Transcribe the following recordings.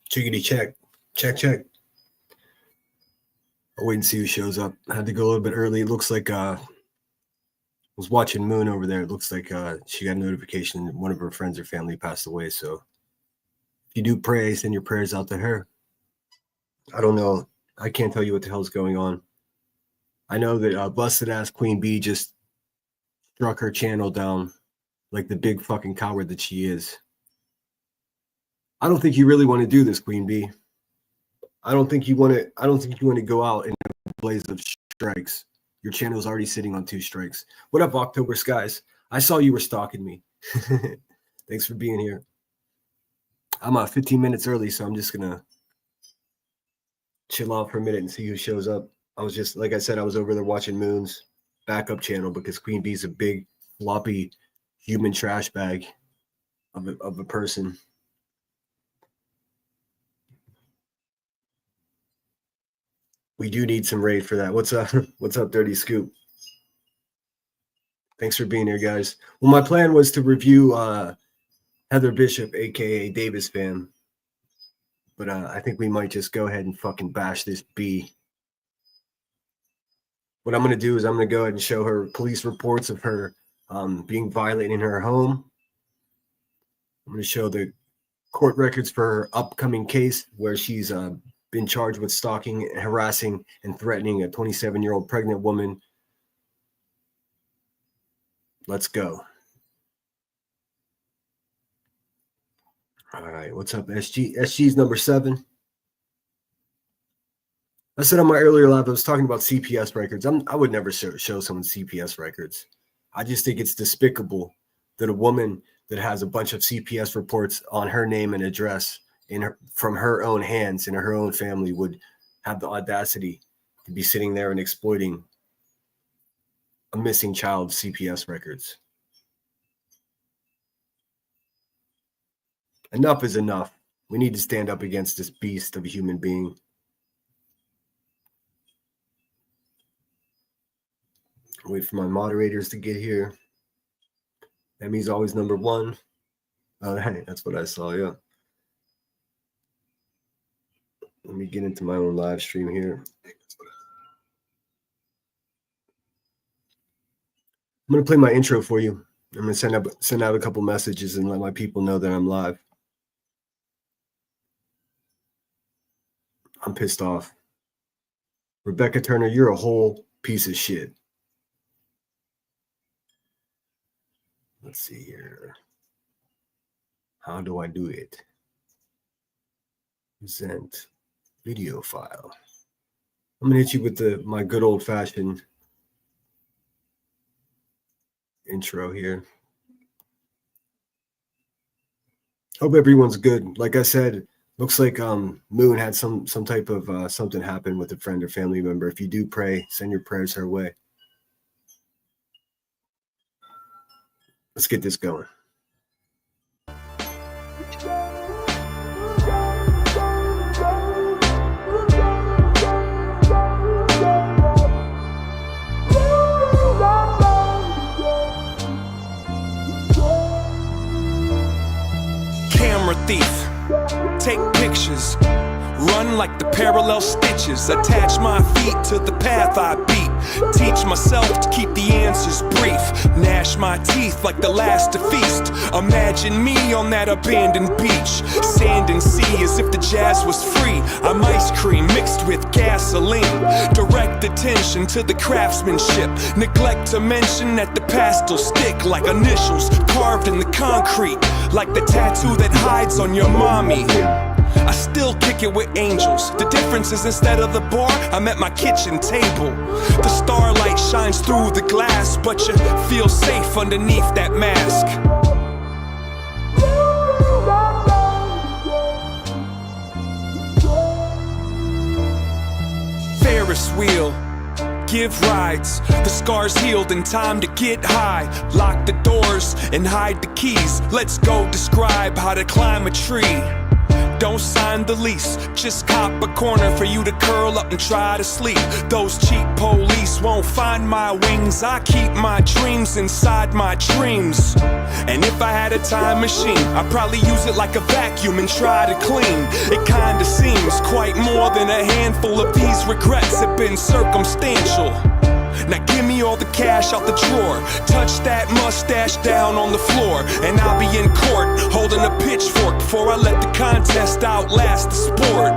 Chickity check. Check. I'll wait and see who shows up. I had to go a little bit early. It looks like was watching Moon over there. It looks like she got a notification that one of her friends or family passed away. So if you do pray, send your prayers out to her. I don't know. I can't tell you what the hell's going on. I know that busted ass Queen Bee just struck her channel down like the big fucking coward that she is. I don't think you really want to do this, Queen Bee. I don't think you want to go out in a blaze of strikes. Your channel is already sitting on 2 strikes. What up, October Skies? I saw you were stalking me. Thanks for being here. I'm 15 minutes early, so I'm just gonna chill out for a minute and see who shows up. I was just, like I said, I was over there watching Moon's backup channel because Queen Bee's a big, floppy human trash bag of a person. We do need some raid for that. What's up? What's up, Dirty Scoop? Thanks for being here, guys. Well, my plan was to review Heather Bishop, aka Davis Fam. But I think we might just go ahead and fucking bash this bee. What I'm going to do is I'm going to go ahead and show her police reports of her being violated in her home. I'm going to show the court records for her upcoming case where she's been charged with stalking, harassing, and threatening a 27-year-old pregnant woman. Let's go. All right, what's up, SG? SG's number 7. I said on my earlier live, I was talking about CPS records. I would never show someone CPS records. I just think it's despicable that a woman that has a bunch of CPS reports on her name and address from her own hands and her own family would have the audacity to be sitting there and exploiting a missing child's CPS records. Enough is enough. We need to stand up against this beast of a human being. Wait for my moderators to get here. Emmy's always number 1. Oh, hey, that's what I saw, yeah. Let me get into my own live stream here. I'm going to play my intro for you. I'm going to send out a couple messages and let my people know that I'm live. I'm pissed off. Rebecca Turner, you're a whole piece of shit. Let's see here. How do I do it? Present video file. I'm gonna hit you with my good old fashioned intro here. Hope everyone's good. Like I said, looks like Moon had some type of something happen with a friend or family member. If you do pray, send your prayers her way. Let's get this going. Camera thief, take pictures, run like the parallel stitches, attach my feet to the path I beat, teach myself to keep the answers brief, gnash my teeth like the last to feast, imagine me on that abandoned beach, sand and sea as if the jazz was free, I'm ice cream mixed with gasoline, direct attention to the craftsmanship, neglect to mention that the past will stick like initials carved in the concrete, like the tattoo that hides on your mommy. I still kick it with angels. The difference is instead of the bar, I'm at my kitchen table. The starlight shines through the glass, but you feel safe underneath that mask. Ferris wheel, give rides. The scars healed in time to get high. Lock the doors and hide the keys. Let's go describe how to climb a tree. Don't sign the lease, just cop a corner for you to curl up and try to sleep. Those cheap police won't find my wings. I keep my dreams inside my dreams. And if I had a time machine, I'd probably use it like a vacuum and try to clean. It kinda seems quite more than a handful of these regrets have been circumstantial. Now give me all the cash out the drawer, touch that mustache down on the floor, and I'll be in court holding a pitchfork before I let the contest outlast the sport.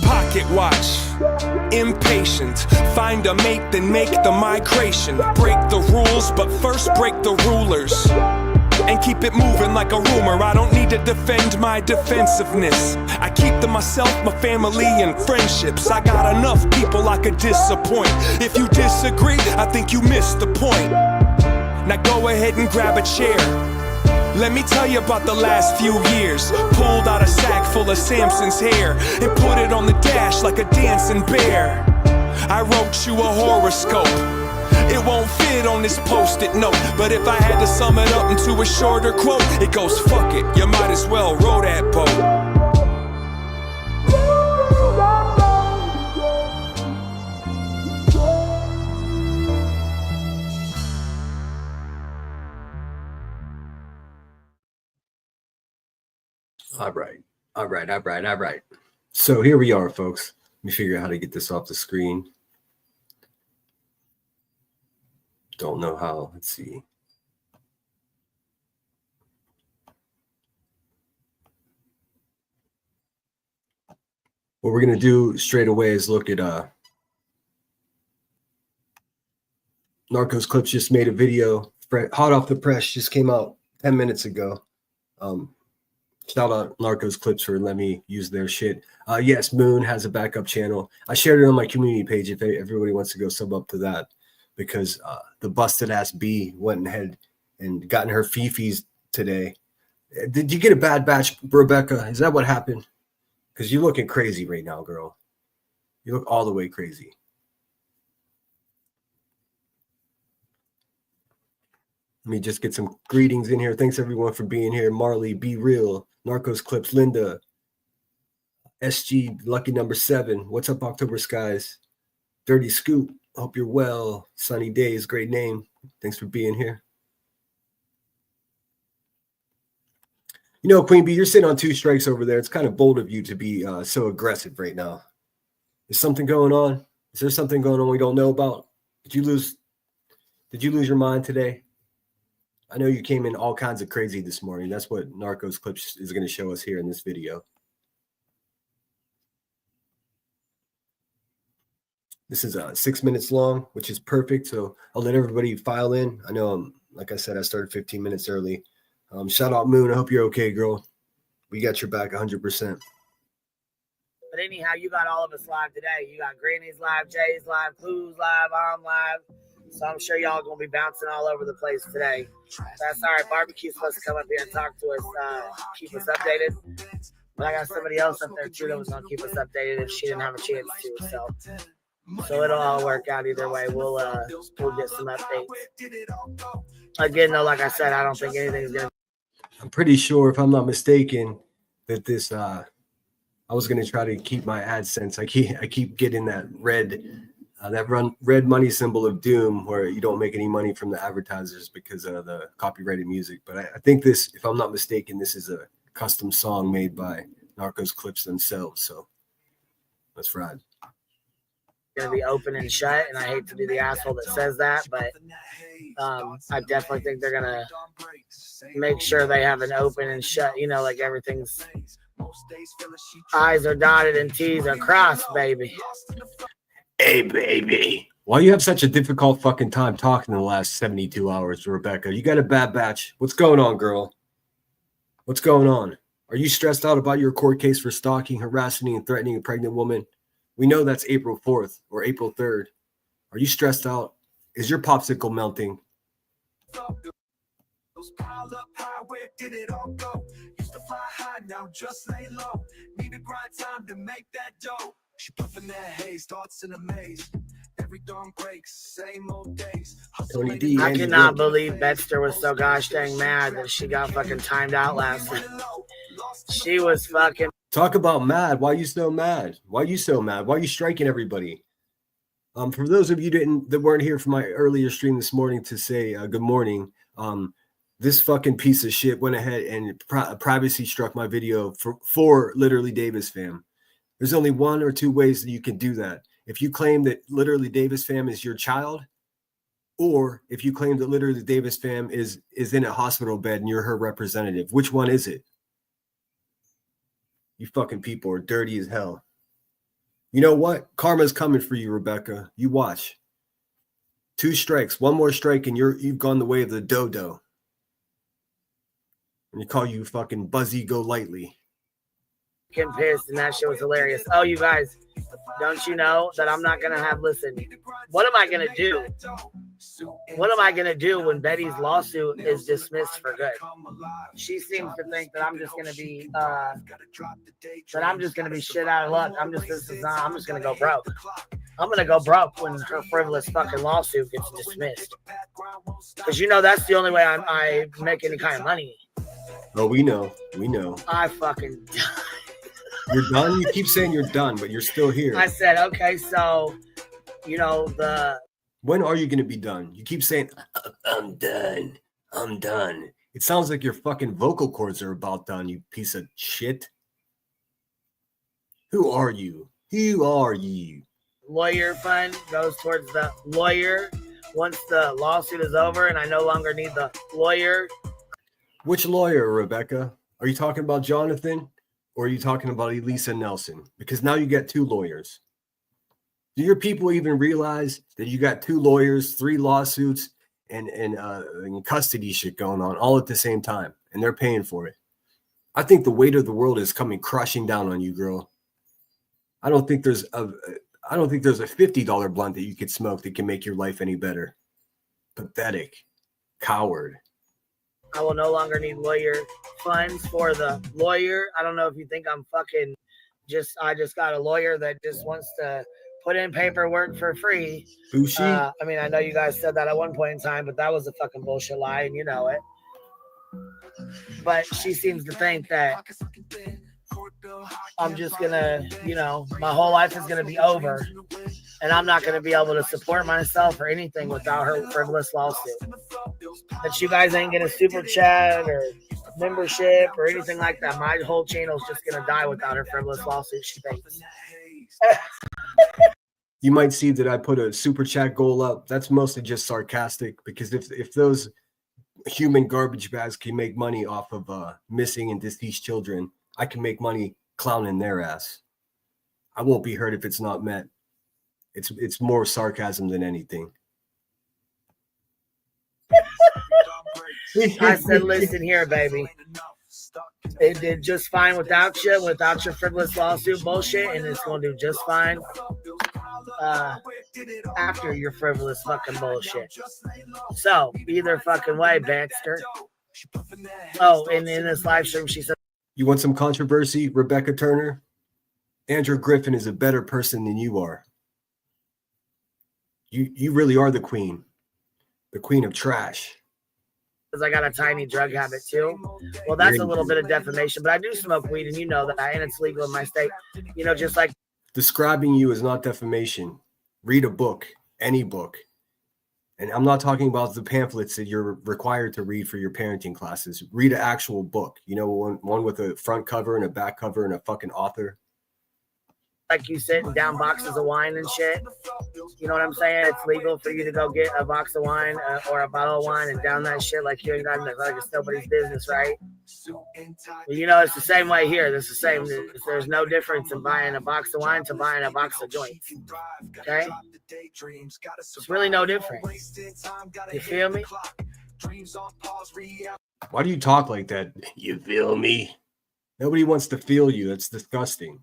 Pocket watch, impatient, find a mate then make the migration. Break the rules but first break the rulers and keep it moving like a rumor. I don't need to defend my defensiveness. I keep to myself, my family, and friendships. I got enough people I could disappoint. If you disagree, I think you missed the point. Now go ahead and grab a chair. Let me tell you about the last few years. Pulled out a sack full of Samson's hair and put it on the dash like a dancing bear. I wrote you a horoscope. It won't fit on this post-it note, but if I had to sum it up into a shorter quote, it goes, fuck it, you might as well row that boat. All right. So here we are, folks. Let me figure out how to get this off the screen. Don't know how. Let's see. What we're going to do straight away is look at Narcos Clips just made a video. Hot off the press, just came out 10 minutes ago. Shout out Narcos Clips for letting me use their shit. Yes, Moon has a backup channel. I shared it on my community page if everybody wants to go sub up to that. Because the busted ass B went ahead and gotten her fifis today. Did you get a bad batch, Rebecca? Is that what happened? Because you're looking crazy right now, girl. You look all the way crazy. Let me just get some greetings in here. Thanks everyone for being here. Marley, Be Real, Narcos Clips, Linda, SG, Lucky Number 7. What's up, October Skies? Dirty Scoop. Hope you're well. Sunny Days, great name. Thanks for being here. You know, Queen Bee, you're sitting on 2 strikes over there. It's kind of bold of you to be so aggressive right now. Is something going on? Is there something going on we don't know about? Did you lose your mind today? I know you came in all kinds of crazy this morning. That's what Narcos Clips is going to show us here in this video. This is 6 minutes long, which is perfect. So I'll let everybody file in. I know, like I said, I started 15 minutes early. Shout out Moon. I hope you're okay, girl. We got your back 100%. But anyhow, you got all of us live today. You got Granny's live, Jay's live, Clue's live, I'm live. So I'm sure y'all going to be bouncing all over the place today. That's all right. Barbecue's supposed to come up here and talk to us, keep us updated. But I got somebody else up there, too, that was going to keep us updated if she didn't have a chance to. So it'll all work out either way. We'll get some updates. Again, though, like I said, I don't think anything's going to. I'm pretty sure, if I'm not mistaken, that this I was going to try to keep my AdSense. I keep getting that red money symbol of doom where you don't make any money from the advertisers because of the copyrighted music. But I think this, if I'm not mistaken, this is a custom song made by Narcos Clips themselves. So let's ride. Going to be open and shut, and I hate to be the asshole that says that, but I definitely think they're going to make sure they have an open and shut, you know, like everything's I's are dotted and T's are crossed, baby. Hey, baby. Why you have such a difficult fucking time talking in the last 72 hours, Rebecca? You got a bad batch. What's going on, girl? What's going on? Are you stressed out about your court case for stalking, harassing, and threatening a pregnant woman? We know that's April 4th or April 3rd. Are you stressed out? Is your popsicle melting? Those piled up high, where did it all go? Used to fly high, now just lay low. Need to grind time to make that dough. She puffing that haze, thoughts in a maze. Tony D. I Andy cannot Gill. believe Betster was so gosh dang mad that she got fucking timed out last night. She was fucking. Talk about mad. Why are you so mad? Why are you so mad? Why are you striking everybody? For those of you that weren't here for my earlier stream this morning to say good morning, this fucking piece of shit went ahead and privacy struck my video for literally Davis Fam. There's only one or two ways that you can do that. If you claim that literally Davis Fam is your child, or if you claim that literally Davis Fam is in a hospital bed and you're her representative, which one is it? You fucking people are dirty as hell. You know what? Karma's coming for you, Rebecca. You watch. 2 strikes, 1 more strike, and you've gone the way of the dodo. And you call you fucking Buzzy Go Lightly. Getting pissed, and that shit was hilarious. Oh, you guys, don't you know that I'm not gonna have? Listen, what am I gonna do? What am I gonna do when Betty's lawsuit is dismissed for good? She seems to think that I'm just gonna be shit out of luck. I'm just gonna go broke. I'm gonna go broke when her frivolous fucking lawsuit gets dismissed. Because you know that's the only way I make any kind of money. Oh, we know. I fucking. You're done? You keep saying you're done, but you're still here. I said, okay, so, you know, when are you going to be done? You keep saying, I'm done. I'm done. It sounds like your fucking vocal cords are about done, you piece of shit. Who are you? Who are you? Lawyer fund goes towards the lawyer once the lawsuit is over and I no longer need the lawyer. Which lawyer, Rebecca? Are you talking about Jonathan? Or are you talking about Elisa Nelson? Because now you got 2 lawyers. Do your people even realize that you got 2 lawyers, 3 lawsuits, and custody shit going on all at the same time, and they're paying for it? I think the weight of the world is coming crushing down on you, girl. I don't think there's a $50 blunt that you could smoke that can make your life any better. Pathetic, coward. I will no longer need lawyer funds for the lawyer. I don't know if you think I'm fucking I just got a lawyer that just wants to put in paperwork for free. Who's she? I mean, I know you guys said that at one point in time, but that was a fucking bullshit lie, and you know it. But she seems to think that I'm just gonna, you know, my whole life is gonna be over, and I'm not gonna be able to support myself or anything without her frivolous lawsuit. That you guys ain't gonna super chat or membership or anything like that. My whole channel's just gonna die without her frivolous lawsuit, she thinks. You might see that I put a super chat goal up. That's mostly just sarcastic, because if those human garbage bags can make money off of missing and deceased children, I can make money clowning their ass. I won't be hurt if it's not met. It's more sarcasm than anything. I said, listen here, baby. It did just fine without you, without your frivolous lawsuit bullshit, and it's going to do just fine after your frivolous fucking bullshit. So, either fucking way, Baxter. Oh, and in this live stream, she said, you want some controversy, Rebecca Turner? Andrew Griffin is a better person than you are. You really are the queen of trash. because I got a tiny drug habit too. Well, that's a little bit of defamation, but I do smoke weed, and you know that, and it's legal in my state. You know, just like describing you is not defamation. Read a book, any book. And I'm not talking about the pamphlets that you're required to read for your parenting classes. Read an actual book, you know, one with a front cover and a back cover and a fucking author. Like you sitting down boxes of wine and shit. You know what I'm saying? It's legal for you to go get a box of wine or a bottle of wine and down that shit like you ain't got like it's nobody's business, right? Well, you know, it's the same way here. It's the same. There's no difference in buying a box of wine to buying a box of joints. Okay? It's really no different. You feel me? Why do you talk like that? You feel me? Nobody wants to feel you. That's disgusting.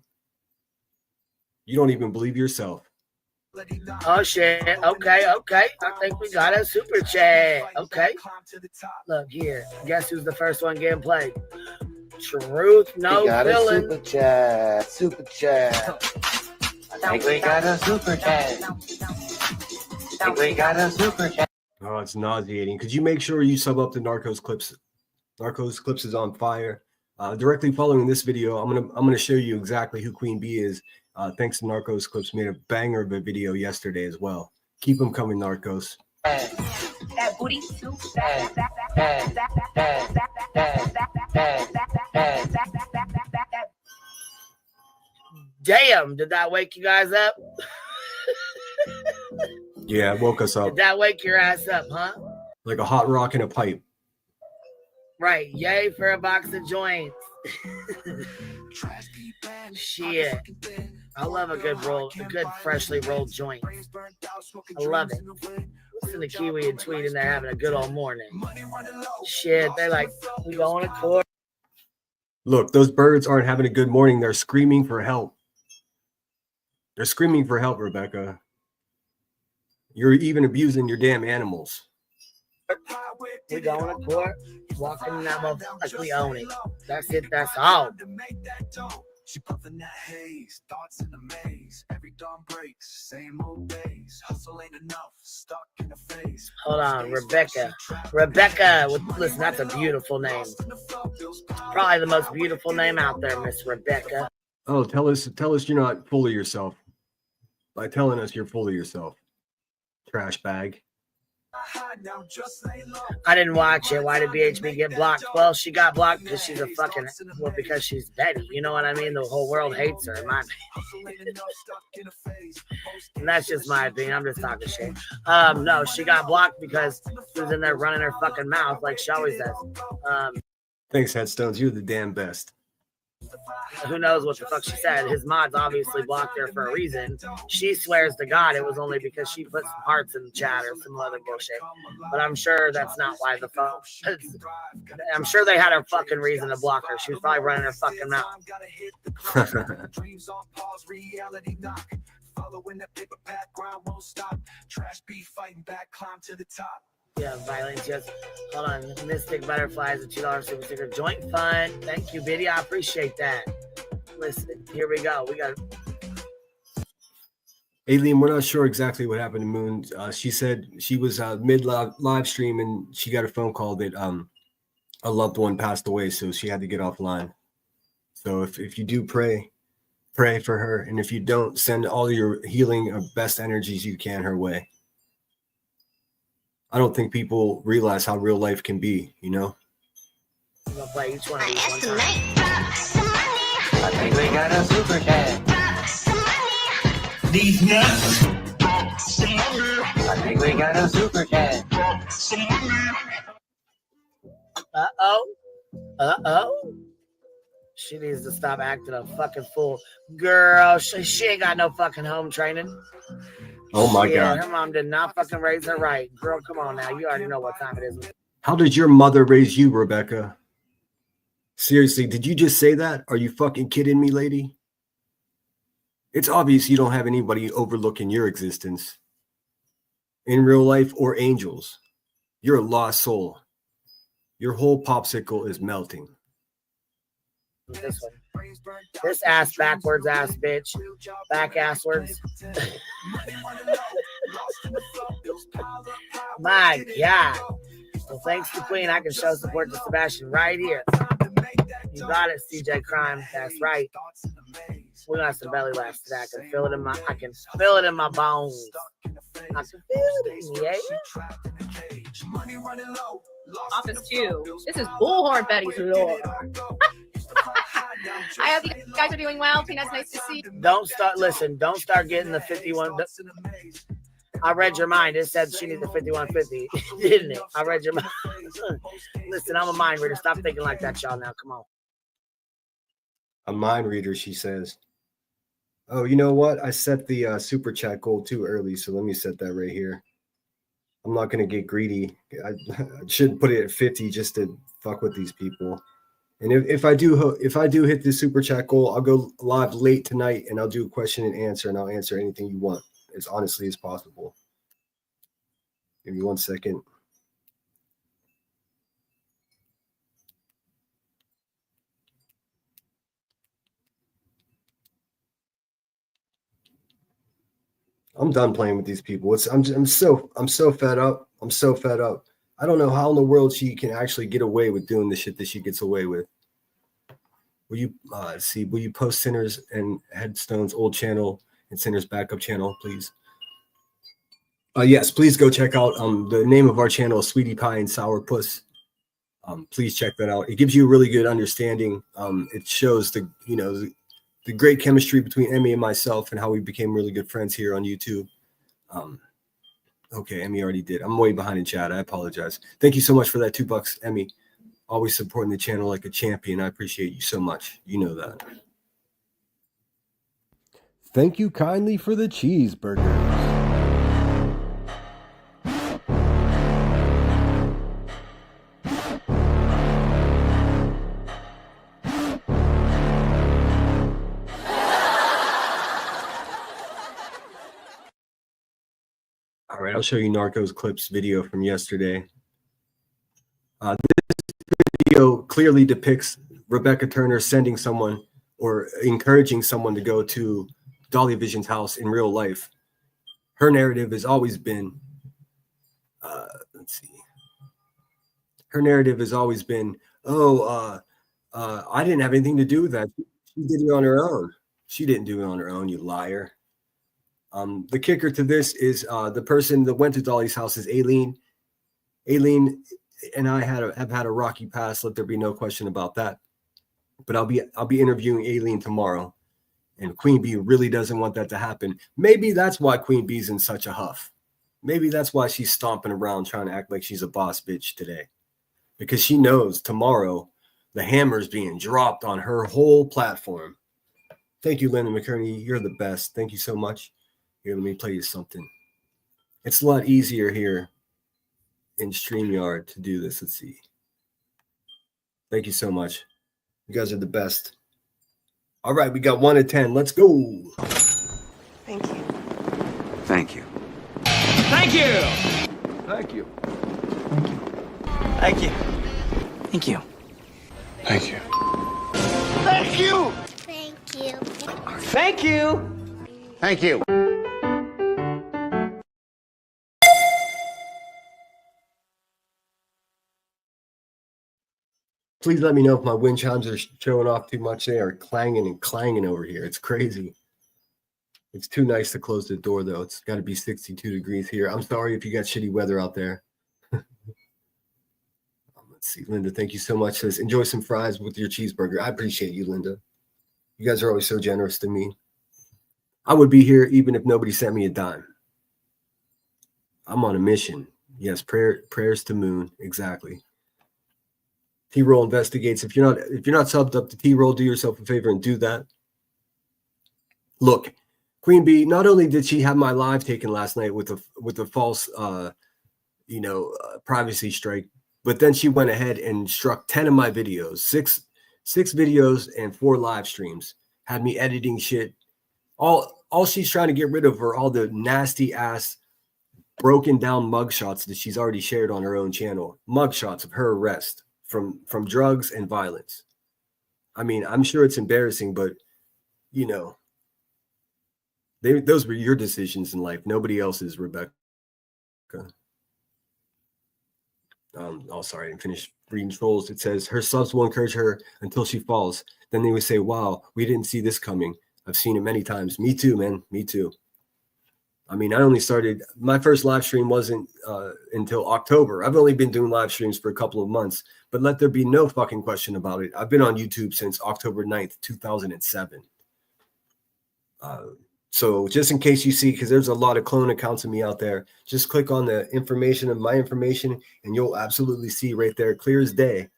You don't even believe yourself. Oh, shit. Okay. I think we got a super chat. Okay. Look here. Guess who's the first one getting played? Truth, no feeling. Super chat. I think we got a super chat. think we got a super chat. Oh, it's nauseating. Could you make sure you sub up to Narcos Clips? Narcos Clips is on fire. Directly following this video, I'm gonna show you exactly who Queen Bee is. Thanks to Narcos Clips, made a banger of a video yesterday as well. Keep them coming, Narcos. That booty too. Damn, did that wake you guys up? Yeah, it woke us up Did that wake your ass up, huh? like a hot rock in a pipe. Right. Yay for a box of joints. Shit. I love a good freshly rolled joint. I love it. Listen to Kiwi and Tweet in there having a good old morning. Shit, they're like, we going to court. Look, those birds aren't having a good morning. They're screaming for help. They're screaming for help, Rebecca. You're even abusing your damn animals. We going to court, walking in that motherfucker like we own it. That's it, that's all. She puffing that haze, thoughts in a maze. Every dawn breaks, same old days. Hustle ain't enough, stuck in a phase. Hold on, Rebecca. Listen, that's a beautiful name. Probably the most beautiful name out there, Miss Rebecca. Oh, tell us you're not full of yourself by telling us you're full of yourself. Trash bag. I didn't watch it. Why did BHB get blocked? Well, she got blocked because she's because she's Betty. You know what I mean? The whole world hates her, in my opinion. And that's just my opinion. I'm just talking shit. No, she got blocked because she was in there running her fucking mouth like she always does. Thanks, Headstones. You're the damn best. Who knows what the fuck she said? His mods obviously blocked her for a reason. She swears to God it was only because she put some hearts in the chat or some other bullshit. But I'm sure that's not why the phone. I'm sure they had a fucking reason to block her. She was probably running her fucking mouth. Yeah, violence, yes. Hold on. Mystic Butterflies, a $2 super sticker. Joint fun. Thank you, Biddy. I appreciate that. Listen, here we go. We got. Alien, we're not sure exactly what happened to Moon. She said she was mid live stream and she got a phone call that a loved one passed away, so she had to get offline. So if you do pray for her, and if you don't, send all your healing best energies you can her way. I don't think people realize how real life can be, you know? I'm gonna play each one of these one time. I think we got a super chat. These nuts. I think we got a super chat. Uh-oh. She needs to stop acting a fucking fool. Girl, she ain't got no fucking home training. Oh my God. Her mom did not fucking raise her right. Girl, come on now. You already know what time it is. How did your mother raise you, Rebecca? Seriously, did you just say that? Are you fucking kidding me, lady? It's obvious you don't have anybody overlooking your existence. In real life or angels. You're a lost soul. Your whole popsicle is melting. This one. This ass backwards ass bitch. Back asswards. My God. Well, thanks to Queen, I can show support to Sebastian right here. You got it, CJ Crime. That's right. We got some belly laughs today. I can feel it in my bones. I can feel it in me, Office 2. This is Bullhorn Betty's Lord. I hope you guys are doing well. Peanuts, nice to see you. Don't start getting the 51. I read your mind. It said she needs the 5150, didn't it? I read your mind. Listen, I'm a mind reader. Stop thinking like that, y'all. Now, come on. A mind reader, she says. Oh, you know what? I set the super chat goal too early, so let me set that right here. I'm not going to get greedy. I shouldn't put it at 50 just to fuck with these people. And if I do hit the super chat goal, I'll go live late tonight and I'll do a question and answer, and I'll answer anything you want as honestly as possible. Give me 1 second. I'm done playing with these people. I'm so fed up. I'm so fed up. I don't know how in the world she can actually get away with doing the shit that she gets away with. Will you will you post Sinners and Headstone's old channel and Sinners backup channel, please? Yes, please go check out the name of our channel is Sweetie Pie and Sour Puss. Please check that out. It gives you a really good understanding. It shows the great chemistry between Emmy and myself and how we became really good friends here on YouTube. Okay, Emmy already did. I'm way behind in chat. I apologize. Thank you so much for that $2, Emmy. Always supporting the channel like a champion. I appreciate you so much. You know that. Thank you kindly for the cheeseburgers. All right, I'll show you Narcos clips video from yesterday. This video clearly depicts Rebecca Turner sending someone or encouraging someone to go to Dolly Vision's house in real life. Her narrative has always been, Her narrative has always been, I didn't have anything to do with that. She did it on her own. She didn't do it on her own, you liar. The kicker to this is the person that went to Dolly's house is Aileen. Aileen and I have had a rocky past. Let there be no question about that. But I'll be interviewing Aileen tomorrow, and Queen Bee really doesn't want that to happen. Maybe that's why Queen Bee's in such a huff. Maybe that's why she's stomping around trying to act like she's a boss bitch today, because she knows tomorrow the hammer's being dropped on her whole platform. Thank you, Linda McCurney. You're the best. Thank you so much. Here, let me play you something. It's a lot easier here in StreamYard to do this. Let's see. Thank you so much. You guys are the best. All right, we got 1 to 10. Let's go. Thank you. Thank you. Thank you. Thank you. Thank you. Thank you. Thank you. Thank you. Thank you. Thank you. Thank you. Please let me know if my wind chimes are showing off too much. They are clanging and clanging over here. It's crazy. It's too nice to close the door, though. It's got to be 62 degrees here. I'm sorry if you got shitty weather out there. Let's see. Linda, thank you so much. Says, enjoy some fries with your cheeseburger. I appreciate you, Linda. You guys are always so generous to me. I would be here even if nobody sent me a dime. I'm on a mission. Yes, prayers to Moon. Exactly. T-Roll investigates. If you're not subbed up to T-Roll, do yourself a favor and do that. Look, Queen Bee, not only did she have my live taken last night with a false privacy strike, but then she went ahead and struck 10 of my videos, six videos and 4 live streams, had me editing shit. All she's trying to get rid of are all the nasty ass broken down mugshots that she's already shared on her own channel. Mugshots of her arrest from drugs and violence. I mean, I'm sure it's embarrassing, but those were your decisions in life. Nobody else's, Rebecca. Sorry, I didn't finish reading trolls. It says her subs will encourage her until she falls. Then they would say, wow, we didn't see this coming. I've seen it many times. Me too, man. Me too. I mean, I only started, my first live stream wasn't until October. I've only been doing live streams for a couple of months, but let there be no fucking question about it. I've been on YouTube since October 9th, 2007. So just in case you see, because there's a lot of clone accounts of me out there, just click on the information of my information and you'll absolutely see right there, clear as day,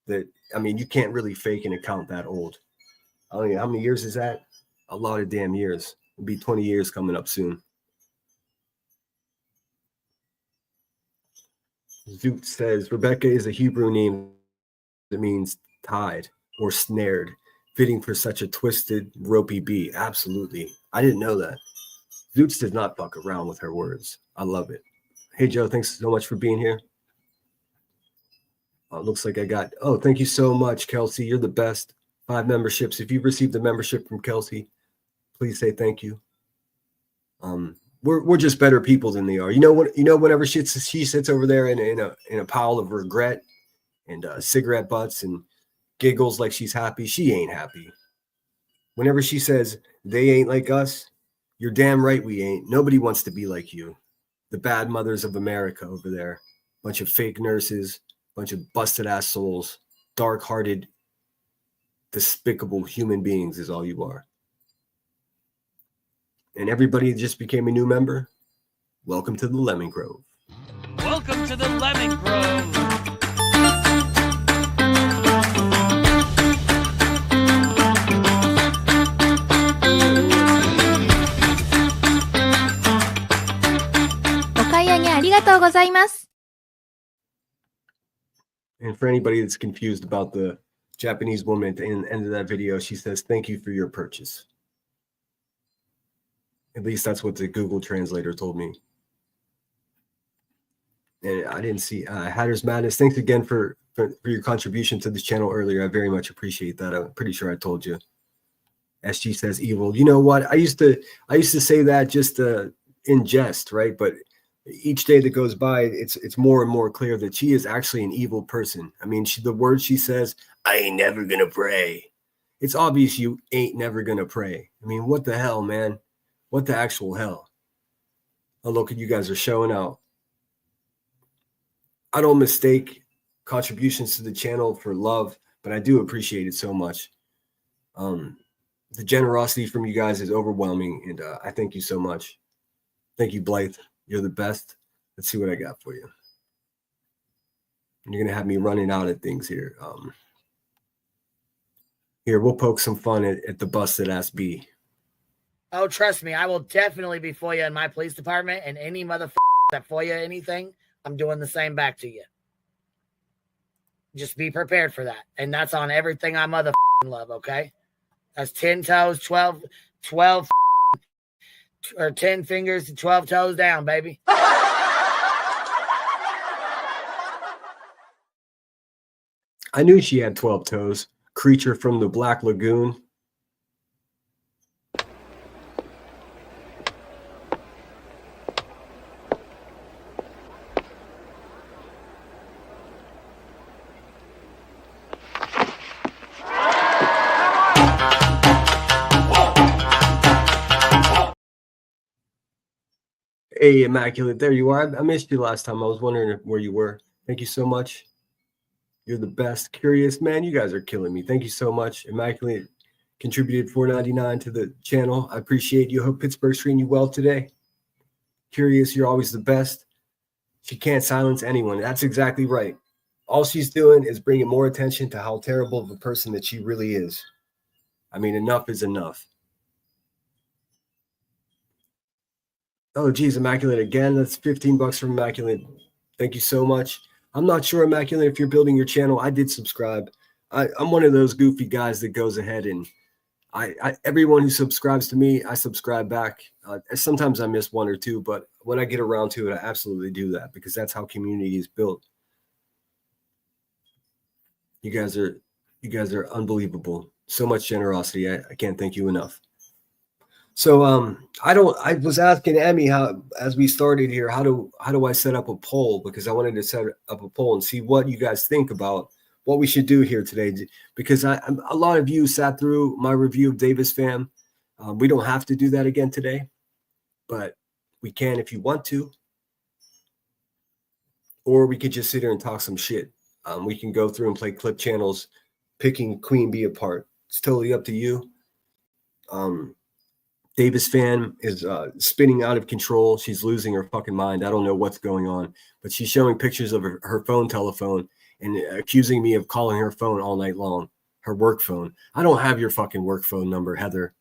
that, I mean, you can't really fake an account that old. I don't know, how many years is that? A lot of damn years. It'll be 20 years coming up soon. Zoot says, Rebecca is a Hebrew name that means tied or snared, fitting for such a twisted, ropey bee. Absolutely. I didn't know that. Zoots does not fuck around with her words. I love it. Hey, Joe, thanks so much for being here. Looks like I got, thank you so much, Kelsey. You're the best. 5 memberships. If you've received a membership from Kelsey, please say thank you. we're just better people than they are. You know what? You know, whenever she sits over there in a pile of regret and cigarette butts and giggles like she's happy, she ain't happy. Whenever she says they ain't like us, you're damn right we ain't. Nobody wants to be like you. The bad mothers of America over there. Bunch of fake nurses, bunch of busted ass souls, dark-hearted, despicable human beings is all you are. And everybody just became a new member. Welcome to the Lemon Grove. Welcome to the Lemon Grove. And for anybody that's confused about the Japanese woman at the end of that video, she says, "Thank you for your purchase." At least that's what the Google translator told me. And I didn't see Hatter's Madness. Thanks again for your contribution to this channel earlier. I very much appreciate that. I'm pretty sure I told you. SG says evil. You know what? I used to say that just in jest, right? But each day that goes by, it's more and more clear that she is actually an evil person. I mean, the words she says, "I ain't never gonna pray." It's obvious you ain't never gonna pray. I mean, what the hell, man? What the actual hell? Oh, look at you guys are showing out. I don't mistake contributions to the channel for love, but I do appreciate it so much. The generosity from you guys is overwhelming, and I thank you so much. Thank you, Blythe. You're the best. Let's see what I got for you. You're going to have me running out of things here. Here, we'll poke some fun at the busted ass bee. Oh, trust me, I will definitely be FOIA in my police department, and any motherfucker that FOIA anything, I'm doing the same back to you. Just be prepared for that. And that's on everything I motherfucking love, okay? That's 10 toes, 12 or 10 fingers to 12 toes down, baby. I knew she had 12 toes. Creature from the Black Lagoon. Hey, Immaculate, there you are. I missed you last time. I was wondering where you were. Thank you so much. You're the best. Curious, man, you guys are killing me. Thank you so much. Immaculate contributed $4.99 to the channel. I appreciate you. Hope Pittsburgh's treating you well today. Curious, you're always the best. She can't silence anyone. That's exactly right. All she's doing is bringing more attention to how terrible of a person that she really is. I mean, enough is enough. Oh, geez, Immaculate again. That's $15 from Immaculate. Thank you so much. I'm not sure, Immaculate, if you're building your channel. I did subscribe. I'm one of those goofy guys that goes ahead and everyone who subscribes to me, I subscribe back. Sometimes I miss one or two, but when I get around to it, I absolutely do that because that's how community is built. You guys are unbelievable. So much generosity. I can't thank you enough. So I was asking Emmy how, as we started here, how do I set up a poll, because I wanted to set up a poll and see what you guys think about what we should do here today, because a lot of you sat through my review of Davis Fam. We don't have to do that again today, but we can if you want to, or we could just sit here and talk some shit. We can go through and play clip channels, picking Queen Bee apart. It's totally up to you. Davis Fam is spinning out of control. She's losing her fucking mind. I don't know what's going on, but she's showing pictures of her phone telephone and accusing me of calling her phone all night long, her work phone. I don't have your fucking work phone number, Heather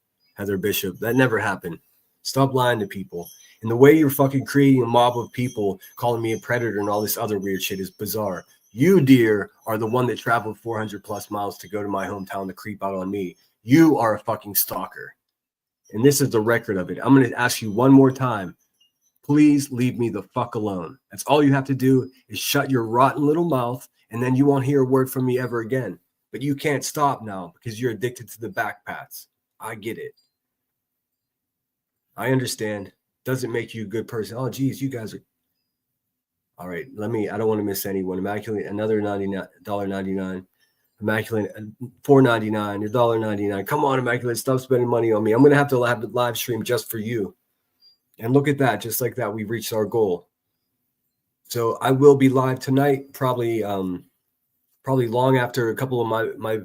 Bishop. That never happened. Stop lying to people. And the way you're fucking creating a mob of people calling me a predator and all this other weird shit is bizarre. You, dear, are the one that traveled 400 plus miles to go to my hometown to creep out on me. You are a fucking stalker. And this is the record of it. I'm going to ask you one more time. Please leave me the fuck alone. That's all you have to do is shut your rotten little mouth, and then you won't hear a word from me ever again. But you can't stop now because you're addicted to the back pats. I get it. I understand. doesn't make you a good person. Oh, geez, you guys are. All right, I don't want to miss anyone. Immaculate, another $99. Immaculate, $4.99, $1.99. Come on, Immaculate, stop spending money on me. I'm going to have a live stream just for you. And look at that, just like that, we've reached our goal. So I will be live tonight, probably long after a couple of my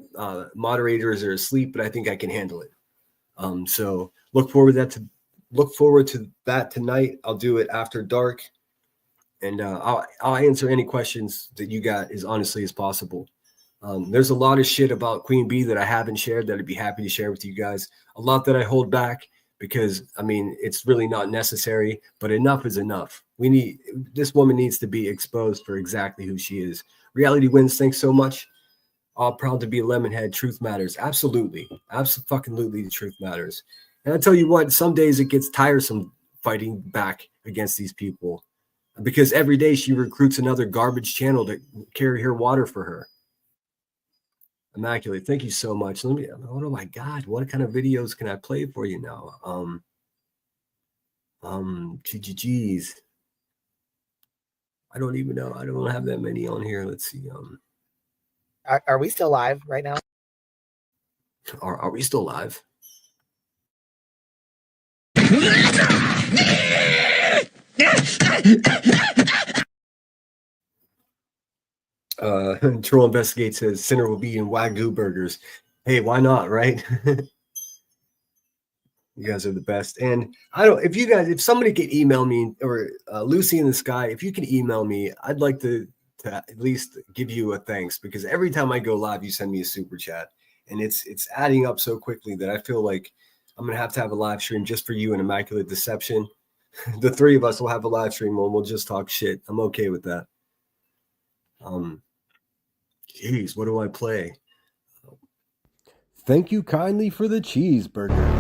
moderators are asleep, but I think I can handle it. So look forward to that tonight. I'll do it after dark, and I'll answer any questions that you got as honestly as possible. There's a lot of shit about Queen Bee that I haven't shared that I'd be happy to share with you guys. A lot that I hold back because, I mean, it's really not necessary, but enough is enough. This woman needs to be exposed for exactly who she is. Reality wins. Thanks so much. All proud to be a Lemonhead. Truth matters. Absolutely. Absolutely. The truth matters. And I tell you what, some days it gets tiresome fighting back against these people because every day she recruits another garbage channel to carry her water for her. Immaculate, thank you so much. Oh my God, what kind of videos can I play for you now? GGGs. I don't even know. I don't have that many on here. Let's see. Are we still live right now? Are we still live? Troll Investigate says Sinner will be in Wagyu burgers. Hey, why not, right? You guys are the best. And if somebody could email me, or Lucy in the Sky, if you can email me, I'd like to at least give you a thanks, because every time I go live, you send me a super chat, and it's adding up so quickly that I feel like I'm going to have a live stream just for you and Immaculate Deception. The three of us will have a live stream and we'll just talk shit. I'm okay with that. Geez, what do I play? Thank you kindly for the cheeseburger.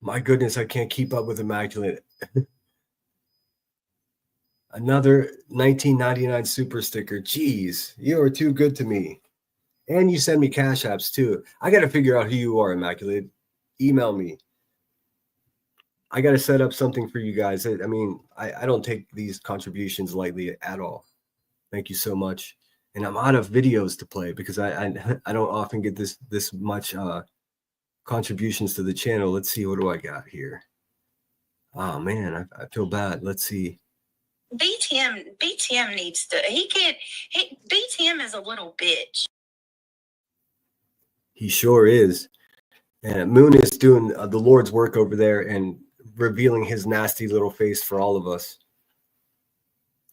My goodness, I can't keep up with Immaculate. Another 1999 super sticker. Jeez, you are too good to me. And you send me cash apps too. I got to figure out who you are, Immaculate. Email me. I got to set up something for you guys. I mean, I don't take these contributions lightly at all. Thank you so much. And I'm out of videos to play because I don't often get this much contributions to the channel. Let's see, what do I got here? Oh man, I feel bad. Let's see. BTM needs to, BTM is a little bitch. He sure is. And Moon is doing the Lord's work over there and revealing his nasty little face for all of us.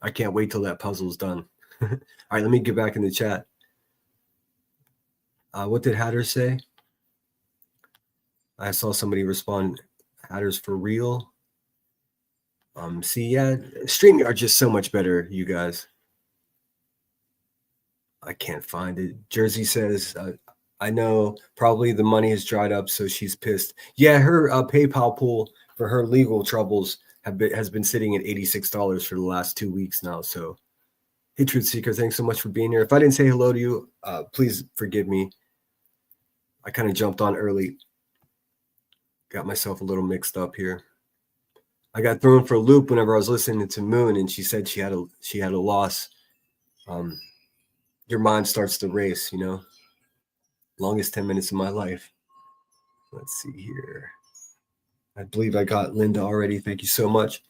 I can't wait till that puzzle's done. All right, let me get back in the chat. What did Hatter say? I saw somebody respond, Hatter's for real. StreamYard just so much better, you guys. I can't find it. Jersey says, I know probably the money has dried up, so she's pissed. Yeah, her PayPal pool for her legal troubles has been sitting at $86 for the last 2 weeks now. So, hey, Truth Seeker, thanks so much for being here. If I didn't say hello to you, please forgive me. I kind of jumped on early. Got myself a little mixed up here. I got thrown for a loop whenever I was listening to Moon, and she said she had a loss. Your mind starts to race, you know. Longest 10 minutes of my life. Let's see here. I believe I got Linda already. Thank you so much.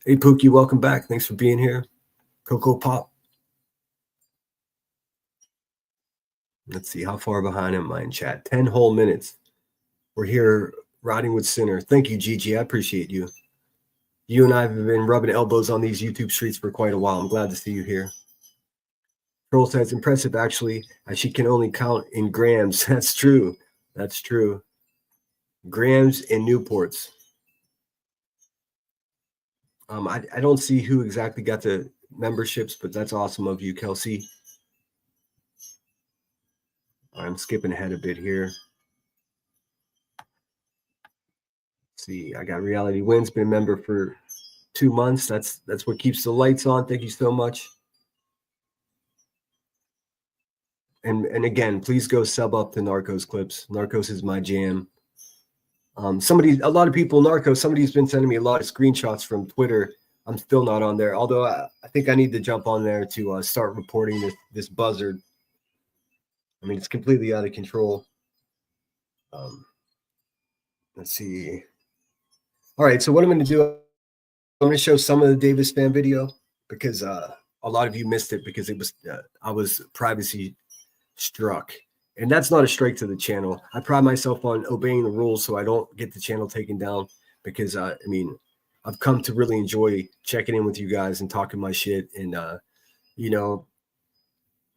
Hey, Pookie, welcome back. Thanks for being here. Coco Pop. Let's see, how far behind am I in chat? 10 whole minutes. We're here riding with Sinner. Thank you, Gigi. I appreciate you. You and I have been rubbing elbows on these YouTube streets for quite a while. I'm glad to see you here. Troll says, impressive, actually, as she can only count in grams. That's true. That's true. Grams and Newports. I don't see who exactly got the memberships, but that's awesome of you, Kelsey. I'm skipping ahead a bit here. Let's see. I got Reality Wins, been a member for 2 months. That's what keeps the lights on. Thank you so much. And again, please go sub up to Narcos clips. Narcos is my jam. A lot of people, Narcos, somebody's been sending me a lot of screenshots from Twitter. I'm still not on there, although I think I need to jump on there to start reporting this buzzard. I mean, it's completely out of control. Let's see. All right, so what I'm going to do, I'm going to show some of the Davis Fam video because a lot of you missed it because it was I was privacy struck. And that's not a strike to the channel. I pride myself on obeying the rules so I don't get the channel taken down because, I mean, I've come to really enjoy checking in with you guys and talking my shit. And, you know,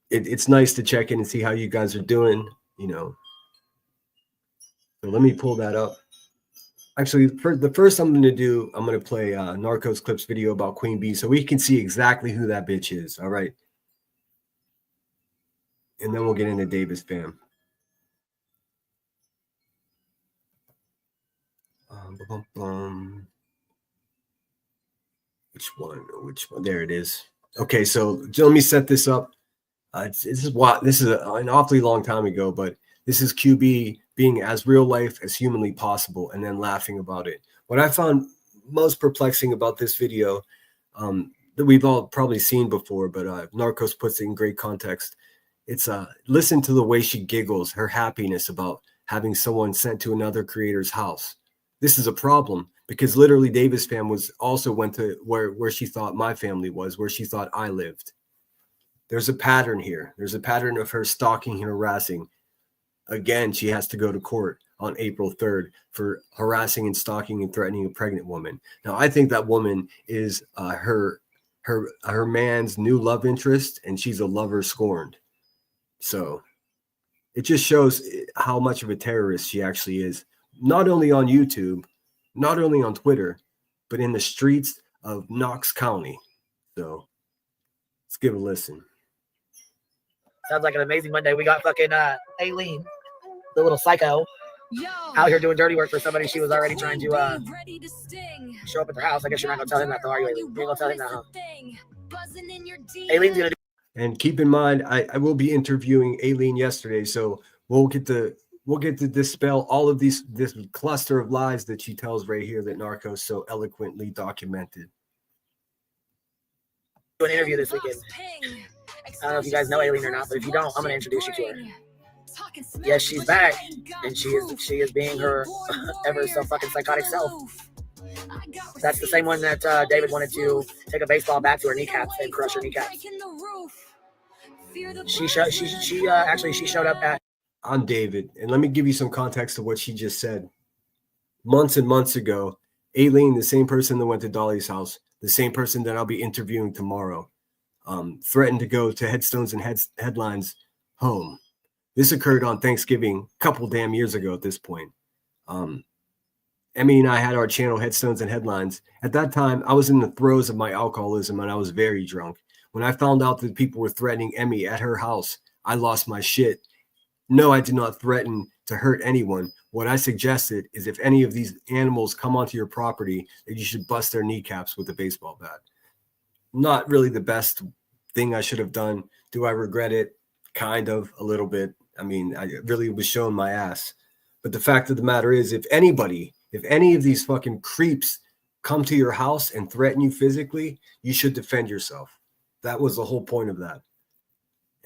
it's nice to check in and see how you guys are doing, you know. So let me pull that up. Actually, for the first I'm going to do, I'm going to play Narcos Clips video about Queen Bee so we can see exactly who that bitch is. All right. And then we'll get into Davis Fam. Which one? There it is. Okay, so let me set this up. This is an awfully long time ago, but this is QB being as real life as humanly possible and then laughing about it. What I found most perplexing about this video that we've all probably seen before, but Narcos puts it in great context. It's listen to the way she giggles, her happiness about having someone sent to another creator's house. This is a problem because literally Davis Fam went to where she thought my family was, where she thought I lived. There's a pattern here. There's a pattern of her stalking and harassing. Again, she has to go to court on April 3rd for harassing and stalking and threatening a pregnant woman. Now, I think that woman is her man's new love interest, and she's a lover scorned. So it just shows how much of a terrorist she actually is, not only on YouTube, not only on Twitter, but in the streets of Knox County. So let's give a listen. Sounds like an amazing Monday. We got fucking Aileen, the little psycho, out here doing dirty work for somebody she was already trying to show up at their house. I guess you're not going to tell him that, though, are you, Aileen? You're going to tell him that, huh? Aileen's going to do. And keep in mind, I will be interviewing Aileen yesterday, so we'll get to dispel all of this cluster of lies that she tells right here that Narcos so eloquently documented. Do an interview this weekend. I don't know if you guys know Aileen or not, but if you don't, I'm going to introduce you to her. Yes, she's back, and she is being her ever so fucking psychotic self. That's the same one that David wanted to take a baseball bat to her kneecaps and crush her kneecaps. She showed up at. I'm David, and let me give you some context to what she just said. Months and months ago, Aileen, the same person that went to Dolly's house, the same person that I'll be interviewing tomorrow, threatened to go to Headstones and Headlines home. This occurred on Thanksgiving a couple damn years ago at this point. Emmy and I had our channel Headstones and Headlines. At that time, I was in the throes of my alcoholism and I was very drunk. When I found out that people were threatening Emmy at her house, I lost my shit. No, I did not threaten to hurt anyone. What I suggested is if any of these animals come onto your property, that you should bust their kneecaps with a baseball bat. Not really the best thing I should have done. Do I regret it? Kind of, a little bit. I mean, I really was showing my ass. But the fact of the matter is, if any of these fucking creeps come to your house and threaten you physically, you should defend yourself. That was the whole point of that.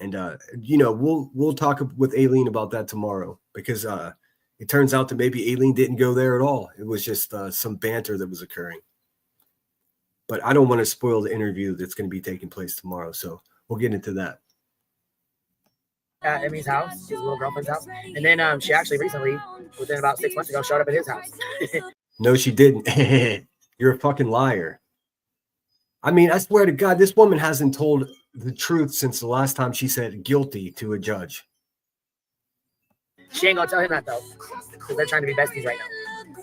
And, we'll talk with Aileen about that tomorrow because it turns out that maybe Aileen didn't go there at all. It was just some banter that was occurring. But I don't want to spoil the interview that's going to be taking place tomorrow. So we'll get into that. At Emmy's house, his little girlfriend's house. And then she actually recently, within about 6 months ago, showed up at his house. No, she didn't. You're a fucking liar. I mean, I swear to God, this woman hasn't told the truth since the last time she said guilty to a judge. She ain't gonna tell him that though, because they're trying to be besties right now.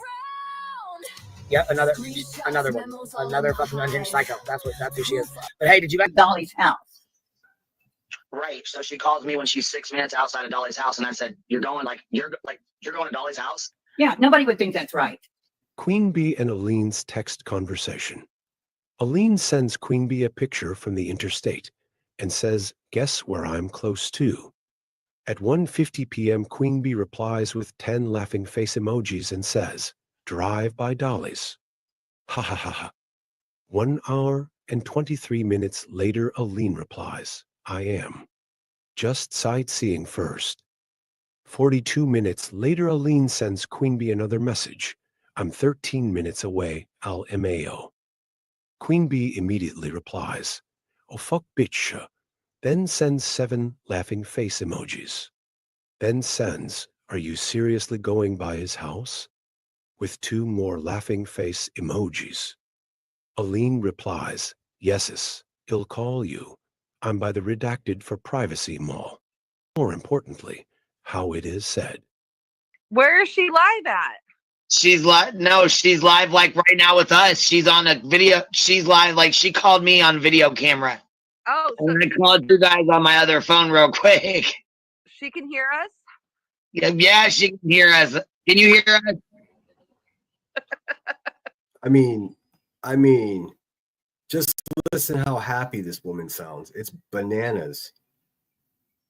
Yep, another one, another fucking unhinged psycho. That's who she is. But hey, did you guys Dolly's house? Right. So she calls me when she's 6 minutes outside of Dolly's house, and I said, "You're going to Dolly's house?" Yeah, nobody would think that's right. Queen Bee and Aline's text conversation. Aline sends Queen Bee a picture from the interstate and says, "Guess where I'm close to?" At 1:50 p.m., Queen Bee replies with 10 laughing face emojis and says, "Drive by Dolly's." Ha ha ha ha. 1 hour and 23 minutes later, Aline replies, "I am. Just sightseeing first." 42 minutes later, Aline sends Queen Bee another message. "I'm 13 minutes away, LMAO." Queen Bee immediately replies, "Oh fuck bitch," then sends 7 laughing face emojis. Then sends, "Are you seriously going by his house?" with 2 more laughing face emojis. Aline replies, "Yeses, he'll call you. I'm by the redacted for privacy mall." More importantly, how it is said. Where is she live at? She's live. No, she's live like right now with us. She's on a video. She's live. Like she called me on video camera. Oh, so and I called you guys on my other phone real quick. She can hear us? Yeah, she can hear us. Can you hear us? I mean, just listen how happy this woman sounds. It's bananas.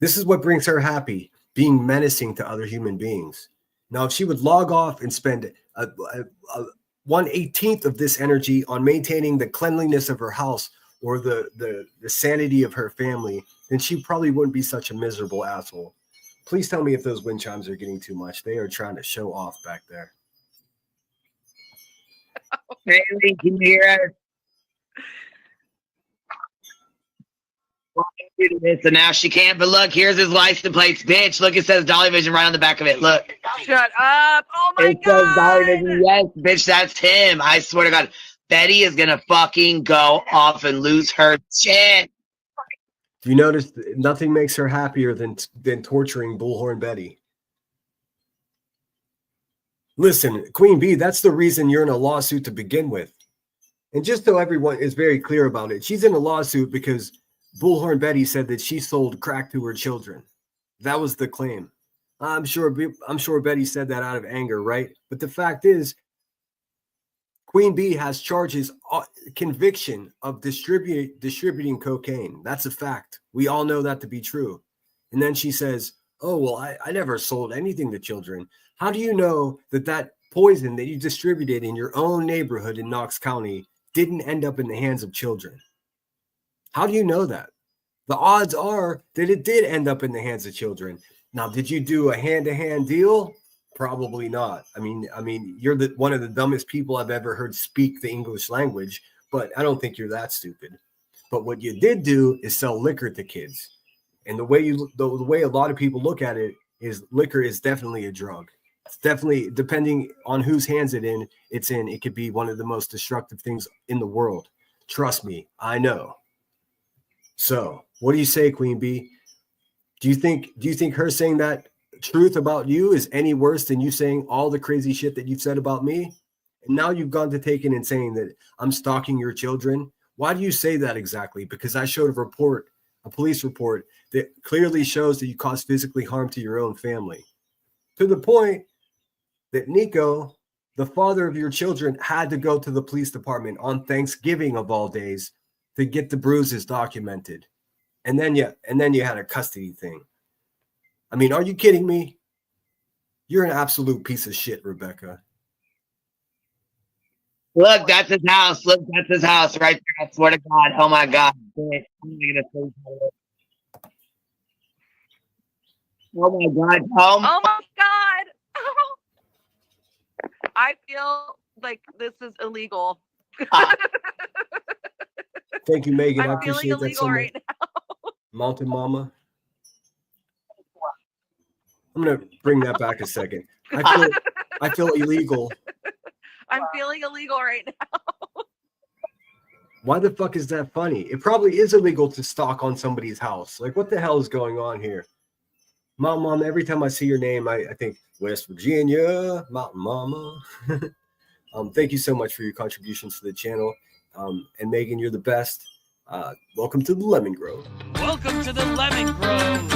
This is what brings her happy, being menacing to other human beings. Now, if she would log off and spend 1/18 of this energy on maintaining the cleanliness of her house or the sanity of her family, then she probably wouldn't be such a miserable asshole. Please tell me if those wind chimes are getting too much. They are trying to show off back there. Haley, can you hear us? So now she can't, but look, here's his license plates, bitch. Look, it says Dolly Vision right on the back of it. Look. Shut up. Oh my it God. Says Dolly Vision. Yes, bitch, that's him. I swear to God. Betty is going to fucking go off and lose her shit. Do you notice nothing makes her happier than torturing Bullhorn Betty? Listen, Queen Bee, that's the reason you're in a lawsuit to begin with. And just so everyone is very clear about it, she's in a lawsuit because Bullhorn Betty said that she sold crack to her children. That was the claim. I'm sure Betty said that out of anger, right? But the fact is, Queen Bee has charges, conviction of distributing cocaine. That's a fact. We all know that to be true. And then she says, "Oh, well, I never sold anything to children." How do you know that poison that you distributed in your own neighborhood in Knox County didn't end up in the hands of children? How do you know that? The odds are that it did end up in the hands of children. Now, did you do a hand-to-hand deal? Probably not. I mean, you're one of the dumbest people I've ever heard speak the English language, but I don't think you're that stupid. But what you did do is sell liquor to kids. And the way a lot of people look at it is liquor is definitely a drug. It's definitely, depending on whose hands it's in, it could be one of the most destructive things in the world. Trust me, I know. So, what do you say, Queen Bee? Do you think her saying that truth about you is any worse than you saying all the crazy shit that you've said about me? And now you've gone to taking and saying that I'm stalking your children. Why do you say that exactly? Because I showed a police report that clearly shows that you caused physically harm to your own family, to the point that Nico, the father of your children, had to go to the police department on Thanksgiving of all days to get the bruises documented. And then you had a custody thing. I mean, are you kidding me? You're an absolute piece of shit, Rebecca. Look, that's his house. Look, that's his house right there. I swear to God. Oh my God. Oh my God. Oh my God. I feel like this is illegal. Thank you, Megan. I I'm feeling appreciate that so illegal much. right now. Mountain Mama. I'm gonna bring that back a second. I feel illegal. I'm feeling illegal right now. Why the fuck is that funny? It probably is illegal to stalk on somebody's house. Like, what the hell is going on here? Mountain Mama, every time I see your name, I think West Virginia, Mountain Mama. Thank you so much for your contributions to the channel. And Megan, you're the best. Welcome to the Lemon Grove. Welcome to the Lemon Grove.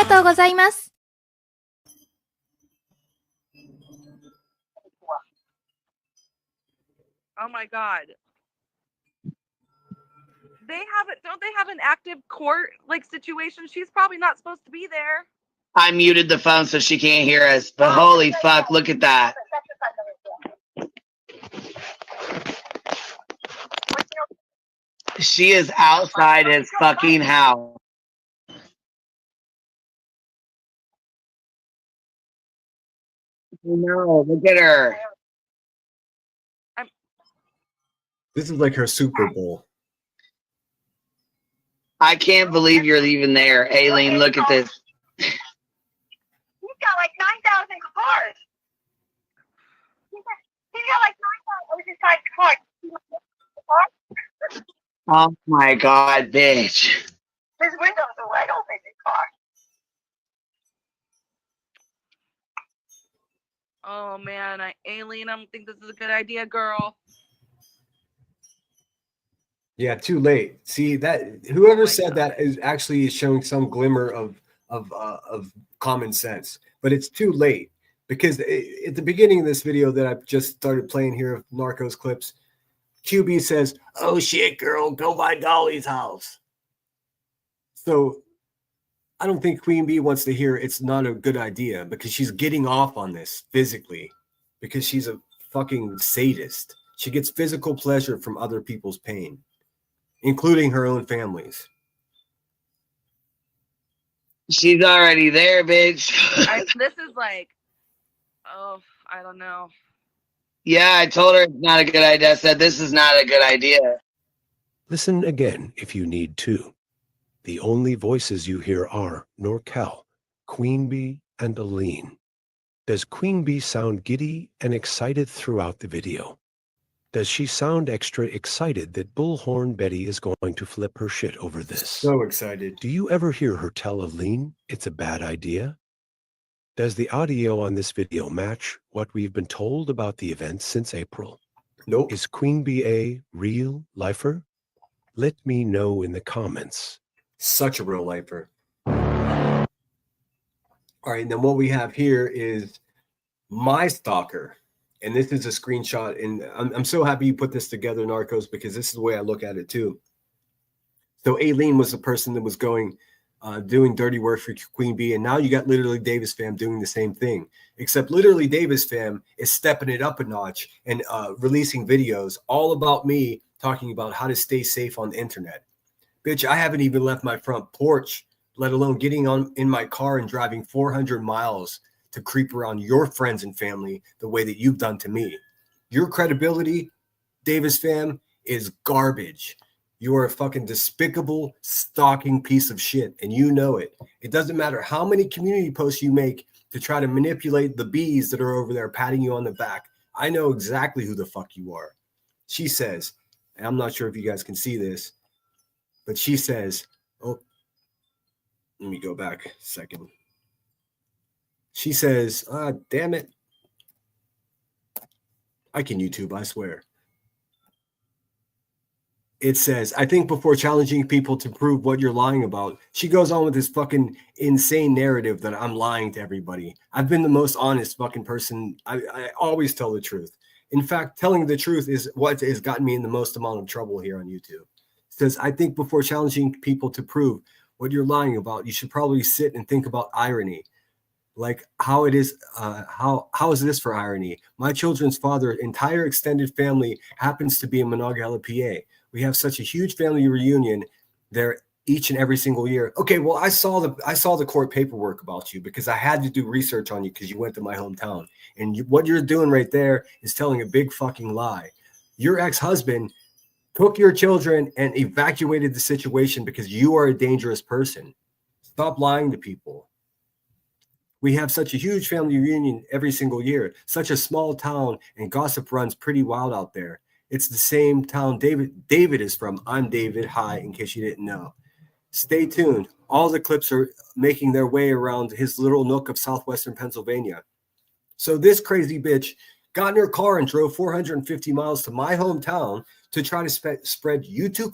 がとうございます。Oh my god. Don't they have an active court like situation? She's probably not supposed to be there. I muted the phone so she can't hear us, but holy fuck, look at that. She is outside his fucking house. No, look at her. This is like her Super Bowl. I can't believe you're even there. Aileen, look at this. He's got like 9,000 cars. He's got like 9,000 cars. Oh my god, bitch. His windows are wide open in his car. Oh man, Aileen, I don't think this is a good idea, girl. Yeah, too late. See that whoever said that is actually showing some glimmer of common sense, but it's too late because at the beginning of this video that I've just started playing here of Narcos clips, QB says, "Oh shit, girl, go by Dolly's house." So I don't think Queen Bee wants to hear it's not a good idea because she's getting off on this physically because she's a fucking sadist. She gets physical pleasure from other people's pain, including her own family's. She's already there, bitch. This is like, oh, I don't know. Yeah, I told her it's not a good idea. I said, this is not a good idea. Listen again if you need to. The only voices you hear are Norcal, Queen Bee, and Aline. Does Queen Bee sound giddy and excited throughout the video? Does she sound extra excited that Bullhorn Betty is going to flip her shit over this? So excited. Do you ever hear her tell Aline it's a bad idea? Does the audio on this video match what we've been told about the events since April? Nope. Is Queen Bee a real lifer? Let me know in the comments. Such a real lifer. All right, then what we have here is my stalker. And this is a screenshot. And I'm so happy you put this together, Narcos, because this is the way I look at it too. So Aileen was the person that was going, doing dirty work for Queen Bee. And now you got Literally Davis Fam doing the same thing. Except Literally Davis Fam is stepping it up a notch and releasing videos all about me talking about how to stay safe on the internet. Bitch, I haven't even left my front porch, let alone getting in my car and driving 400 miles to creep around your friends and family the way that you've done to me. Your credibility, Davis Fam, is garbage. You are a fucking despicable, stalking piece of shit, and you know it. It doesn't matter how many community posts you make to try to manipulate the bees that are over there patting you on the back. I know exactly who the fuck you are. She says, and I'm not sure if you guys can see this, but she says, oh, let me go back a second. She says, damn it. I can YouTube, I swear. It says, I think before challenging people to prove what you're lying about, she goes on with this fucking insane narrative that I'm lying to everybody. I've been the most honest fucking person. I always tell the truth. In fact, telling the truth is what has gotten me in the most amount of trouble here on YouTube. It says, I think before challenging people to prove what you're lying about, you should probably sit and think about irony. Like how it is, how is this for irony? My children's father, entire extended family happens to be in Monongahela, PA. We have such a huge family reunion there each and every single year. Okay, well, I saw the court paperwork about you because I had to do research on you because you went to my hometown. And what you're doing right there is telling a big fucking lie. Your ex-husband took your children and evacuated the situation because you are a dangerous person. Stop lying to people. We have such a huge family reunion every single year, such a small town, and gossip runs pretty wild out there. It's the same town David is from. I'm David. Hi, in case you didn't know. Stay tuned. All the clips are making their way around his little nook of southwestern Pennsylvania. So this crazy bitch got in her car and drove 450 miles to my hometown to try to spread YouTube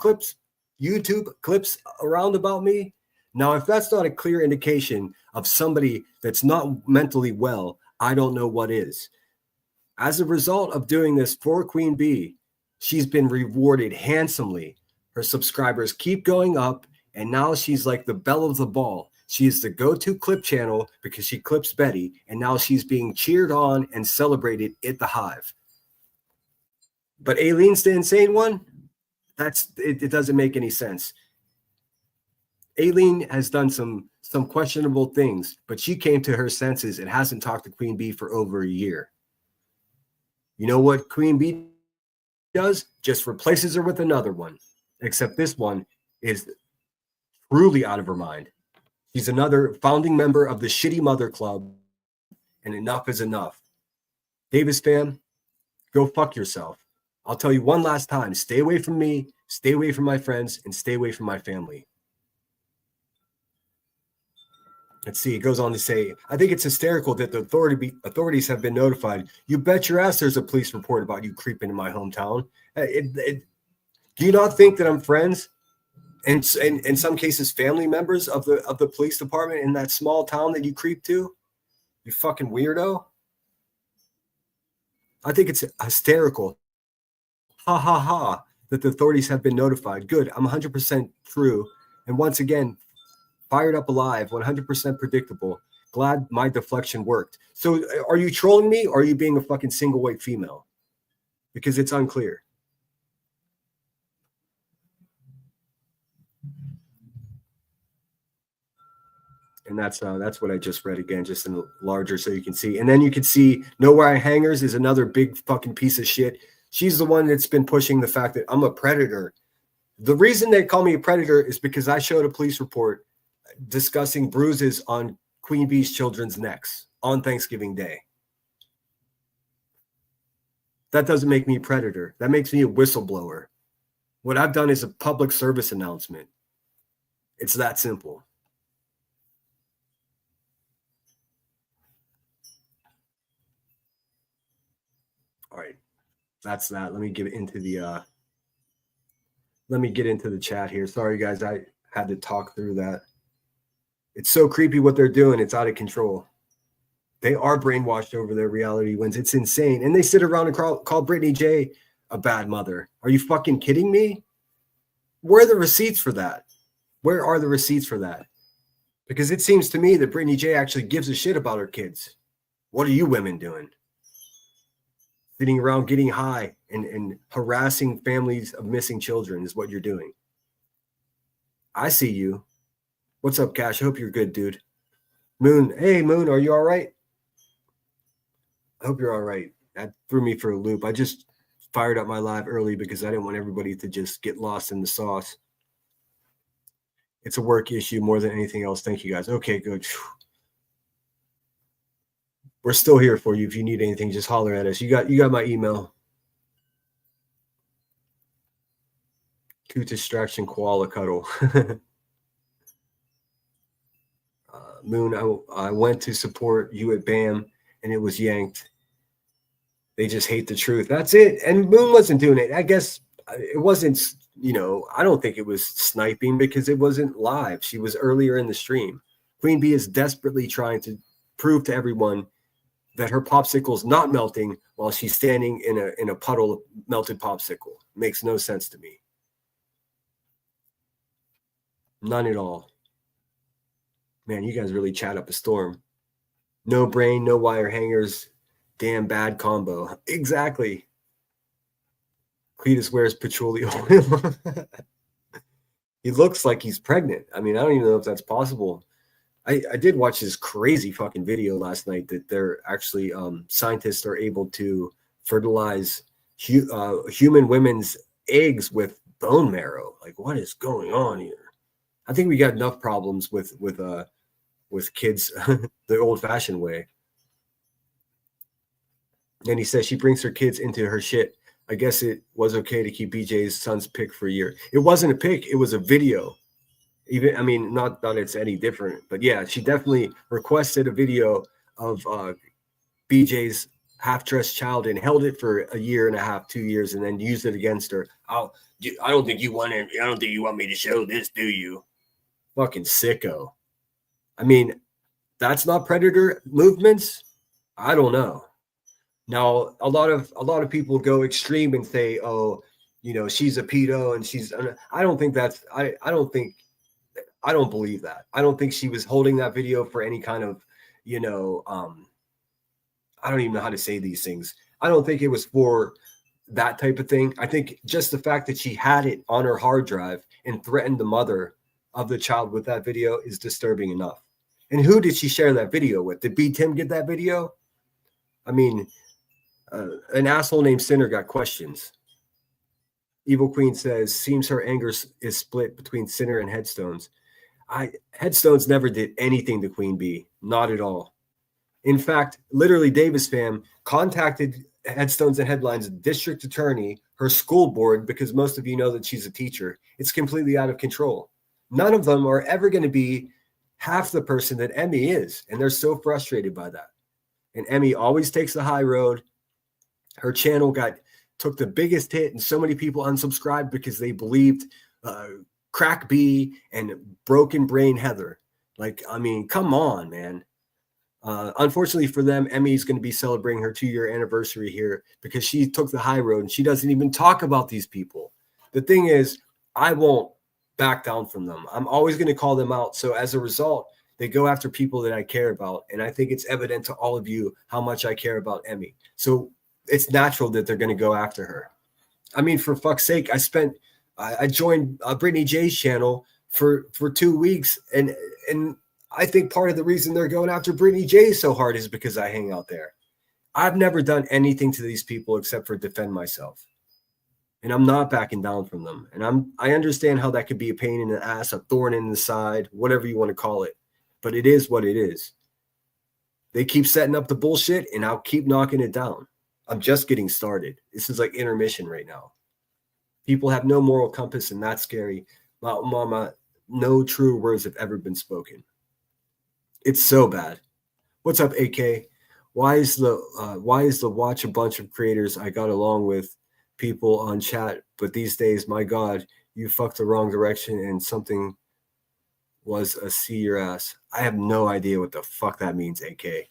clips around about me. Now, if that's not a clear indication of somebody that's not mentally well, I don't know what is. As a result of doing this for Queen Bee, she's been rewarded handsomely. Her subscribers keep going up, and now she's like the belle of the ball. She is the go-to clip channel because she clips Betty, and now she's being cheered on and celebrated at the Hive. But Aileen's the insane one? It doesn't make any sense. Aileen has done some questionable things, but she came to her senses and hasn't talked to Queen Bee for over a year. You know what Queen Bee does? Just replaces her with another one. Except this one is truly out of her mind. She's another founding member of the Shitty Mother Club, and enough is enough. Davis fam, go fuck yourself. I'll tell you one last time, stay away from me, stay away from my friends, and stay away from my family. Let's see, it goes on to say, I think it's hysterical that the authorities have been notified. You bet your ass there's a police report about you creeping in my hometown. Do you not think that I'm friends? And in some cases, family members of the police department in that small town that you creep to? You fucking weirdo. I think it's hysterical. Ha ha ha, that the authorities have been notified. Good, I'm 100% true. And once again, fired up alive, 100% predictable. Glad my deflection worked. So are you trolling me or are you being a fucking single white female? Because it's unclear. And that's what I just read again, just in larger so you can see. And then you can see No Wire Hangers is another big fucking piece of shit. She's the one that's been pushing the fact that I'm a predator. The reason they call me a predator is because I showed a police report discussing bruises on Queen Bee's children's necks on Thanksgiving Day. That doesn't make me a predator. That makes me a whistleblower. What I've done is a public service announcement. It's that simple. All right, that's that. Let me get into the chat here. Sorry guys, I had to talk through that. It's so creepy what they're doing. It's out of control. They are brainwashed over their reality wins. It's insane. And they sit around and call Brittany J a bad mother. Are you fucking kidding me? Where are the receipts for that? Where are the receipts for that? Because it seems to me that Brittany J actually gives a shit about her kids. What are you women doing? Sitting around getting high and harassing families of missing children is what you're doing. I see you. What's up, Cash? I hope you're good, dude. Moon. Hey, Moon, are you all right? I hope you're all right. That threw me for a loop. I just fired up my live early because I didn't want everybody to just get lost in the sauce. It's a work issue more than anything else. Thank you, guys. Okay, good. We're still here for you. If you need anything, just holler at us. You got my email. Cute distraction, koala cuddle. Moon, I went to support you at BAM, and it was yanked. They just hate the truth. That's it. And Moon wasn't doing it. I guess it wasn't, I don't think it was sniping because it wasn't live. She was earlier in the stream. Queen Bee is desperately trying to prove to everyone that her popsicle's not melting while she's standing in a puddle of melted popsicle. Makes no sense to me. None at all. Man, you guys really chat up a storm. No brain, no wire hangers. Damn bad combo. Exactly. Cletus wears patchouli oil. He looks like he's pregnant. I mean, I don't even know if that's possible. I did watch this crazy fucking video last night that they're actually scientists are able to fertilize human women's eggs with bone marrow. Like, what is going on here? I think we got enough problems with kids the old-fashioned way. And he says she brings her kids into her shit. I guess it was okay to keep BJ's son's pic for a year. It wasn't a pic. It was a video. Not that it's any different, but yeah, she definitely requested a video of BJ's half-dressed child and held it for a year and a half, 2 years, and then used it against her. I don't think you want me to show this, do you? Fucking sicko. I mean, that's not predator movements. I don't know. Now, a lot of people go extreme and say, "Oh, you know, she's a pedo," and she's. I don't think that's. I don't believe that. I don't think she was holding that video for any kind of, you know, I don't even know how to say these things. I don't think it was for that type of thing. I think just the fact that she had it on her hard drive and threatened the mother of the child with that video is disturbing enough. And who did she share that video with? Did B. Tim get that video? I mean, an asshole named Sinner got questions. Evil Queen says, seems her anger is split between Sinner and Headstones. Headstones never did anything to Queen Bee. Not at all. In fact, literally Davis Fam contacted Headstones and Headlines district attorney, her school board, because most of you know that she's a teacher. It's completely out of control. None of them are ever going to be half the person that Emmy is. And they're so frustrated by that. And Emmy always takes the high road. Her channel took the biggest hit, and so many people unsubscribed because they believed Crack B and Broken Brain Heather. Like, I mean, come on, man. Unfortunately for them, Emmy's going to be celebrating her 2-year anniversary here because she took the high road and she doesn't even talk about these people. The thing is, I won't back down from them. I'm always going to call them out. So as a result, they go after people that I care about. And I think it's evident to all of you how much I care about Emmy. So it's natural that they're going to go after her. I mean, for fuck's sake, I joined Brittany J's channel for 2 weeks. And I think part of the reason they're going after Brittany J so hard is because I hang out there. I've never done anything to these people except for defend myself. And I'm not backing down from them. And I understand how that could be a pain in the ass, a thorn in the side, whatever you want to call it. But it is what it is. They keep setting up the bullshit and I'll keep knocking it down. I'm just getting started. This is like intermission right now. People have no moral compass and that's scary. Mama, no true words have ever been spoken. It's so bad. What's up, AK? Why is the watch a bunch of creators I got along with people on chat, but these days, my God, you fucked the wrong direction and something was a see your ass. I have no idea what the fuck that means, AK.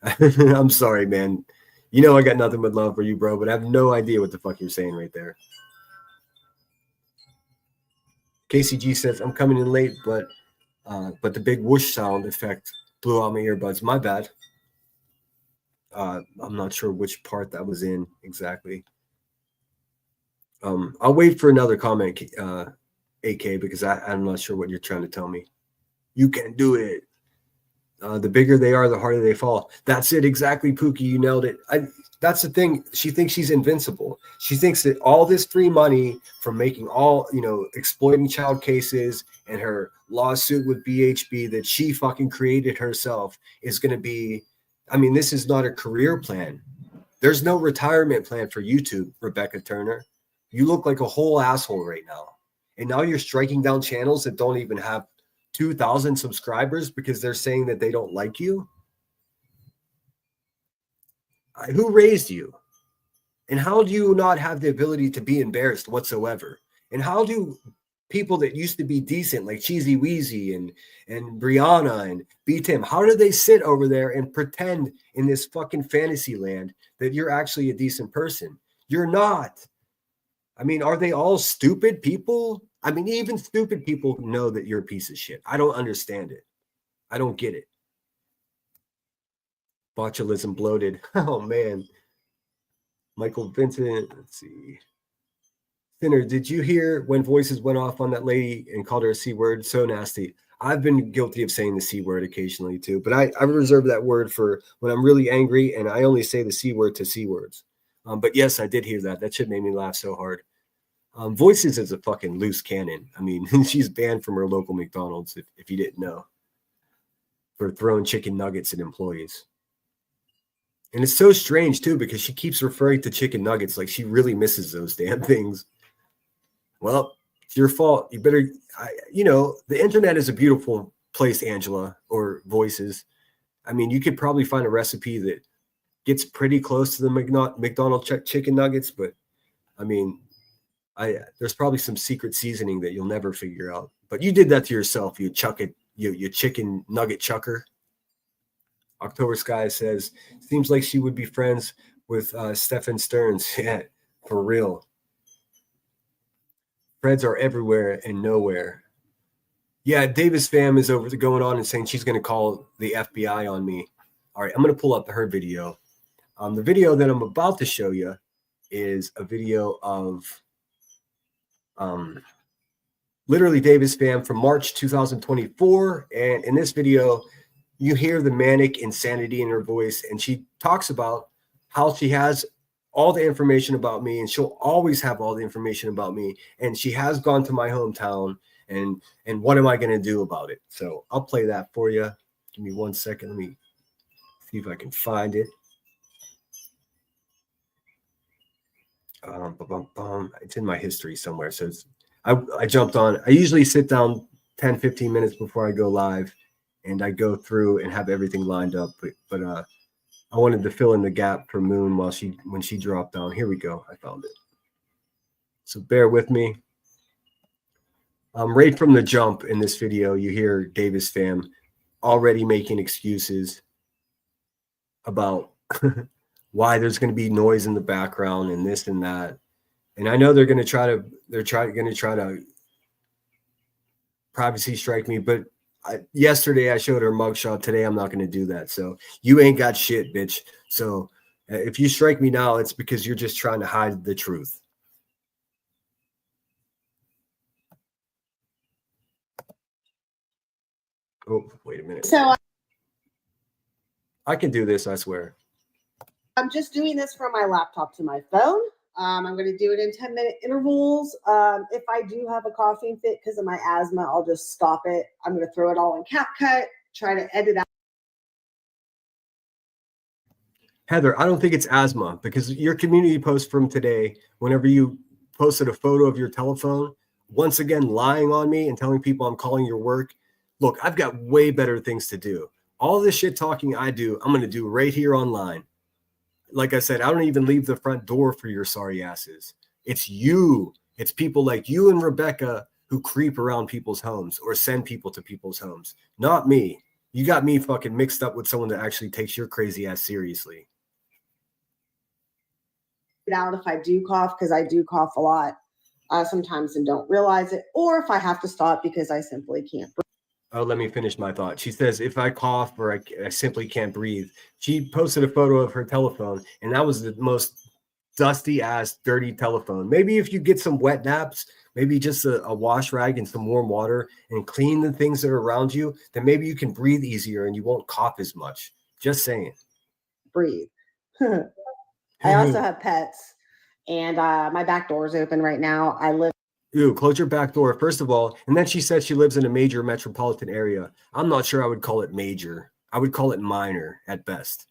I'm sorry, man. You know I got nothing but love for you, bro, but I have no idea what the fuck you're saying right there. KCG says, I'm coming in late, but the big whoosh sound effect blew out my earbuds. My bad. I'm not sure which part that was in exactly. I'll wait for another comment, AK, because I'm not sure what you're trying to tell me. You can do it. The bigger they are, the harder they fall. That's it. Exactly, Pookie. You nailed it. That's the thing. She thinks she's invincible. She thinks that all this free money from making exploiting child cases and her lawsuit with BHB that she fucking created herself is going to be, I mean, this is not a career plan. There's no retirement plan for YouTube, Rebecca Turner. You look like a whole asshole right now. And now you're striking down channels that don't even have 2,000 subscribers because they're saying that they don't like you. Who raised you? And how do you not have the ability to be embarrassed whatsoever? And how do people that used to be decent, like Cheesy Weezy and Brianna and B. Tim, how do they sit over there and pretend in this fucking fantasy land that you're actually a decent person? You're not. I mean, are they all stupid people? I mean, even stupid people know that you're a piece of shit. I don't understand it. I don't get it. Botulism bloated. Oh, man. Michael Vincent. Let's see. Sinner, did you hear when voices went off on that lady and called her a C word? So nasty. I've been guilty of saying the C word occasionally too, but I reserve that word for when I'm really angry, and I only say the C word to C words. But yes, I did hear that. That shit made me laugh so hard. Voices is a fucking loose cannon. I mean, she's banned from her local McDonald's, if you didn't know, for throwing chicken nuggets at employees. And it's so strange, too, because she keeps referring to chicken nuggets like she really misses those damn things. Well, it's your fault. You better, the internet is a beautiful place, Angela, or Voices. I mean, you could probably find a recipe that gets pretty close to the McDonald's chicken nuggets, but, I mean, there's probably some secret seasoning that you'll never figure out. But you did that to yourself, you chicken nugget chucker. October Sky says, seems like she would be friends with Stefan Stearns. Yeah, for real. Freds are everywhere and nowhere. Yeah, Davis Fam is going on and saying she's going to call the FBI on me. All right, I'm going to pull up her video. The video that I'm about to show you is a video of literally Davis Fam from March 2024. And in this video, you hear the manic insanity in her voice, and she talks about how she has all the information about me, and she'll always have all the information about me. And she has gone to my hometown, and what am I going to do about it? So I'll play that for you. Give me 1 second. Let me see if I can find it. It's in my history somewhere. So I jumped on. I usually sit down 10, 15 minutes before I go live, and I go through and have everything lined up. But I wanted to fill in the gap for Moon when she dropped down. Here we go. I found it. So bear with me. Right from the jump in this video, you hear Davis Fam already making excuses about why there's going to be noise in the background and this and that. And I know they're going to try to privacy strike me, but yesterday I showed her mugshot. Today I'm not going to do that. So you ain't got shit, bitch. So if you strike me now, it's because you're just trying to hide the truth. Oh, wait a minute. So I can do this, I swear. I'm just doing this from my laptop to my phone. I'm going to do it in 10-minute intervals. If I do have a coughing fit because of my asthma, I'll just stop it. I'm going to throw it all in CapCut, try to edit out. Heather, I don't think it's asthma, because your community post from today, whenever you posted a photo of your telephone, once again lying on me and telling people I'm calling your work. Look, I've got way better things to do. All this shit talking I do, I'm going to do right here online. Like I said, I don't even leave the front door for your sorry asses. It's you. It's people like you and Rebecca who creep around people's homes or send people to people's homes. Not me. You got me fucking mixed up with someone that actually takes your crazy ass seriously. Out if I do cough, because I do cough a lot sometimes and don't realize it, or if I have to stop because I simply can't breathe. Oh, let me finish my thought. She says, if I cough or I simply can't breathe. She posted a photo of her telephone, and that was the most dusty ass, dirty telephone. Maybe if you get some wet naps, maybe just a wash rag and some warm water and clean the things that are around you, then maybe you can breathe easier and you won't cough as much. Just saying. Breathe. I also have pets, and my back door is open right now. I live. Ew, close your back door, first of all. And then she said she lives in a major metropolitan area. I'm not sure I would call it major. I would call it minor at best.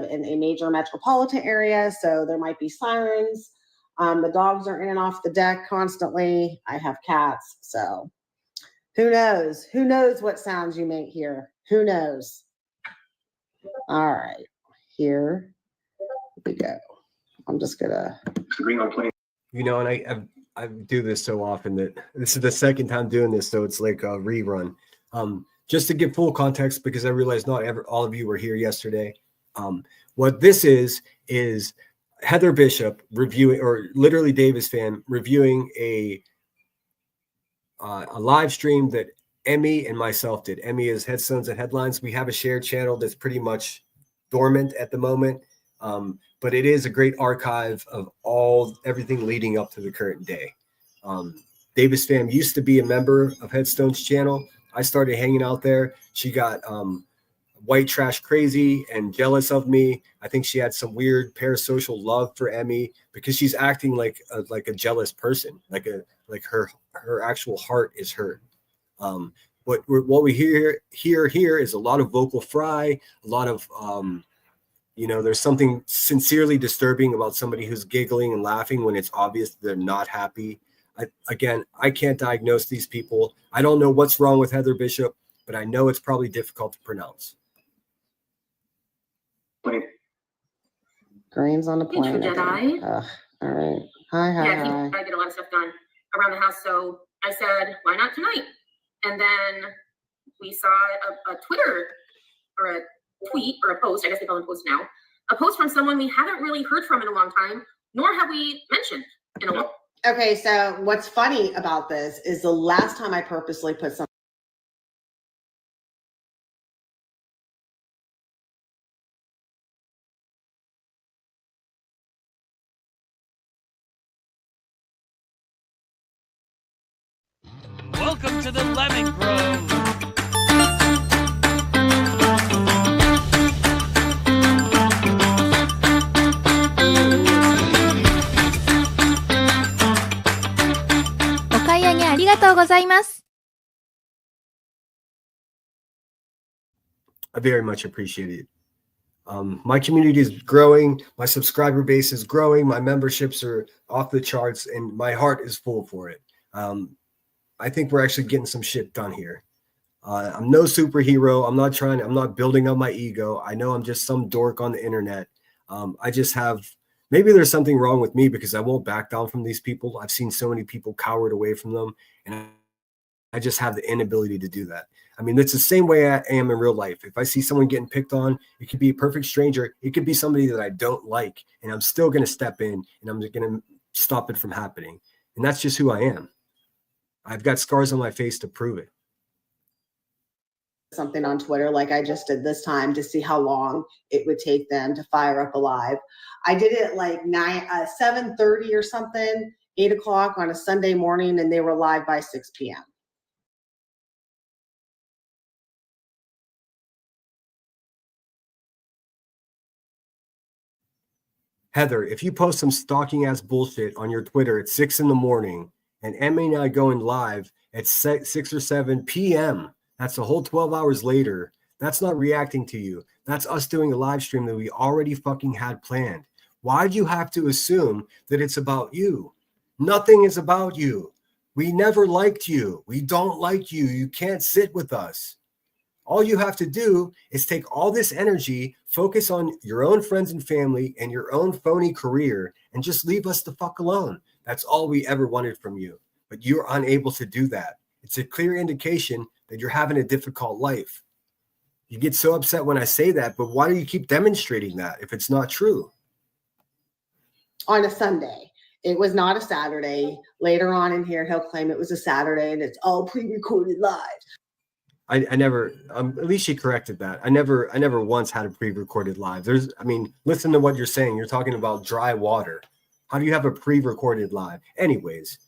In a major metropolitan area, so there might be sirens. The dogs are in and off the deck constantly. I have cats, so who knows? Who knows what sounds you may hear? Who knows? All right, here we go. I'm just gonna. You know, and I do this so often that this is the second time doing this, so it's like a rerun. Just to give full context, because I realize not all of you were here yesterday. What this is Heather Bishop reviewing, or literally Davis Fam reviewing a live stream that Emmy and myself did. Emmy is Headstones and Headlines. We have a shared channel that's pretty much dormant at the moment. But it is a great archive of everything leading up to the current day. Davis Fam used to be a member of Headstone's channel. I started hanging out there. She got white trash crazy and jealous of me. I think she had some weird parasocial love for Emmy because she's acting like a jealous person, like her actual heart is hurt. What we hear here is a lot of vocal fry, a lot of there's something sincerely disturbing about somebody who's giggling and laughing when it's obvious they're not happy. I can't diagnose these people. I don't know what's wrong with Heather Bishop, but I know it's probably difficult to pronounce. Green's on the plane. Jedi. All right. Hi. I get a lot of stuff done around the house, so I said, why not tonight? And then we saw a Twitter or a tweet or a post, I guess they call them posts now, a post from someone we haven't really heard from in a long time, nor have we mentioned in a while. Okay, so what's funny about this is the last time I purposely put something. Welcome to the Lemon Grove. I very much appreciate it. My community is growing. My subscriber base is growing. My memberships are off the charts, and my heart is full for it. I think we're actually getting some shit done here. I'm no superhero. I'm not building up my ego. I know I'm just some dork on the internet. I just have, maybe there's something wrong with me because I won't back down from these people. I've seen so many people cowered away from them, and I just have the inability to do that. I mean, it's the same way I am in real life. If I see someone getting picked on, it could be a perfect stranger. It could be somebody that I don't like, and I'm still going to step in and I'm going to stop it from happening. And that's just who I am. I've got scars on my face to prove it. Something on Twitter like I just did this time to see how long it would take them to fire up a live. I did it like 7:30 or something, 8 o'clock on a Sunday morning, and they were live by 6 p.m. Heather, if you post some stalking ass bullshit on your Twitter at 6 in the morning and Emmy and I going live at 6 or 7 p.m., that's a whole 12 hours later. That's not reacting to you. That's us doing a live stream that we already fucking had planned. Why do you have to assume that it's about you? Nothing is about you. We never liked you. We don't like you. You can't sit with us. All you have to do is take all this energy, focus on your own friends and family and your own phony career, and just leave us the fuck alone. That's all we ever wanted from you. But you're unable to do that. It's a clear indication that you're having a difficult life. You get so upset when I say that, but why do you keep demonstrating that if it's not true? On a Sunday. It was not a Saturday. Later on in here, he'll claim it was a Saturday and it's all pre-recorded live. I never, at least she corrected that. I never once had a pre-recorded live. Listen to what you're saying. You're talking about dry water. How do you have a pre-recorded live? Anyways,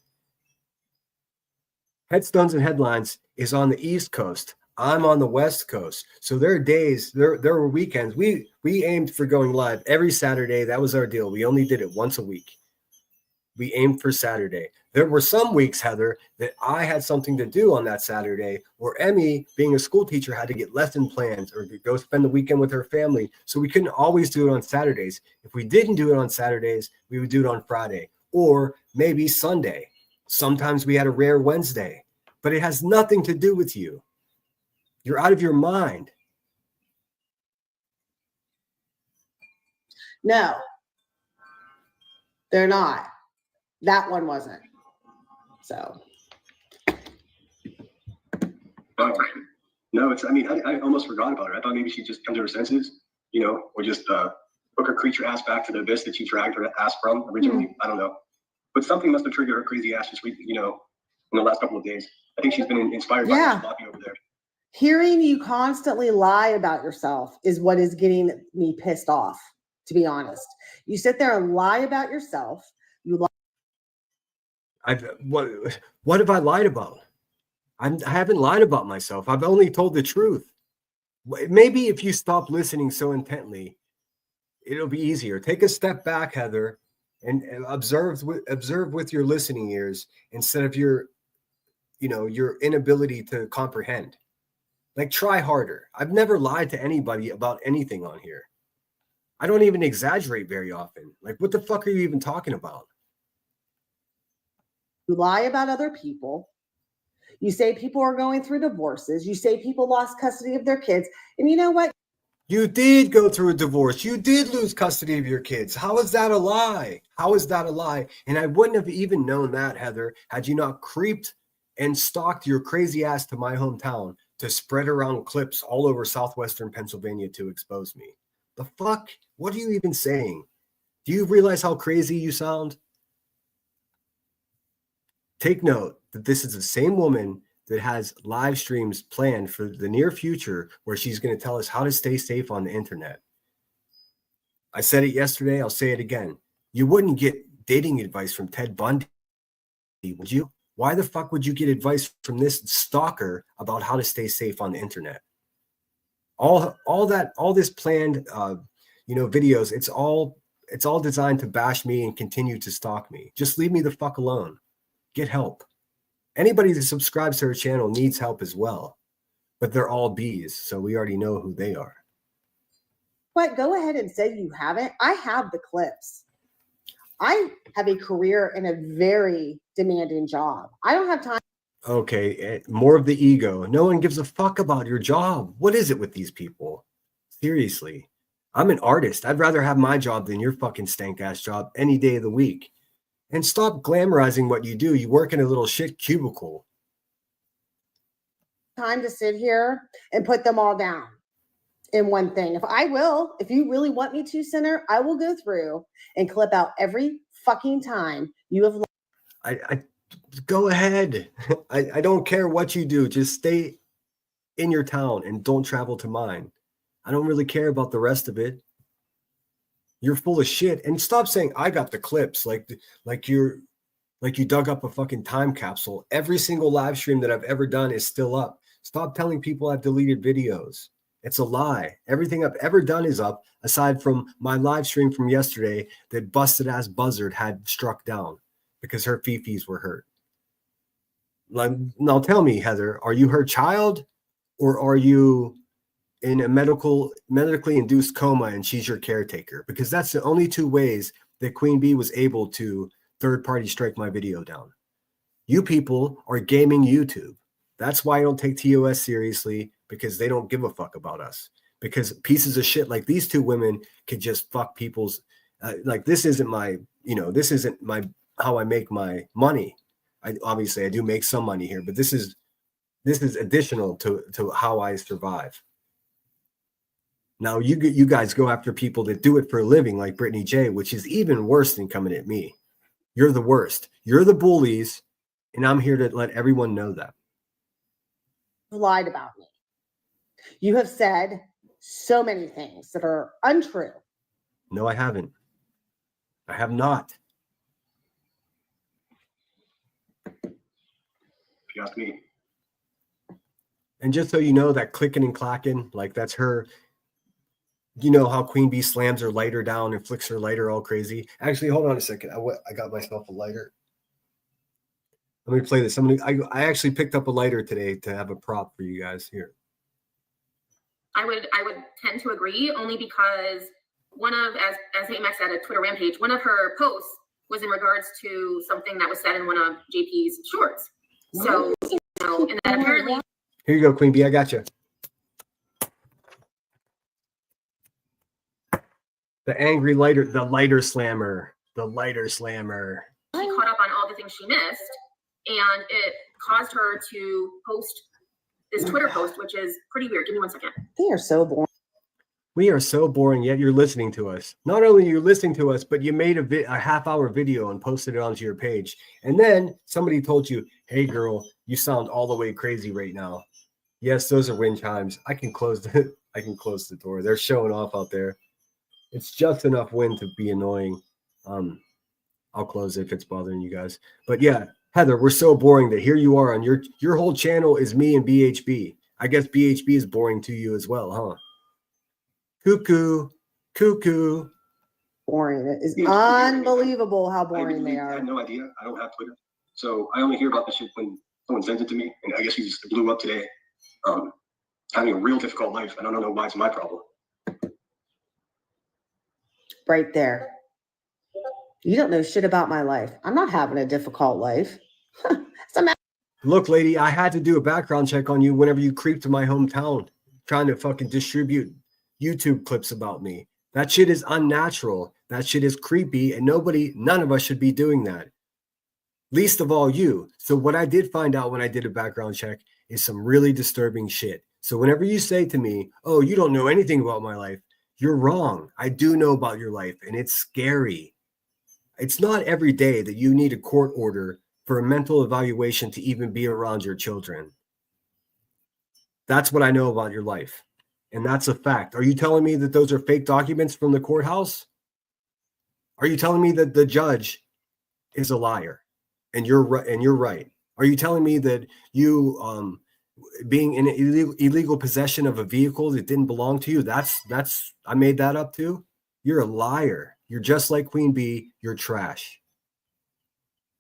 Headstones and Headlines is on the East Coast. I'm on the West Coast. So there are days, there were weekends. We aimed for going live every Saturday. That was our deal. We only did it once a week. We aimed for Saturday. There were some weeks, Heather, that I had something to do on that Saturday, or Emmy, being a school teacher, had to get lesson plans or go spend the weekend with her family. So we couldn't always do it on Saturdays. If we didn't do it on Saturdays, we would do it on Friday or maybe Sunday. Sometimes we had a rare Wednesday, but it has nothing to do with you. You're out of your mind. No, they're not. That one wasn't. So. No, I almost forgot about her. I thought maybe she'd just come to her senses, or just hook her creature ass back to the abyss that she dragged her ass from originally. Mm-hmm. I don't know. But something must have triggered her crazy ass this week, in the last couple of days. I think she's been inspired by Sloppy over there. Hearing you constantly lie about yourself is what is getting me pissed off, to be honest. You sit there and lie about yourself. You lie. What have I lied about? I haven't lied about myself. I've only told the truth. Maybe if you stop listening so intently, it'll be easier. Take a step back, Heather, and observe with your listening ears instead of your inability to comprehend. Like, try harder. I've never lied to anybody about anything on here. I don't even exaggerate very often. Like, what the fuck are you even talking about? You lie about other people. You say people are going through divorces. You say people lost custody of their kids. And you know what? You did go through a divorce. You did lose custody of your kids. How is that a lie? How is that a lie? And I wouldn't have even known that, Heather, had you not creeped and stalked your crazy ass to my hometown to spread around clips all over southwestern Pennsylvania to expose me. The fuck? What are you even saying? Do you realize how crazy you sound? Take note that this is the same woman that has live streams planned for the near future where she's going to tell us how to stay safe on the internet. I said it yesterday. I'll say it again. You wouldn't get dating advice from Ted Bundy, would you? Why the fuck would you get advice from this stalker about how to stay safe on the internet? All this planned, videos. It's all designed to bash me and continue to stalk me. Just leave me the fuck alone. Get help. Anybody that subscribes to her channel needs help as well, but they're all bees, so we already know who they are. But go ahead and say you haven't. I have the clips. I have a career in a very demanding job. I don't have time. Okay, more of the ego. No one gives a fuck about your job. What is it with these people? Seriously. I'm an artist. I'd rather have my job than your fucking stank ass job any day of the week. And stop glamorizing what you do. You work in a little shit cubicle. Time to sit here and put them all down in one thing. If you really want me to, Sinner, I will go through and clip out every fucking time you have. I go ahead. I don't care what you do. Just stay in your town and don't travel to mine. I don't really care about the rest of it. You're full of shit. And stop saying I got the clips like you dug up a fucking time capsule. Every single live stream that I've ever done is still up. Stop telling people I've deleted videos. It's a lie. Everything I've ever done is up, aside from my live stream from yesterday that busted ass buzzard had struck down because her fifis were hurt. Now tell me, Heather, are you her child or are you in a medically induced coma and she's your caretaker? Because that's the only two ways that Queen Bee was able to third-party strike my video down. You people are gaming YouTube. That's why I don't take TOS seriously, because they don't give a fuck about us. Because pieces of shit like these two women could just fuck people's this isn't my how I make my money. I do make some money here, but this is additional to how I survive. Now you guys go after people that do it for a living, like Brittany J, which is even worse than coming at me. You're the worst. You're the bullies, and I'm here to let everyone know that. Lied about me. You have said so many things that are untrue. No, I haven't. I have not. If you ask me. And just so you know, that clicking and clacking, like that's her. You know how Queen Bee slams her lighter down and flicks her lighter all crazy? Actually, hold on a second. I got myself a lighter. Let me play this. I actually picked up a lighter today to have a prop for you guys here. I would tend to agree, only because one of, as Amax said, a Twitter rampage, one of her posts was in regards to something that was said in one of JP's shorts. So, and then apparently. Here you go, Queen Bee. I got you. The angry lighter, the lighter slammer. He caught up on all the things she missed, and it caused her to post this Twitter post, which is pretty weird. Give me 1 second. They are so boring. We are so boring, yet you're listening to us. Not only are you listening to us, but you made a half-hour video and posted it onto your page. And then somebody told you, hey, girl, you sound all the way crazy right now. Yes, those are wind chimes. I can close the door. They're showing off out there. It's just enough wind to be annoying. I'll close it if it's bothering you guys. But yeah, Heather, we're so boring that here you are on your whole channel is me and BHB. I guess BHB is boring to you as well, huh? Cuckoo. Boring. It is unbelievable how boring they are. I had no idea. I don't have Twitter. So I only hear about this shit when someone sends it to me. And I guess he just blew up today. Having a real difficult life. I don't know why it's my problem. Right there. You don't know shit about my life. I'm not having a difficult life. Look, lady, I had to do a background check on you whenever you creeped to my hometown trying to fucking distribute YouTube clips about me. That shit is unnatural. That shit is creepy, and none of us should be doing that. Least of all you. So what I did find out when I did a background check is some really disturbing shit. So whenever you say to me, oh, you don't know anything about my life, you're wrong. I do know about your life, and it's scary. It's not every day that you need a court order for a mental evaluation to even be around your children. That's what I know about your life. And that's a fact. Are you telling me that those are fake documents from the courthouse? Are you telling me that the judge is a liar and you're right? Are you telling me that you being in illegal possession of a vehicle that didn't belong to you, that's I made that up too? You're a liar. You're just like Queen Bee. You're trash.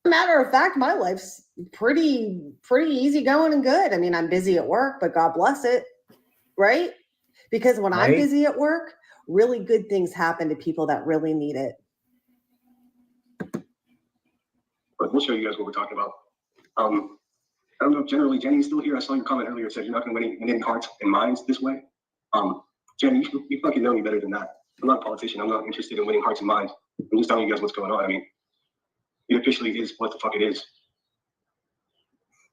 Matter of fact, my life's pretty easy going and good. I mean, I'm busy at work, but God bless it, right? Because when I'm busy at work, really good things happen to people that really need it. But we'll show you guys what we're talking about. I don't know if generally Jenny's still here. I saw your comment earlier. It said you're not going to win any hearts and minds this way. Jenny, you fucking know me better than that. I'm not a politician. I'm not interested in winning hearts and minds. I'm just telling you guys what's going on. I mean, it officially is what the fuck it is.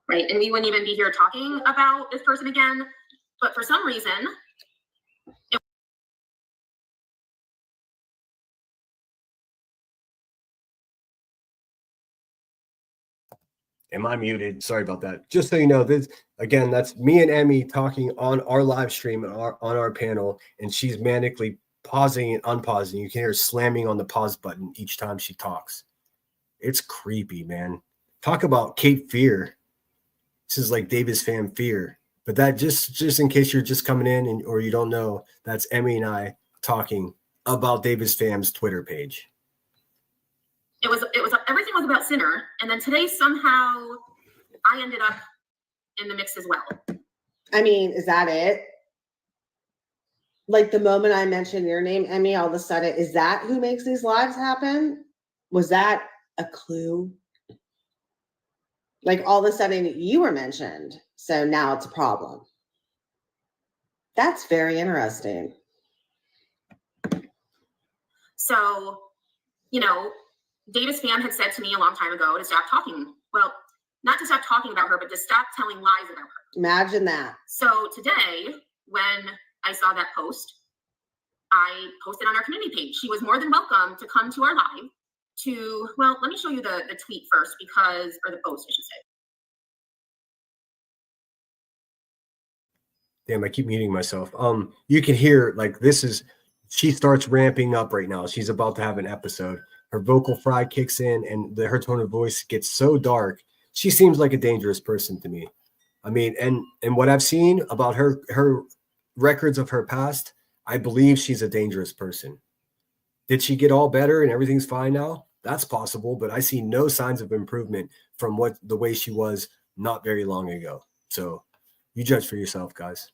Right, and we wouldn't even be here talking about this person again, but for some reason, Am I muted? Sorry about that. Just so you know, this again, that's me and Emmy talking on our live stream on our panel, and she's manically pausing and unpausing. You can hear her slamming on the pause button each time she talks. It's creepy, man. Talk about Cape Fear. This is like Davis Fam Fear. But that just in case you're just coming in or you don't know, that's Emmy and I talking about Davis Fam's Twitter page. it was everything was about Sinner, and then today somehow I ended up in the mix as well. I mean, is that it? Like the moment I mentioned your name, Emmy, all of a sudden, is that who makes these lives happen? Was that a clue? Like all of a sudden you were mentioned, so now it's a problem. That's very interesting. So, Davis Fam had said to me a long time ago to stop talking. Well, not to stop talking about her, but to stop telling lies about her. Imagine that. So today, when I saw that post, I posted on our community page. She was more than welcome to come to our live let me show you the tweet first or the post, I should say. Damn, I keep muting myself. You can hear she starts ramping up right now. She's about to have an episode. Her vocal fry kicks in and her tone of voice gets so dark. She seems like a dangerous person to me. I mean, and what I've seen about her records of her past, I believe she's a dangerous person. Did she get all better and everything's fine now? That's possible, but I see no signs of improvement from the way she was not very long ago. So you judge for yourself, guys.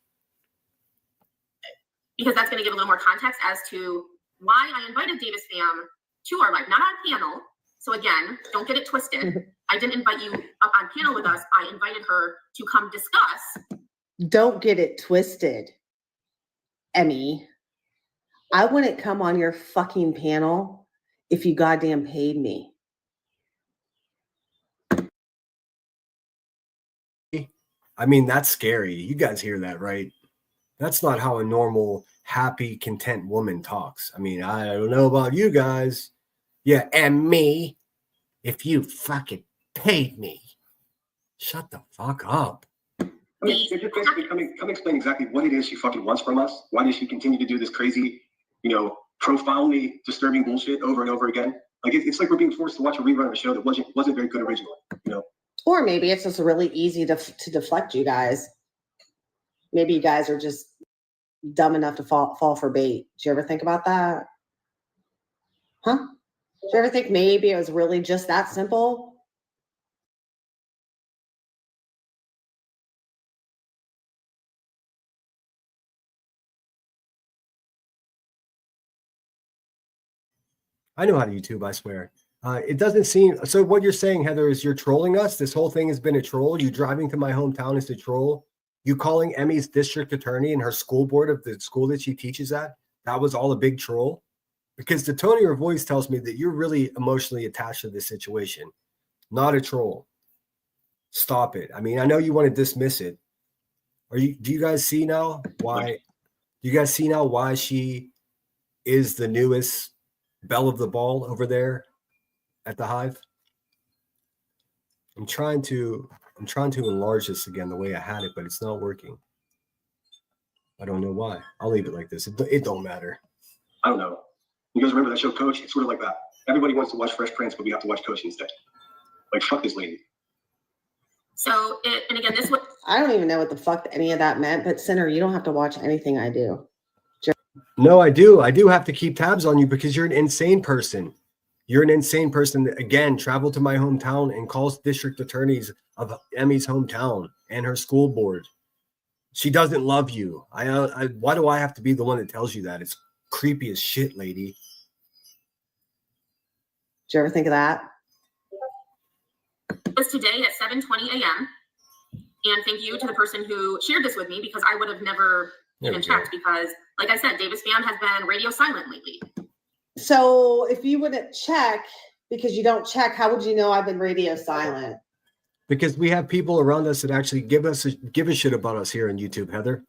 Because that's going to give a little more context as to why I invited Davis Fam to our live, not on panel. So again, don't get it twisted. I didn't invite you up on panel with us. I invited her to come discuss. Don't get it twisted, Emmy. I wouldn't come on your fucking panel if you goddamn paid me. I mean, that's scary. You guys hear that, right? That's not how a normal, happy, content woman talks. I mean, I don't know about you guys. Yeah, and me, if you fucking paid me. Shut the fuck up. I mean, just basically come explain exactly what it is she fucking wants from us. Why does she continue to do this crazy, profoundly disturbing bullshit over and over again? Like it's like we're being forced to watch a rerun of a show that wasn't very good originally, Or maybe it's just really easy to deflect you guys. Maybe you guys are just dumb enough to fall for bait. Did you ever think about that? Huh? Did you ever think maybe it was really just that simple? I know how to YouTube, I swear. It doesn't seem so. What you're saying, Heather, is you're trolling us. This whole thing has been a troll. You driving to my hometown is a troll. You calling Emmy's district attorney and her school board of the school that she teaches at. That was all a big troll. Because the tone of your voice tells me that you're really emotionally attached to this situation. not a troll. Stop it. I mean, I know you want to dismiss it. Do you guys see now why? Do you guys see now why she is the newest belle of the ball over there at the Hive? I'm trying to enlarge this again the way I had it, but it's not working. I don't know why. I'll leave it like this. It don't matter. I don't know. You guys remember that show, Coach? It's sort of like that. Everybody wants to watch Fresh Prince, but we have to watch Coach instead. Like, fuck this lady. So, and again, this was. I don't even know what the fuck any of that meant, but Sinner, you don't have to watch anything I do. No, I do. I do have to keep tabs on you because you're an insane person. You're an insane person that, again, traveled to my hometown and calls district attorneys of Emmy's hometown and her school board. She doesn't love you. Why do I have to be the one that tells you that? It's creepy as shit, lady. Did you ever think of that? It was today at 7:20 a.m. And thank you to the person who shared this with me because I would have never even checked because, like I said, Davis Fam has been radio silent lately. So if you wouldn't check because you don't check, how would you know I've been radio silent? Because we have people around us that actually give a shit about us here on YouTube, Heather.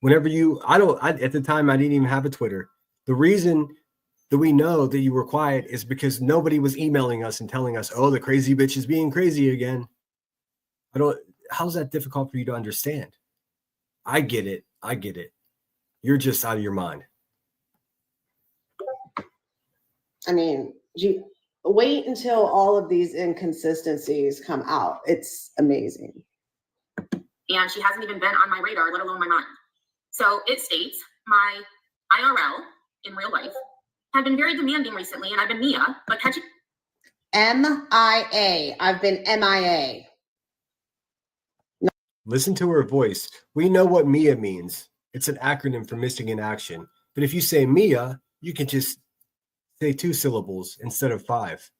Whenever at the time I didn't even have a Twitter. The reason that we know that you were quiet is because nobody was emailing us and telling us, oh, the crazy bitch is being crazy again. How's that difficult for you to understand? I get it. You're just out of your mind. I mean, you wait until all of these inconsistencies come out. It's amazing. And she hasn't even been on my radar, let alone my mind. So it states, my IRL in real life have been very demanding recently, and I've been Mia, but catching MIA. I've been MIA. No. Listen to her voice. We know what Mia means. It's an acronym for missing in action. But if you say Mia, you can just say 2 syllables instead of 5.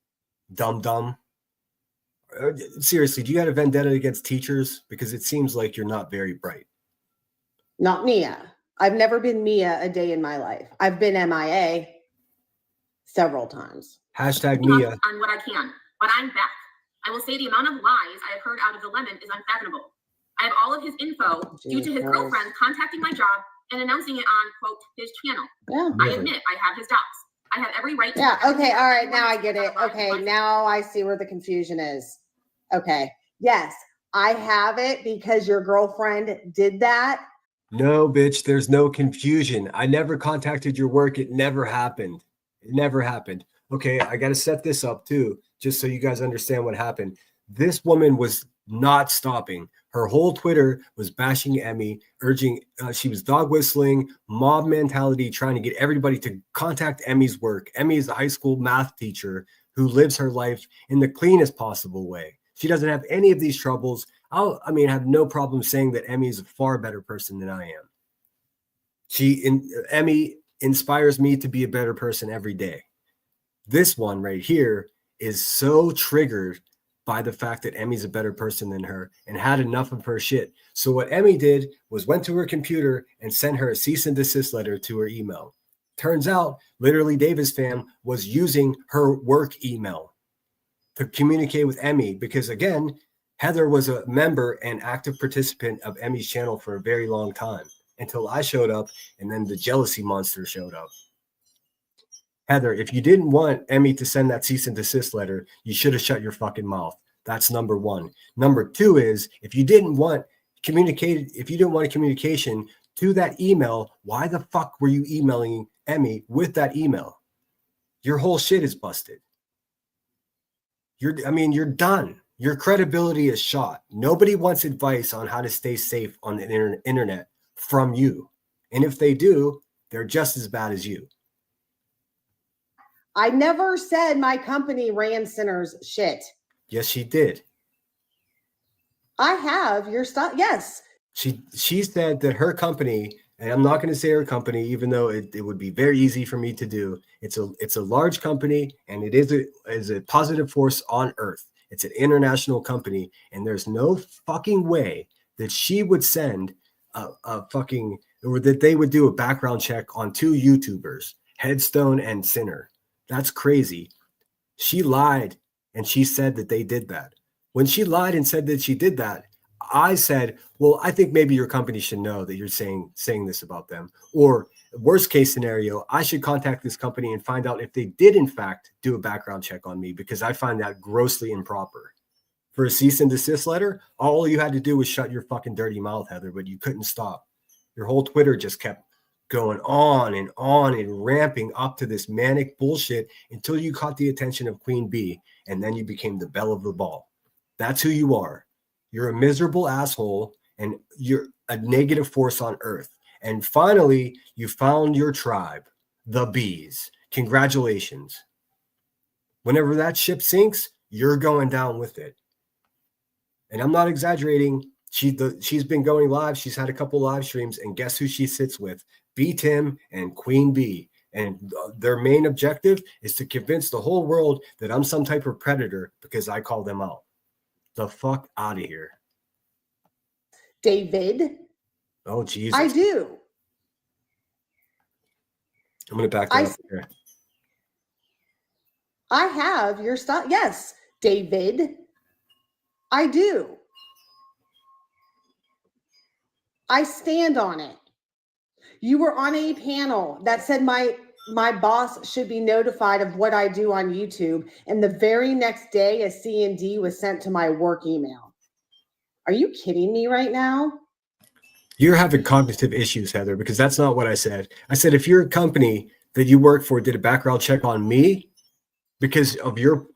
Dumb. Seriously, do you have a vendetta against teachers? Because it seems like you're not very bright. Not Mia. I've never been Mia a day in my life. I've been MIA several times. Hashtag Mia. On what I can, but I'm back. I will say the amount of lies I have heard out of the lemon is unfathomable. I have all of his info due to his girlfriend contacting my job and announcing it on, quote, his channel. Yeah. I admit I have his docs. I have every right to. Yeah. Okay. All right. Now I get it. Okay. Now I see where the confusion is. Okay. Yes. I have it because your girlfriend did that. No, bitch. There's no confusion. I never contacted your work. It never happened. Okay. I got to set this up too, just so you guys understand what happened. This woman was not stopping. Her whole Twitter was bashing Emmy, urging, she was dog whistling, mob mentality, trying to get everybody to contact Emmy's work. Emmy is a high school math teacher who lives her life in the cleanest possible way. She doesn't have any of these troubles. I have no problem saying that Emmy is a far better person than I am. Emmy inspires me to be a better person every day. This one right here is so triggered by the fact that Emmy's a better person than her and had enough of her shit. So what Emmy did was went to her computer and sent her a cease and desist letter to her email. Turns out, literally Davis Fam was using her work email to communicate with Emmy because, again, Heather was a member and active participant of Emmy's channel for a very long time until I showed up and then the jealousy monster showed up. Heather, if you didn't want Emmy to send that cease and desist letter, you should have shut your fucking mouth. That's number one. Number two is if you didn't want communication to that email, why the fuck were you emailing Emmy with that email? Your whole shit is busted. You're done. Your credibility is shot. Nobody wants advice on how to stay safe on the internet from you. And if they do, they're just as bad as you. I never said my company ran Sinner's shit. Yes, she did. I have your stuff. Yes. She said that her company, and I'm not going to say her company, even though it would be very easy for me to do. It's a large company, and it is a positive force on Earth. It's an international company, and there's no fucking way that she would send or that they would do a background check on 2 YouTubers, Headstone and Sinner. That's crazy. She lied And she said that they did that. When she lied and said that she did that, I said, well, I think maybe your company should know that you're saying this about them. Or worst case scenario, I should contact this company and find out if they did in fact do a background check on me, because I find that grossly improper. For a cease and desist letter, all you had to do was shut your fucking dirty mouth, Heather, but you couldn't stop. Your whole Twitter just kept going on and ramping up to this manic bullshit until you caught the attention of Queen Bee, and then you became the belle of the ball. That's who you are. You're a miserable asshole, and you're a negative force on earth. And finally, you found your tribe, the bees. Congratulations. Whenever that ship sinks, you're going down with it. And I'm not exaggerating. She's been going live. She's had a couple live streams, and guess who she sits with? B Tim and Queen Bee. And their main objective is to convince the whole world that I'm some type of predator because I call them out. The fuck out of here. David. Oh, Jesus. I do. I'm going to back that up here. I have your stuff. Yes, David. I do. I stand on it. You were on a panel that said my boss should be notified of what I do on YouTube, and the very next day a C&D was sent to my work email. Are you kidding me right now? You're having cognitive issues, Heather, because that's not what I said. I said if your company that you work for did a background check on me because of your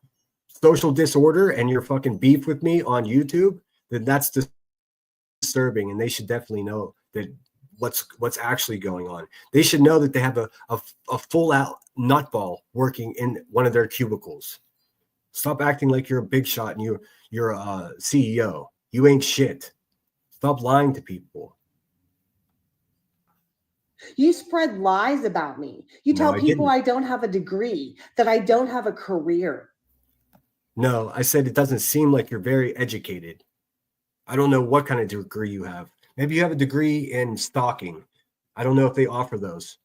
social disorder and your fucking beef with me on YouTube, then that's disturbing, and they should definitely know that what's actually going on. They should know that they have a full out nutball working in one of their cubicles. Stop acting like you're a big shot and you're a CEO. You ain't shit. Stop lying to people. You spread lies about me. You tell people I don't have a degree, that I don't have a career. No, I said it doesn't seem like you're very educated. I don't know what kind of degree you have. Maybe you have a degree in stalking. I don't know if they offer those.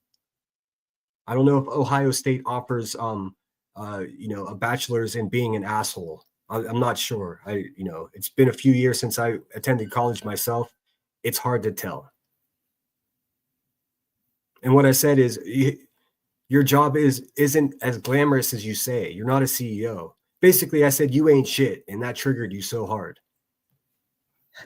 I don't know if Ohio State offers, a bachelor's in being an asshole. I'm not sure. It's been a few years since I attended college myself. It's hard to tell. And what I said is, your job isn't as glamorous as you say. You're not a CEO. Basically, I said you ain't shit, and that triggered you so hard.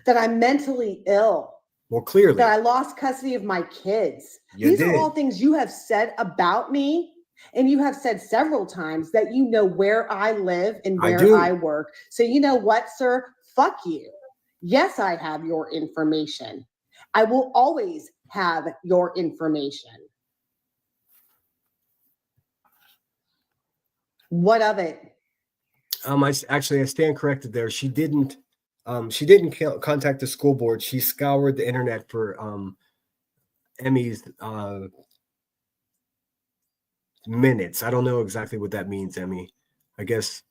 That I'm mentally ill. Well, clearly. That I lost custody of my kids. These are all things you have said about me, and you have said several times that you know where I live and where I work. So you know what, sir? Fuck you. Yes, I have your information. I will always have your information. What of it? I stand corrected there. She didn't contact the school board. She scoured the internet for Emmy's minutes. I don't know exactly what that means, Emmy. I guess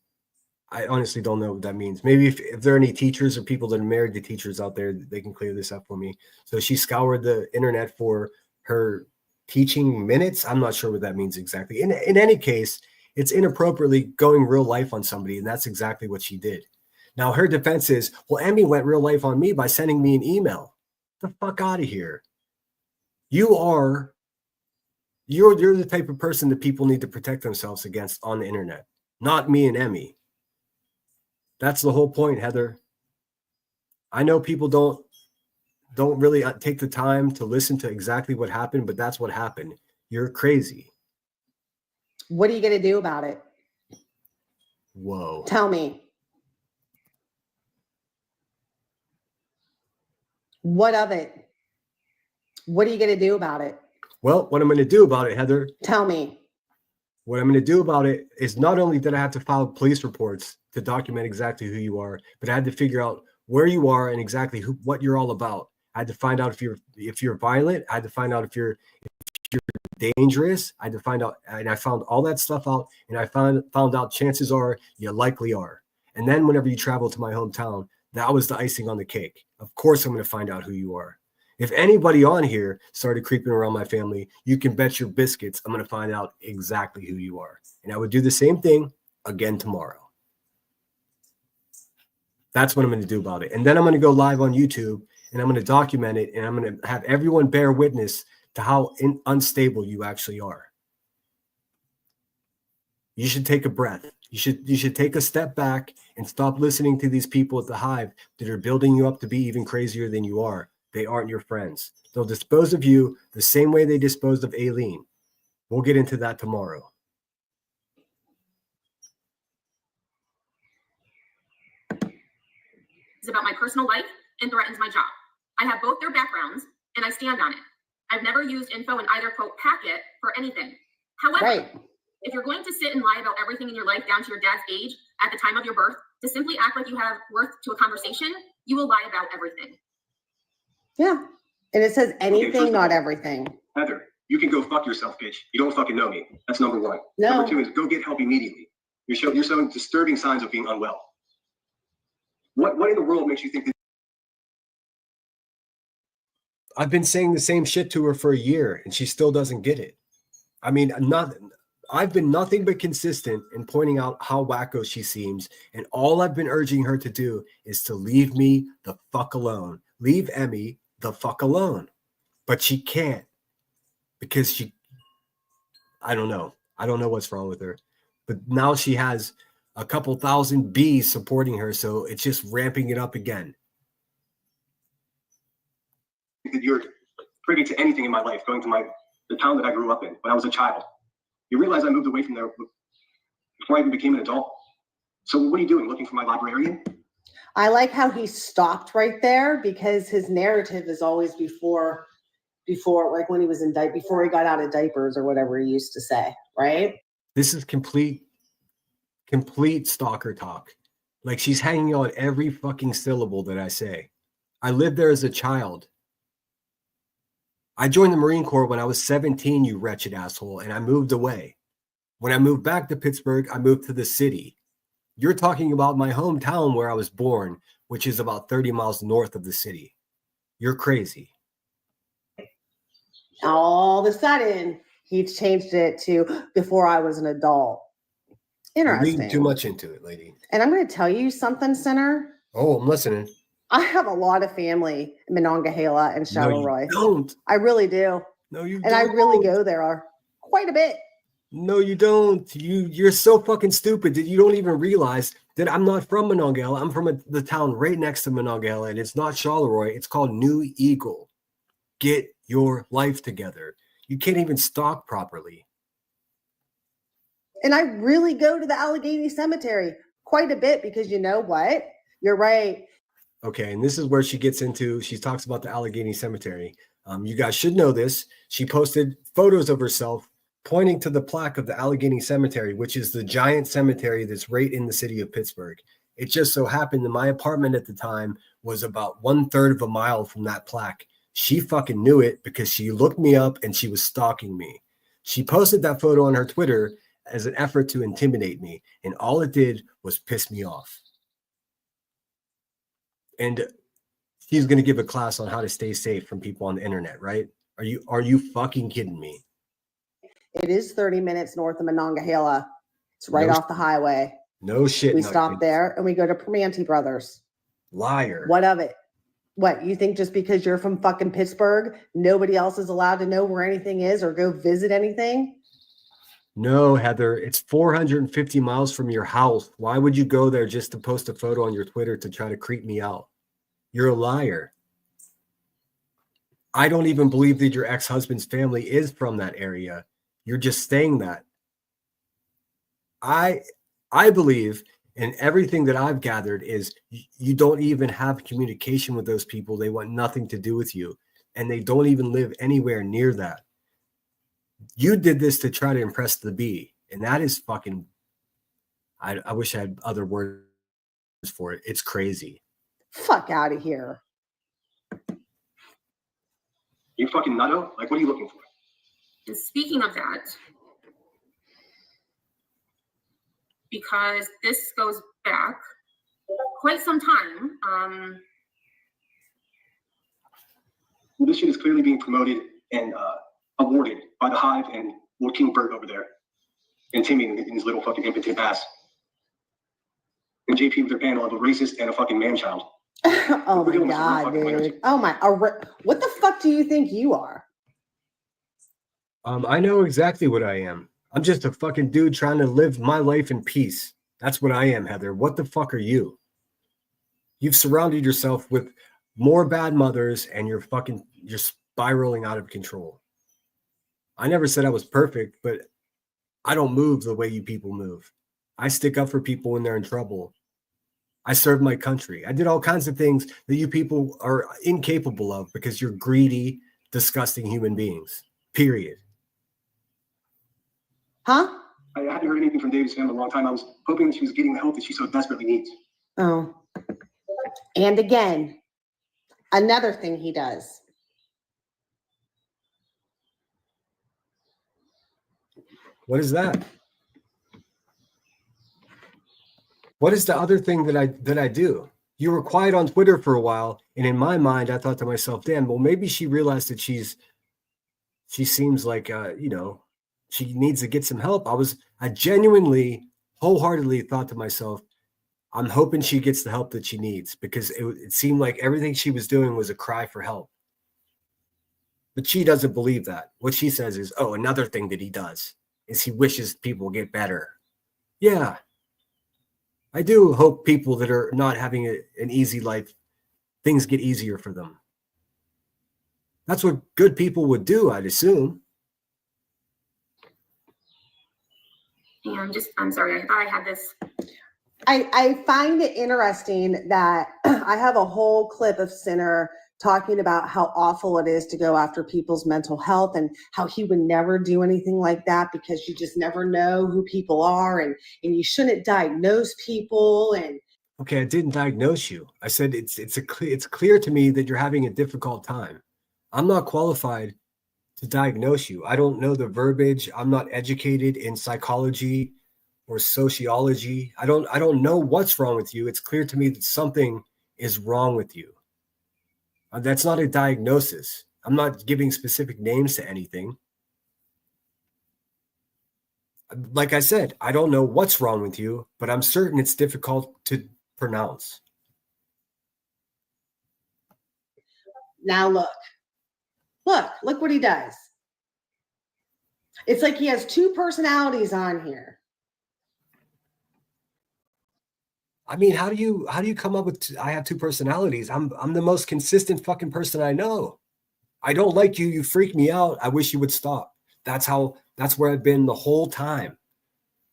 I honestly don't know what that means. Maybe if there are any teachers or people that are married to teachers out there, they can clear this up for me. So she scoured the internet for her teaching minutes. I'm not sure what that means exactly. In any case, it's inappropriately going real life on somebody, and that's exactly what she did. Now, her defense is, well, Emmy went real life on me by sending me an email. Get the fuck out of here. You're the type of person that people need to protect themselves against on the internet, not me and Emmy. That's the whole point, Heather. I know people don't really take the time to listen to exactly what happened, but that's what happened. You're crazy. What are you going to do about it? Whoa. Tell me. What of it? What are you going to do about it? Well, what I'm going to do about it, Heather. Tell me. What I'm going to do about it is not only that I have to file police reports to document exactly who you are, but I had to figure out where you are and exactly what you're all about. I had to find out if you're violent. I had to find out if you're dangerous. I had to find out, and I found all that stuff out, and I found out chances are you likely are. And then whenever you travel to my hometown, that was the icing on the cake. Of course, I'm going to find out who you are. If anybody on here started creeping around my family, you can bet your biscuits I'm going to find out exactly who you are. And I would do the same thing again tomorrow. That's what I'm going to do about it. And then I'm going to go live on YouTube and I'm going to document it. And I'm going to have everyone bear witness to how unstable you actually are. You should take a breath. You should take a step back and stop listening to these people at the Hive that are building you up to be even crazier than you are. They aren't your friends. They'll dispose of you the same way they disposed of Aileen. We'll get into that tomorrow. It's about my personal life and threatens my job. I have both their backgrounds and I stand on it. I've never used info in either quote packet for anything. However, if you're going to sit and lie about everything in your life down to your dad's age at the time of your birth, to simply act like you have worth to a conversation, you will lie about everything. Yeah. And it says anything, okay, not everything. Heather, you can go fuck yourself, bitch. You don't fucking know me. That's number one. No. Number two is go get help immediately. You're showing disturbing signs of being unwell. What in the world makes you think that? I've been saying the same shit to her for a year and she still doesn't get it. I mean, I've been nothing but consistent in pointing out how wacko she seems. And all I've been urging her to do is to leave me the fuck alone. Leave Emmy the fuck alone. But she can't because I don't know. I don't know what's wrong with her. But now she has a couple thousand bees supporting her. So it's just ramping it up again. That you're privy to anything in my life, going to the town that I grew up in when I was a child. You realize I moved away from there before I even became an adult. So what are you doing? Looking for my librarian? I like how he stopped right there because his narrative is always before like when he was before he got out of diapers or whatever he used to say, right? This is complete stalker talk. Like she's hanging on every fucking syllable that I say. I lived there as a child. I joined the Marine Corps when I was 17, you wretched asshole, and I moved away. When I moved back to Pittsburgh, I moved to the city. You're talking about my hometown where I was born, which is about 30 miles north of the city. You're crazy. All of a sudden, he changed it to before I was an adult. Interesting. You're reading too much into it, lady. And I'm going to tell you something, Sinner. Oh, I'm listening. I have a lot of family in Monongahela and Charleroi. No, you don't. I really do. No, you don't. And I really go there quite a bit. No, you don't. You're so fucking stupid that you don't even realize that I'm not from Monongahela. I'm from the town right next to Monongahela, and it's not Charleroi. It's called New Eagle. Get your life together. You can't even stalk properly. And I really go to the Allegheny Cemetery quite a bit because you know what? You're right. Okay, and this is where she talks about the Allegheny Cemetery. You guys should know this. She posted photos of herself pointing to the plaque of the Allegheny Cemetery, which is the giant cemetery that's right in the city of Pittsburgh. It just so happened that my apartment at the time was about 1/3 of a mile from that plaque. She fucking knew it because she looked me up and she was stalking me. She posted that photo on her Twitter as an effort to intimidate me, and all it did was piss me off. And she's going to give a class on how to stay safe from people on the internet, right? Are you fucking kidding me? It is 30 minutes north of Monongahela. It's right off the highway. No shit. We stop there and we go to Primanti Brothers. Liar. What of it? What, you think just because you're from fucking Pittsburgh, nobody else is allowed to know where anything is or go visit anything? No, Heather, it's 450 miles from your house. Why would you go there just to post a photo on your Twitter to try to creep me out? You're a liar. I don't even believe that your ex-husband's family is from that area. You're just saying that. I believe, and everything that I've gathered is you don't even have communication with those people. They want nothing to do with you, and they don't even live anywhere near that. You did this to try to impress the bee, and that is fucking, I wish I had other words for it. It's crazy. Fuck out of here. You fucking nutto? Like, what are you looking for? And speaking of that, because this goes back quite some time. Well, this shit is clearly being promoted and awarded by the Hive and Lord King Bert over there, and Timmy in his little fucking impotent ass. and JP with their panel of a racist and a fucking man-child. Oh my God, dude. Oh my, what the fuck do you think you are? I know exactly what I am. I'm just a fucking dude trying to live my life in peace. That's what I am, Heather. What the fuck are you? You've surrounded yourself with more bad mothers and you're spiraling out of control. I never said I was perfect, but I don't move the way you people move. I stick up for people when they're in trouble. I served my country. I did all kinds of things that you people are incapable of because you're greedy, disgusting human beings. Period. Huh? I hadn't heard anything from Davis Fam in a long time. I was hoping that she was getting the help that she so desperately needs. Oh. And again, another thing he does. What is that? What is the other thing that I do? You were quiet on Twitter for a while, and in my mind, I thought to myself, damn, well, maybe she realized that she seems like she needs to get some help. I genuinely, wholeheartedly thought to myself, I'm hoping she gets the help that she needs, because it seemed like everything she was doing was a cry for help. But she doesn't believe that. What she says is, oh, another thing that he does is he wishes people get better. Yeah. I do hope people that are not having an easy life, things get easier for them. That's what good people would do, I'd assume. Yeah, I'm sorry. I thought I had this. I find it interesting that I have a whole clip of Sinner talking about how awful it is to go after people's mental health and how he would never do anything like that because you just never know who people are and you shouldn't diagnose people. And okay, I didn't diagnose you. I said it's clear to me that you're having a difficult time. I'm not qualified to diagnose you. I don't know the verbiage. I'm not educated in psychology or sociology. I don't know what's wrong with you. It's clear to me that something is wrong with you. That's not a diagnosis. I'm not giving specific names to anything. Like I said, I don't know what's wrong with you, but I'm certain it's difficult to pronounce. now look what he does. It's like he has two personalities on here. I mean, how do you come up with I have two personalities? I'm the most consistent fucking person I know. I don't like you. You freak me out. I wish you would stop. That's where I've been the whole time.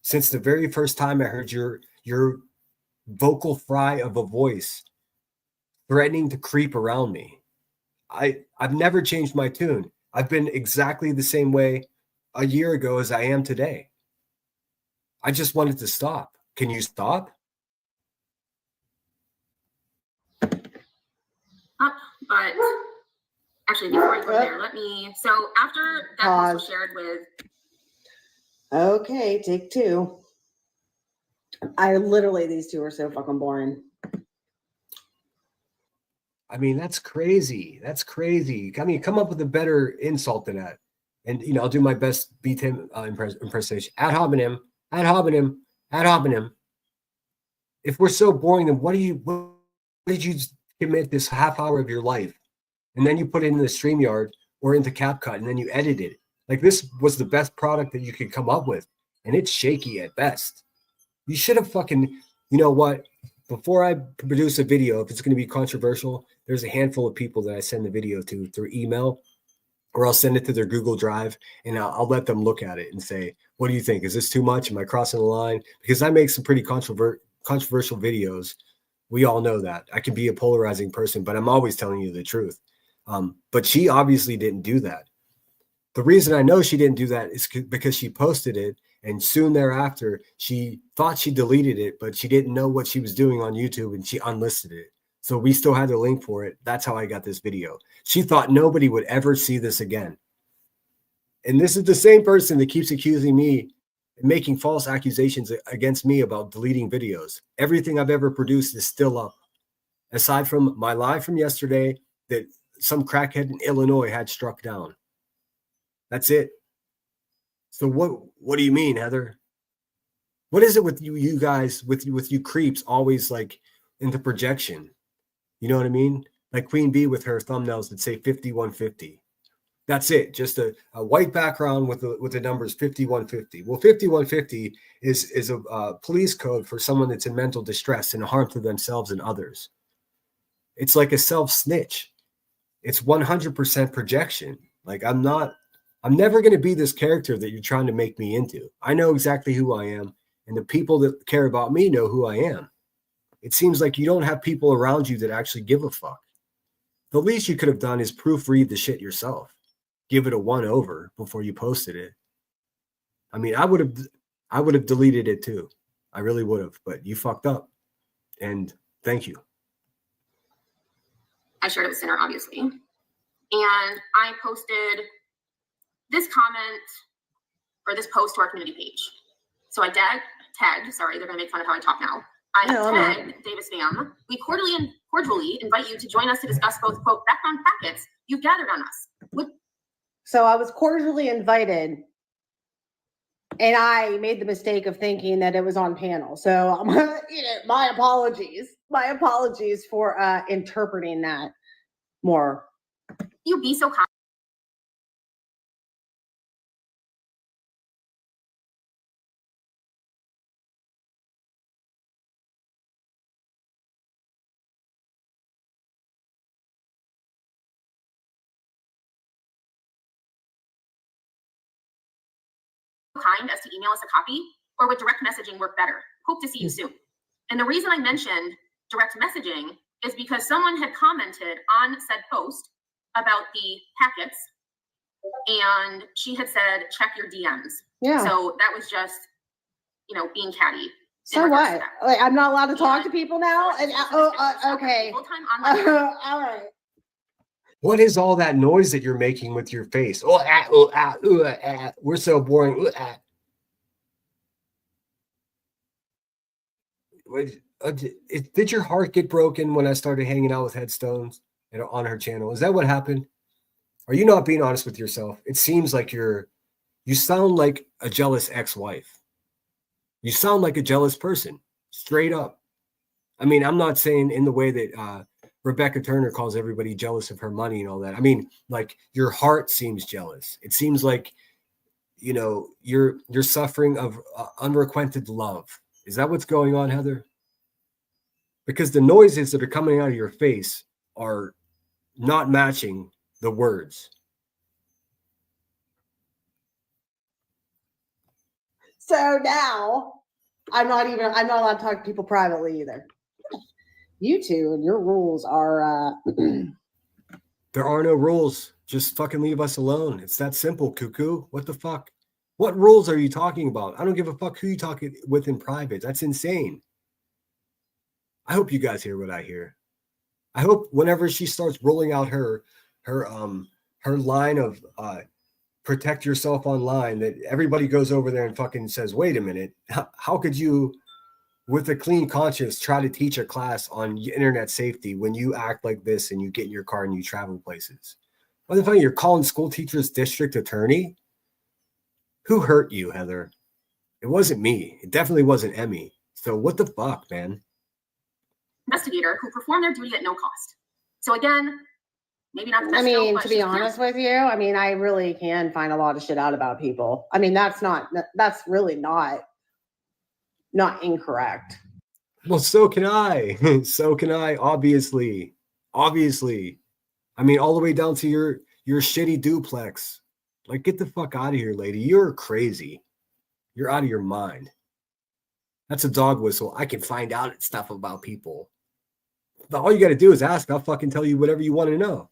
Since the very first time I heard your vocal fry of a voice threatening to creep around me. I've never changed my tune. I've been exactly the same way a year ago as I am today. I just wanted to stop. Can you stop? But actually, before I go there, so after that Pause. was shared with. Okay, take two. These two are so fucking boring. I mean, that's crazy. That's crazy. I mean, come up with a better insult than that. And, I'll do my best beat him impersonation. Ad hominem, ad hominem, ad hominem. If we're so boring, then what did you commit this half hour of your life? And then you put it in the StreamYard or into CapCut and then you edit it. Like, this was the best product that you could come up with. And it's shaky at best. You should have fucking, you know what? Before I produce a video, if it's going to be controversial, there's a handful of people that I send the video to through email, or I'll send it to their Google Drive and I'll let them look at it and say, what do you think? Is this too much? Am I crossing the line? Because I make some pretty controversial videos. We all know that. I can be a polarizing person, but I'm always telling you the truth. But she obviously didn't do that. The reason I know she didn't do that is because she posted it, and soon thereafter, she thought she deleted it, but she didn't know what she was doing on YouTube, and she unlisted it. So we still had the link for it. That's how I got this video. She thought nobody would ever see this again. And this is the same person that keeps accusing me, making false accusations against me about deleting videos. Everything I've ever produced is still up, aside from my live from yesterday that some crackhead in Illinois had struck down. That's it. So what do you mean, Heather? What is it with you guys, with you creeps, always like into projection? You know what I mean? Like Queen Bee with her thumbnails that say 5150. That's it. Just a white background with the numbers 5150. Well, 5150 is a police code for someone that's in mental distress and harm to themselves and others. It's like a self snitch. It's 100% projection. Like I'm never going to be this character that you're trying to make me into. I know exactly who I am, and the people that care about me know who I am. It seems like you don't have people around you that actually give a fuck. The least you could have done is proofread the shit yourself. Give it a 1 over before you posted it. I mean, I would have deleted it too. I really would have, but you fucked up. And thank you. I shared it with Sinner, obviously. And I posted this comment or this post to our community page. So I tagged, sorry, they're going to make fun of how I talk now. I tagged Davis Fam. We cordially invite you to join us to discuss both, quote, background packets you've gathered on us. So I was cordially invited, and I made the mistake of thinking that it was on panel. So, my apologies. My apologies for interpreting that more. You be so kind as to email us a copy, or would direct messaging work better? Hope to see you soon. And the reason I mentioned direct messaging is because someone had commented on said post about the packets, and she had said, check your DMs. Yeah. So that was just, being catty. So what? Like, I'm not allowed to talk to people now? And okay. Full-time online. All right. What is all that noise that you're making with your face? We're so boring. Did your heart get broken when I started hanging out with Headstones on her channel? Is that what happened? Are you not being honest with yourself? It seems like you sound like a jealous ex-wife. You sound like a jealous person, straight up. I mean, I'm not saying in the way that Rebecca Turner calls everybody jealous of her money and all that. I mean, like your heart seems jealous. It seems like, you're suffering of unrequited love. Is that what's going on, Heather? Because the noises that are coming out of your face are not matching the words. So now I'm not allowed to talk to people privately either. You two and your rules are There are no rules. Just fucking leave us alone. It's that simple, cuckoo. What the fuck? What rules are you talking about? I don't give a fuck who you talk with in private. That's insane. I hope you guys hear what I hear. I hope whenever she starts rolling out her line of protect yourself online, that everybody goes over there and fucking says, wait a minute, how could you, with a clean conscience, try to teach a class on internet safety when you act like this and you get in your car and you travel places? What the fuck, you're calling school teachers district attorney? Who hurt you, Heather? It wasn't me. It definitely wasn't Emmy. So what the fuck, man? Investigator who performed their duty at no cost. So again, maybe not the best. I mean, to be honest with you, I mean, I really can find a lot of shit out about people. I mean, that's really not incorrect. Well, so can I. So can I, obviously. Obviously. I mean, all the way down to your shitty duplex. Like, get the fuck out of here, lady. You're crazy. You're out of your mind. That's a dog whistle. I can find out stuff about people. But all you got to do is ask. I'll fucking tell you whatever you want to know.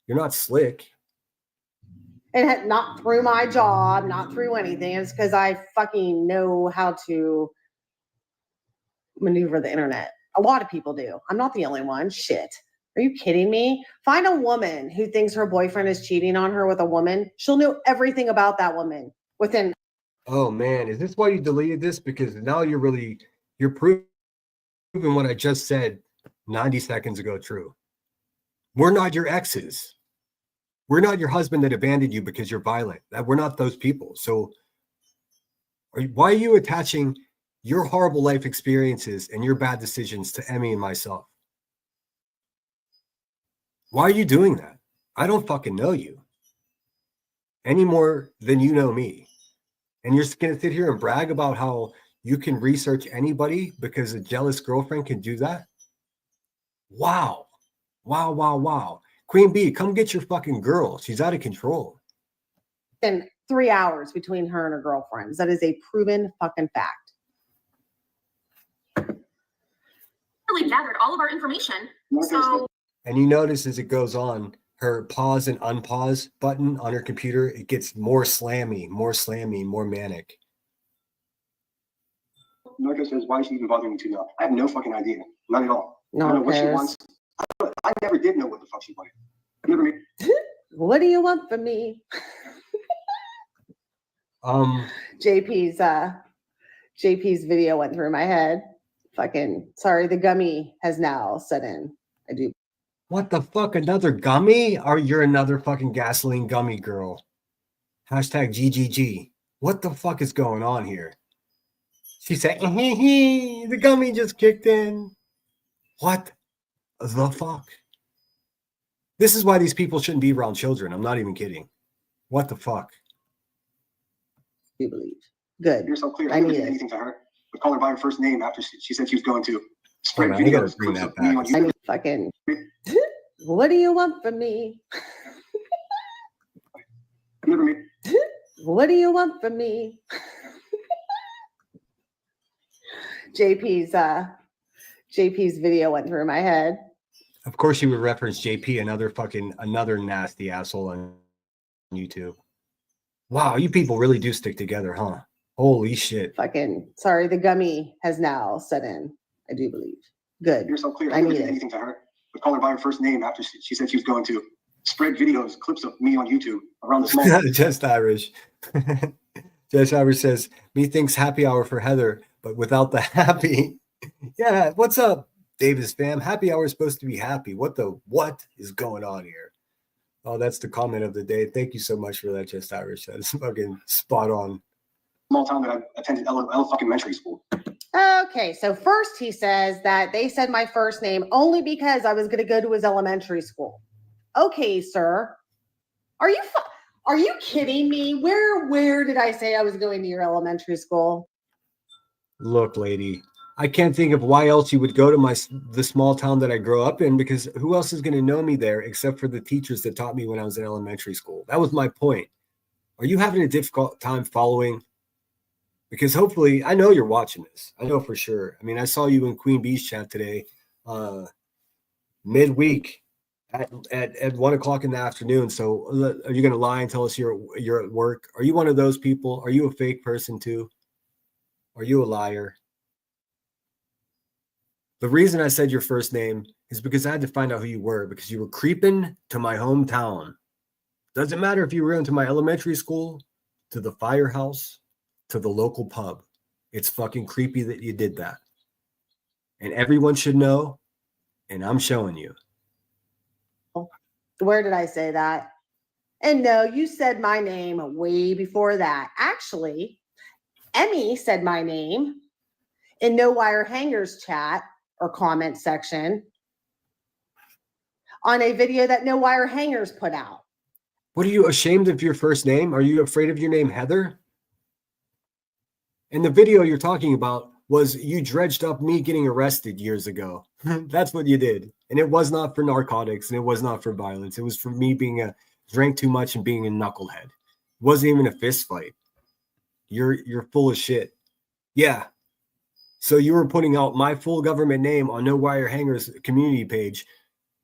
You're not slick. And not through my job, not through anything. It's because I fucking know how to maneuver the internet. A lot of people do. I'm not the only one. Shit. Are you kidding me? Find a woman who thinks her boyfriend is cheating on her with a woman. She'll know everything about that woman within. Oh man, is this why you deleted this? Because now you're proving what I just said 90 seconds ago true. We're not your exes. We're not your husband that abandoned you because you're violent. We're not those people. So Why are you attaching your horrible life experiences and your bad decisions to Emmy and myself? Why are you doing that? I don't fucking know you any more than you know me. And you're just going to sit here and brag about how you can research anybody because a jealous girlfriend can do that? Wow. Wow, wow, wow. Queen Bee, come get your fucking girl. She's out of control. And 3 hours between her and her girlfriends. That is a proven fucking fact. Really gathered all of our information. So And you notice as it goes on, her pause and unpause button on her computer, it gets more slammy, more manic. Narcos says, why is she even bothering me to know? I have no fucking idea. Not at all. I No don't know what she cares. wants. I never did know what the fuck she wanted. Never made. What do you want from me? JP's video went through my head. Fucking sorry, the gummy has now set in. I do. What the fuck? Another gummy? Or you're another fucking gasoline gummy girl? Hashtag GGG. What the fuck is going on here? She said, the gummy just kicked in. What the fuck? This is why these people shouldn't be around children. I'm not even kidding. What the fuck? You believe. Good. You're so clear. I I never need did it. anything to her. But call her by her first name after she said she was going to spread Hold on, I gotta videos. bring clips that of me back. on I YouTube. need fucking. What do you want from me? Never made. What do you want from me? JP's video went through my head. Of course you would reference JP, another nasty asshole on YouTube. Wow, you people really do stick together, huh? Holy shit. Fucking sorry, the gummy has now set in. I do believe. Good. You're so clear. I I never need did it. anything to her. But call her by her first name after she said she was going to spread videos, clips of me on YouTube around the small. Just Irish. Just Irish says, methinks happy hour for Heather, but without the happy. Yeah, what's up, Davis fam? Happy hour is supposed to be happy. What is going on here? Oh, that's the comment of the day. Thank you so much for that, Just Irish. That's fucking spot on. Small town that I attended elementary school. Okay, so first he says that they said my first name only because I was going to go to his elementary school. Okay, sir. Are you kidding me? Where did I say I was going to your elementary school? Look, lady, I can't think of why else you would go to the small town that I grew up in, because who else is going to know me there except for the teachers that taught me when I was in elementary school? That was my point. Are you having a difficult time following? Because hopefully, I know you're watching this. I know for sure. I mean, I saw you in Queen Bee's chat today, midweek at 1:00 in the afternoon. So are you going to lie and tell us you're at work? Are you one of those people? Are you a fake person too? Are you a liar? The reason I said your first name is because I had to find out who you were, because you were creeping to my hometown. Doesn't matter if you were into my elementary school, to the firehouse, to the local pub. It's fucking creepy that you did that. And everyone should know, and I'm showing you. Where did I say that? And no, you said my name way before that. Actually, Emmy said my name in No Wire Hangers chat or comment section on a video that No Wire Hangers put out. What, are you ashamed of your first name? Are you afraid of your name, Heather? And the video you're talking about was you dredged up me getting arrested years ago. That's what you did. And it was not for narcotics, and it was not for violence. It was for me drank too much and being a knucklehead. It wasn't even a fist fight. You're full of shit. Yeah. So you were putting out my full government name on No Wire Hangers community page,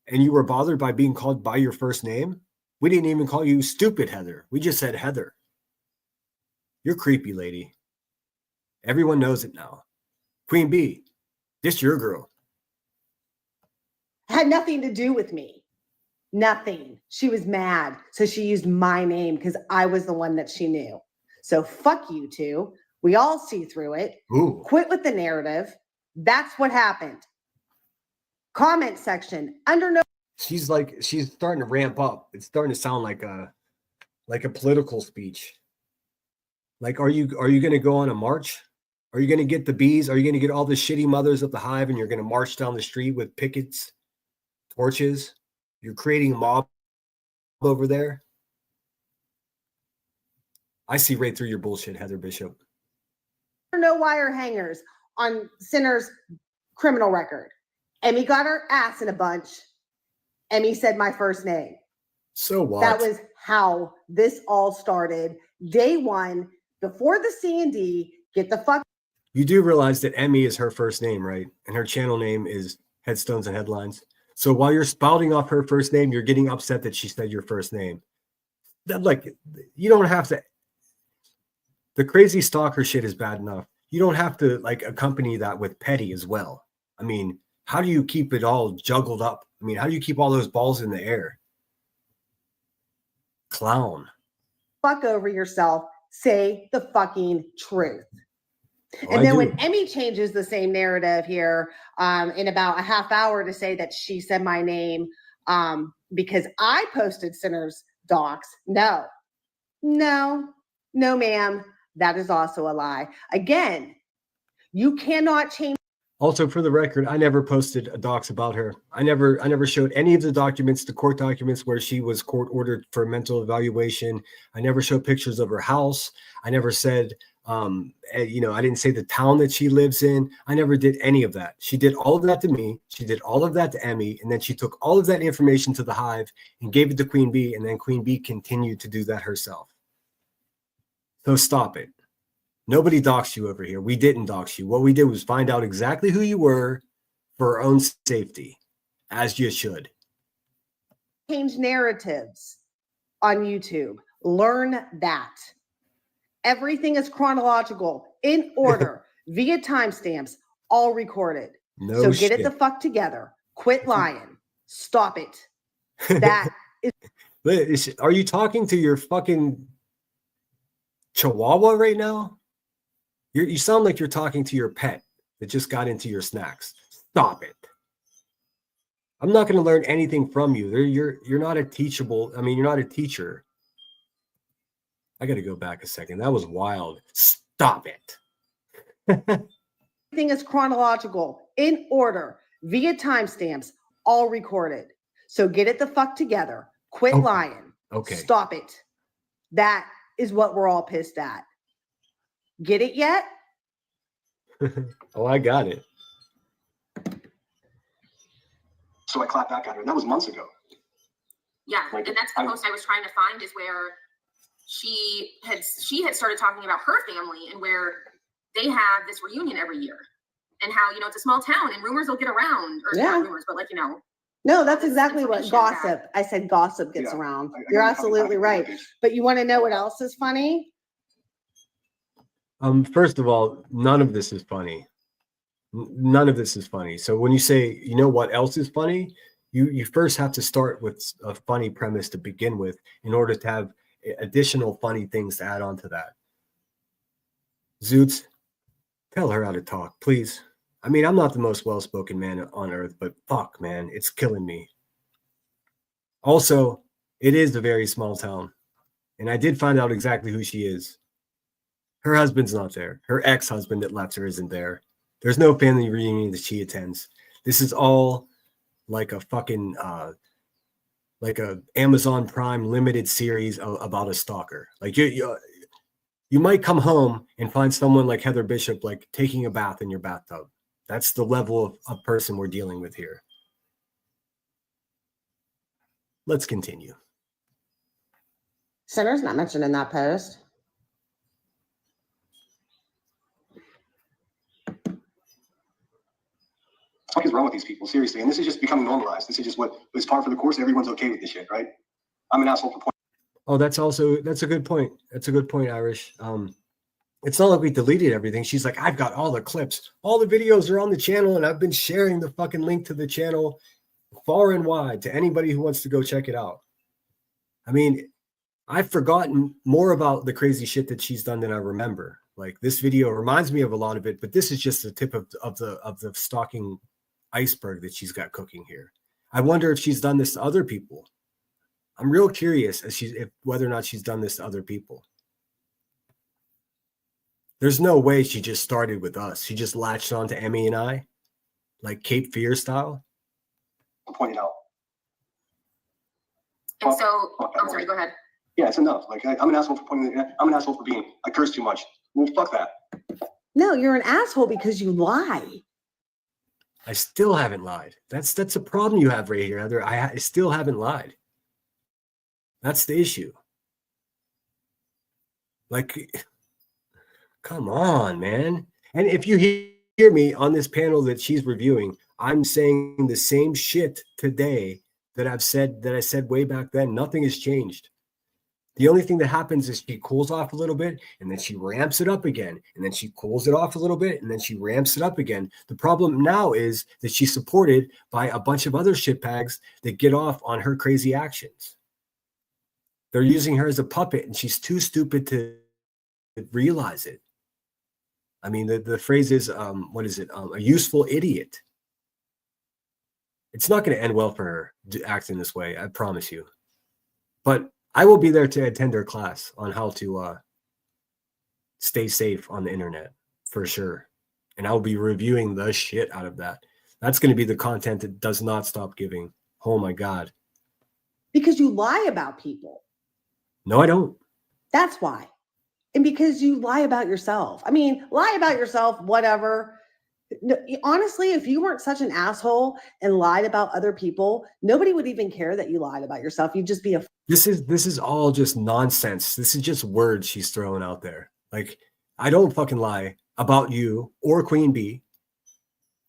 and you were bothered by being called by your first name? We didn't even call you stupid Heather. We just said Heather. You're creepy, lady. Everyone knows it now. Queen Bee, this your girl. Had nothing to do with me. Nothing. She was mad. So she used my name because I was the one that she knew. So fuck you two. We all see through it. Ooh. Quit with the narrative. That's what happened. Comment section. Under no. She's starting to ramp up. It's starting to sound like a political speech. Like, are you going to go on a march? Are you going to get the bees? Are you going to get all the shitty mothers of the hive and you're going to march down the street with pickets, torches? You're creating a mob over there. I see right through your bullshit, Heather Bishop. No wire hangers on Sinner's criminal record. Emmy got her ass in a bunch. Emmy said my first name. So what? That was how this all started. Day one, before the C&D, get the fuck. You do realize that Emmy is her first name, right? And her channel name is Headstones and Headlines. So while you're spouting off her first name, you're getting upset that she said your first name. Like, you don't have to. The crazy stalker shit is bad enough. You don't have to like accompany that with petty as well. I mean, how do you keep it all juggled up? I mean, how do you keep all those balls in the air? Clown. Fuck over yourself. Say the fucking truth. Oh, And then when Emmy changes the same narrative here in about a half hour to say that she said my name because I posted Sinner's docs. No, ma'am. That is also a lie. Again, you cannot change. Also, for the record, I never posted a docs about her. I never showed any of the documents, the court documents where she was court ordered for mental evaluation. I never showed pictures of her house. I never said, I didn't say the town that she lives in. I never did any of that. She did all of that to me. She did all of that to Emmy. And then she took all of that information to the hive and gave it to Queen Bee. And then Queen Bee continued to do that herself. So stop it. Nobody doxed you over here. We didn't dox you. What we did was find out exactly who you were for our own safety, as you should. Change narratives on YouTube. Learn that. Everything is chronological, in order, via timestamps, all recorded. So get it the fuck together. Quit lying. Stop it. That is. Are you talking to your fucking Chihuahua right now? You sound like you're talking to your pet that just got into your snacks. Stop it. I'm not going to learn anything from you. You're not a teachable. I mean, you're not a teacher. I got to go back a second. That was wild. Stop it. Everything is chronological, in order, via timestamps, all recorded. So get it the fuck together. Quit lying. Okay. Stop it. That is what we're all pissed at. Get it yet? Oh, I got it. So I clapped back at her, and that was months ago. Yeah, and that's the post I was trying to find, is where she had started talking about her family and where they have this reunion every year, and how, it's a small town and rumors will get around, or not rumors, but No, that's exactly what gossip. I said gossip gets around. You're absolutely right. But you want to know what else is funny? First of all, none of this is funny. None of this is funny. So when you say, you know what else is funny, you first have to start with a funny premise to begin with in order to have additional funny things to add on to that. Zoots, tell her how to talk, please. I mean, I'm not the most well-spoken man on earth, but fuck, man, it's killing me. Also, it is a very small town, and I did find out exactly who she is. Her husband's not there. Her ex-husband that left her isn't there. There's no family reunion that she attends. This is all like a fucking, like a Amazon Prime limited series about a stalker. Like you might come home and find someone like Heather Bishop, like taking a bath in your bathtub. That's the level of person we're dealing with here. Let's continue. Sinner's not mentioned in that post. What is wrong with these people? Seriously. And this is just becoming normalized. This is just what is par for the course. Everyone's okay with this shit, right? I'm an asshole for pointing. Oh, that's a good point. That's a good point, Irish. It's not like we deleted everything. She's like, I've got all the clips. All the videos are on the channel, and I've been sharing the fucking link to the channel far and wide to anybody who wants to go check it out. I mean, I've forgotten more about the crazy shit that she's done than I remember. Like, this video reminds me of a lot of it, but this is just the tip of the stalking iceberg that she's got cooking here. I wonder if she's done this to other people. I'm real curious as whether or not she's done this to other people. There's no way she just started with us. She just latched on to Emmy and I, like Cape Fear style. I'm pointing out. And so, I'm sorry, go ahead. Yeah, it's enough. Like, I'm an asshole for pointing. I'm an asshole for being. I curse too much. Well, fuck that. No, you're an asshole because you lie. I still haven't lied. That's a problem you have right here, Heather. I still haven't lied. That's the issue. Like, come on, man. And if you hear me on this panel that she's reviewing, I'm saying the same shit today that I said way back then. Nothing has changed. The only thing that happens is she cools off a little bit and then she ramps it up again. And then she cools it off a little bit and then she ramps it up again. The problem now is that she's supported by a bunch of other shitbags that get off on her crazy actions. They're using her as a puppet and she's too stupid to realize it. I mean, the phrase is, what is it? A useful idiot. It's not going to end well for her acting this way, I promise you. But I will be there to attend her class on how to stay safe on the internet, for sure. And I'll be reviewing the shit out of that. That's going to be the content that does not stop giving. Oh my God. Because you lie about people. No, I don't. That's why. And because you lie about yourself. I mean, lie about yourself, whatever. No, honestly, if you weren't such an asshole and lied about other people, nobody would even care that you lied about yourself. You'd just be a... This is all just nonsense. This is just words she's throwing out there. Like, I don't fucking lie about you or Queen Bee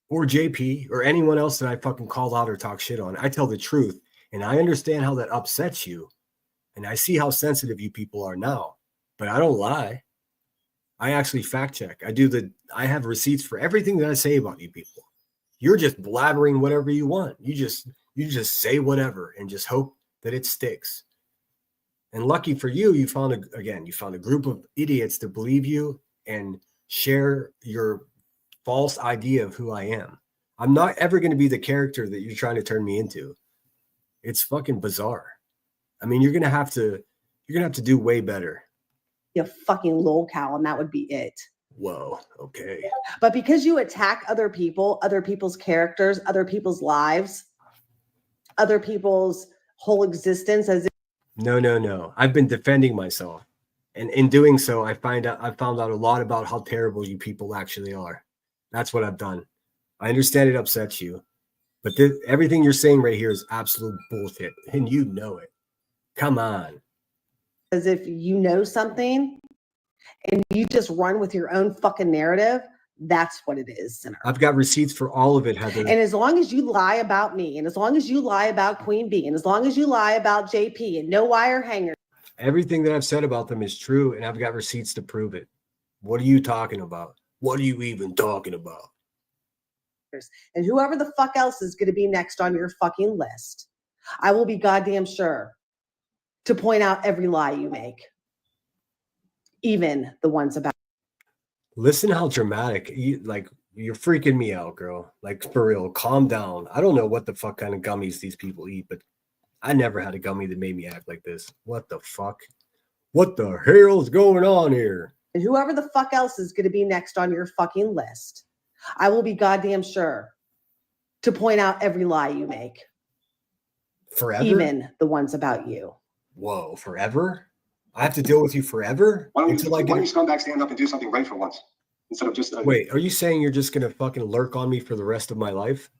or JP or anyone else that I fucking call out or talk shit on. I tell the truth, and I understand how that upsets you, and I see how sensitive you people are now, but I don't lie. I actually fact check. I have receipts for everything that I say about you people. You're just blabbering whatever you want. You just say whatever and just hope that it sticks. And lucky for you, you found a group of idiots that believe you and share your false idea of who I am. I'm not ever going to be the character that you're trying to turn me into. It's fucking bizarre. I mean, you're going to have to do way better. You fucking lol cow, and that would be it. Whoa, okay. But because you attack other people, other people's characters, other people's lives, other people's whole existence as if... No. I've been defending myself. And in doing so, I found out a lot about how terrible you people actually are. That's what I've done. I understand it upsets you, but everything you're saying right here is absolute bullshit, and you know it. Come on. As if you know something and you just run with your own fucking narrative. That's what it is, sinner. I've got receipts for all of it, Heather. And as long as you lie about me, and as long as you lie about Queen Bee, and as long as you lie about JP and no wire hanger. Everything that I've said about them is true, and I've got receipts to prove it. What are you talking about? What are you even talking about? And whoever the fuck else is going to be next on your fucking list, I will be goddamn sure to point out every lie you make. Even the ones about... Listen how dramatic. You're freaking me out, girl. Like, for real, calm down. I don't know what the fuck kind of gummies these people eat, but I never had a gummy that made me act like this. What the fuck? What the hell's going on here? And whoever the fuck else is going to be next on your fucking list, I will be goddamn sure to point out every lie you make. Forever? Even the ones about you. Whoa, forever? I have to deal with you forever? Why don't you scumbag stand up and do something right for once? Instead of just... Wait, are you saying you're just going to fucking lurk on me for the rest of my life?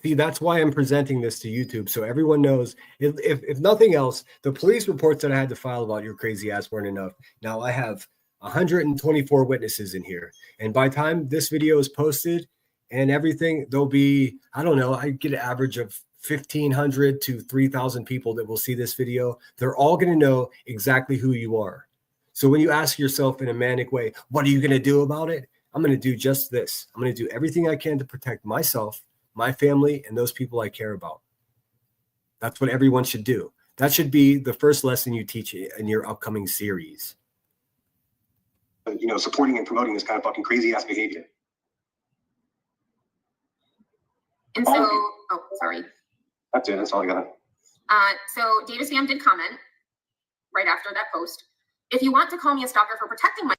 See, that's why I'm presenting this to YouTube, so everyone knows. If nothing else, the police reports that I had to file about your crazy ass weren't enough. Now I have 124 witnesses in here. And by the time this video is posted and everything, there'll be, I don't know, I get an average of 1,500 to 3,000 people that will see this video. They're all going to know exactly who you are. So when you ask yourself in a manic way, what are you going to do about it? I'm going to do just this. I'm going to do everything I can to protect myself, my family, and those people I care about. That's what everyone should do. That should be the first lesson you teach in your upcoming series. Supporting and promoting this kind of fucking crazy ass behavior. And so, oh, sorry. That's it. That's all I got. So Davis Fam did comment right after that post. If you want to call me a stalker for protecting my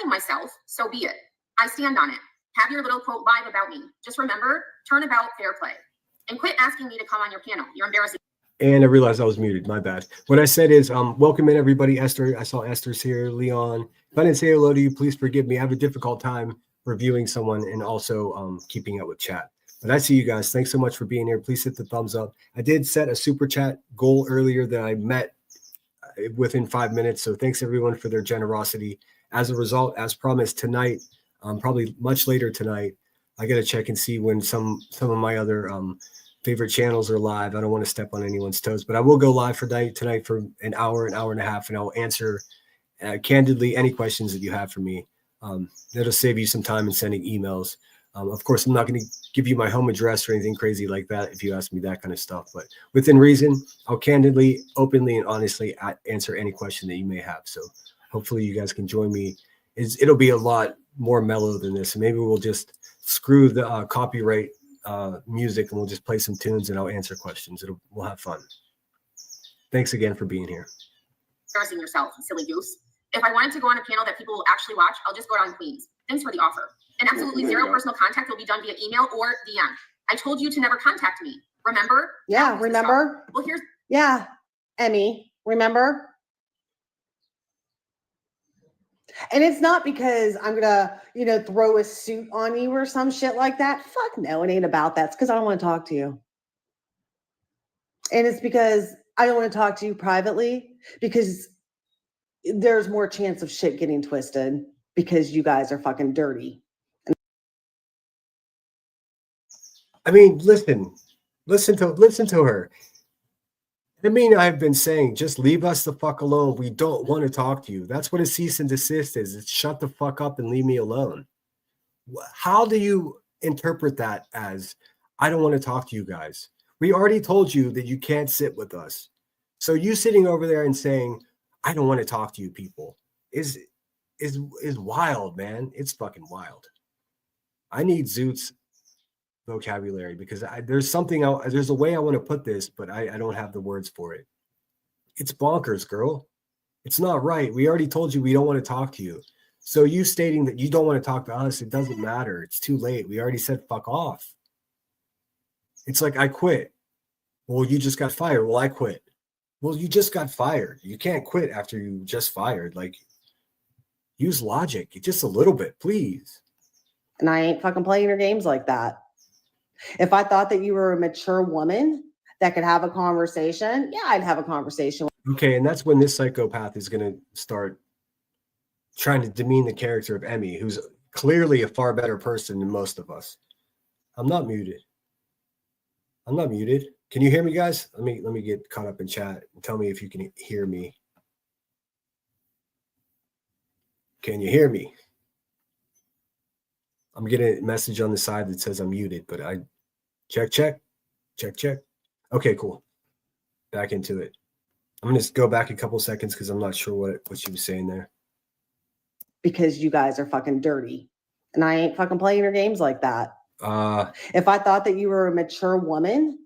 myself, so be it. I stand on it. Have your little quote live about me. Just remember, turnabout, fair play. And quit asking me to come on your panel. You're embarrassing. And I realized I was muted. My bad. What I said is, welcome in everybody. Esther, I saw Esther's here. Leon, if I didn't say hello to you, please forgive me. I have a difficult time reviewing someone and also keeping up with chat. But I see you guys. Thanks so much for being here. Please hit the thumbs up. I did set a super chat goal earlier that I met within 5 minutes. So thanks everyone for their generosity. As a result, as promised tonight, probably much later tonight, I got to check and see when some of my other favorite channels are live. I don't want to step on anyone's toes, but I will go live for tonight for an hour and a half, and I'll answer candidly any questions that you have for me. That'll save you some time in sending emails. Of course, I'm not going to give you my home address or anything crazy like that if you ask me that kind of stuff, but within reason, I'll candidly, openly, and honestly answer any question that you may have. So hopefully you guys can join me. It'll be a lot more mellow than this. And maybe we'll just screw the copyright music and we'll just play some tunes and I'll answer questions. We'll have fun. Thanks again for being here. Embarrassing yourself, silly goose. If I wanted to go on a panel that people will actually watch, I'll just go on Queens. Thanks for the offer. And absolutely zero personal contact will be done via email or DM. I told you to never contact me. Remember? Yeah, remember? Well, here's... Yeah, Emmy, remember? And it's not because I'm going to, throw a suit on you or some shit like that. Fuck no, it ain't about that. It's because I don't want to talk to you. And it's because I don't want to talk to you privately because there's more chance of shit getting twisted because you guys are fucking dirty. I mean, listen to her. I mean, I've been saying, just leave us the fuck alone. We don't want to talk to you. That's what a cease and desist is. It's shut the fuck up and leave me alone. How do you interpret that as, I don't want to talk to you guys? We already told you that you can't sit with us. So you sitting over there and saying, I don't want to talk to you people is wild, man. It's fucking wild. I need Zoot's vocabulary because there's a way I want to put this, but I don't have the words for it. It's bonkers, girl. It's not right. We already told you we don't want to talk to you. So you stating that you don't want to talk to us, it doesn't matter. It's too late. We already said fuck off. It's like I quit. Well, you just got fired. Well, I quit. Well, you just got fired. You can't quit after you just fired. Like, use logic just a little bit, please. And I ain't fucking playing your games like that. If I thought that you were a mature woman that could have a conversation, yeah, I'd have a conversation. Okay, and that's when this psychopath is going to start trying to demean the character of Emmy, who's clearly a far better person than most of us. I'm not muted. Can you hear me, guys? Let me get caught up in chat and tell me if you can hear me. Can you hear me? I'm getting a message on the side that says I'm muted, but I check. Okay, cool. Back into it. I'm going to go back a couple seconds because I'm not sure what she was saying there. Because you guys are fucking dirty. And I ain't fucking playing your games like that. If I thought that you were a mature woman.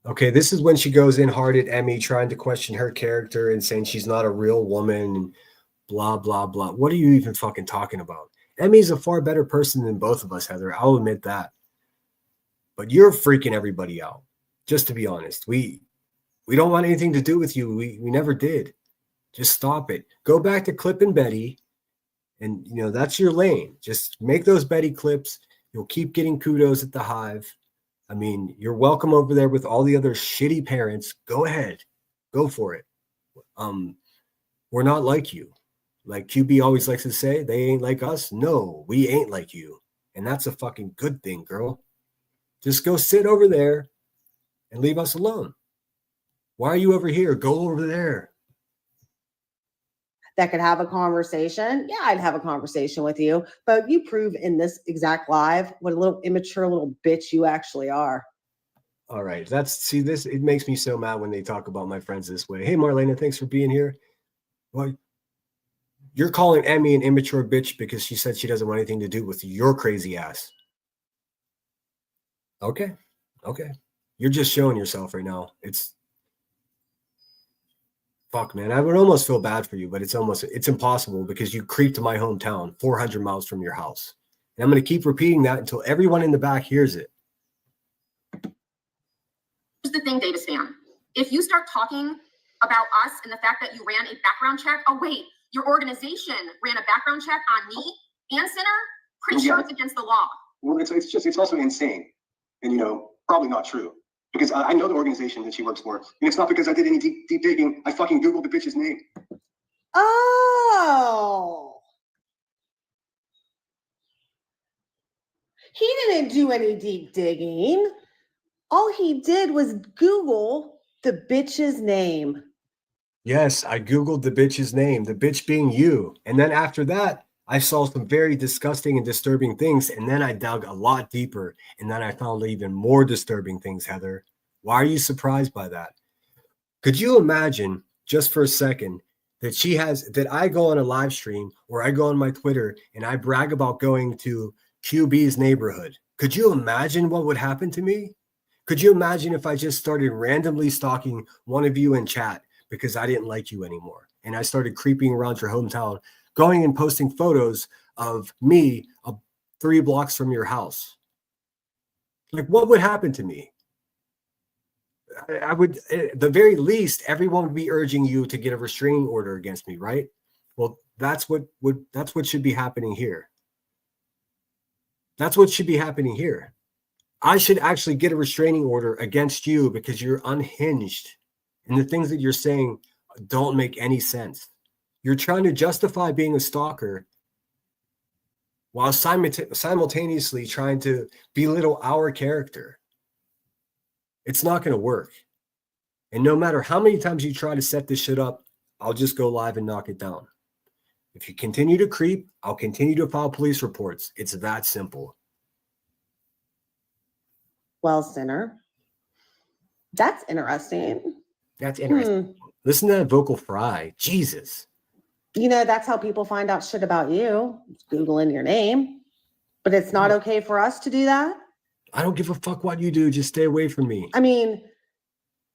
Okay, this is when she goes in hard at Emmy, trying to question her character and saying she's not a real woman and blah, blah, blah. What are you even fucking talking about? Emmy's a far better person than both of us, Heather. I'll admit that. But you're freaking everybody out. Just to be honest, we don't want anything to do with you. We never did. Just stop it. Go back to Clip and Betty, and that's your lane. Just make those Betty clips. You'll keep getting kudos at the Hive. I mean, you're welcome over there with all the other shitty parents. Go ahead, go for it. We're not like you. Like QB always likes to say, they ain't like us. No, we ain't like you, and that's a fucking good thing, girl. Just go sit over there and leave us alone. Why are you over here? Go over there. That could have a conversation. Yeah, I'd have a conversation with you. But you prove in this exact live what a little immature little bitch you actually are. All right. It makes me so mad when they talk about my friends this way. Hey, Marlena, thanks for being here. Well, you're calling Emmy an immature bitch because she said she doesn't want anything to do with your crazy ass. Okay. You're just showing yourself right now. Fuck, man. I would almost feel bad for you, but it's impossible because you creep to my hometown 400 miles from your house. And I'm going to keep repeating that until everyone in the back hears it. Here's the thing, Davis Fam. If you start talking about us and the fact that you ran a background check, oh wait, your organization ran a background check on me and Sinner, pretty sure it's against the law. Well, it's also insane, and probably not true, because I know the organization that she works for, and it's not because I did any deep digging. I fucking Googled the bitch's name. Oh. He didn't do any deep digging. All he did was Google the bitch's name. Yes, I Googled the bitch's name, the bitch being you. And then after that, I saw some very disgusting and disturbing things. And then I dug a lot deeper. And then I found even more disturbing things, Heather. Why are you surprised by that? Could you imagine, just for a second, that I go on a live stream or I go on my Twitter and I brag about going to QB's neighborhood? Could you imagine what would happen to me? Could you imagine if I just started randomly stalking one of you in chat because I didn't like you anymore? And I started creeping around your hometown, going and posting photos of me 3 blocks from your house. Like, what would happen to me? I would, at the very least, everyone would be urging you to get a restraining order against me, right? Well, that's what should be happening here. That's what should be happening here. I should actually get a restraining order against you because you're unhinged and the things that you're saying don't make any sense. You're trying to justify being a stalker while simultaneously trying to belittle our character. It's not going to work. And no matter how many times you try to set this shit up, I'll just go live and knock it down. If you continue to creep, I'll continue to file police reports. It's that simple. Well, Sinner, that's interesting. That's interesting. Listen to that vocal fry. Jesus. That's how people find out shit about you. Googling your name. But it's not okay for us to do that. I don't give a fuck what you do. Just stay away from me. I mean,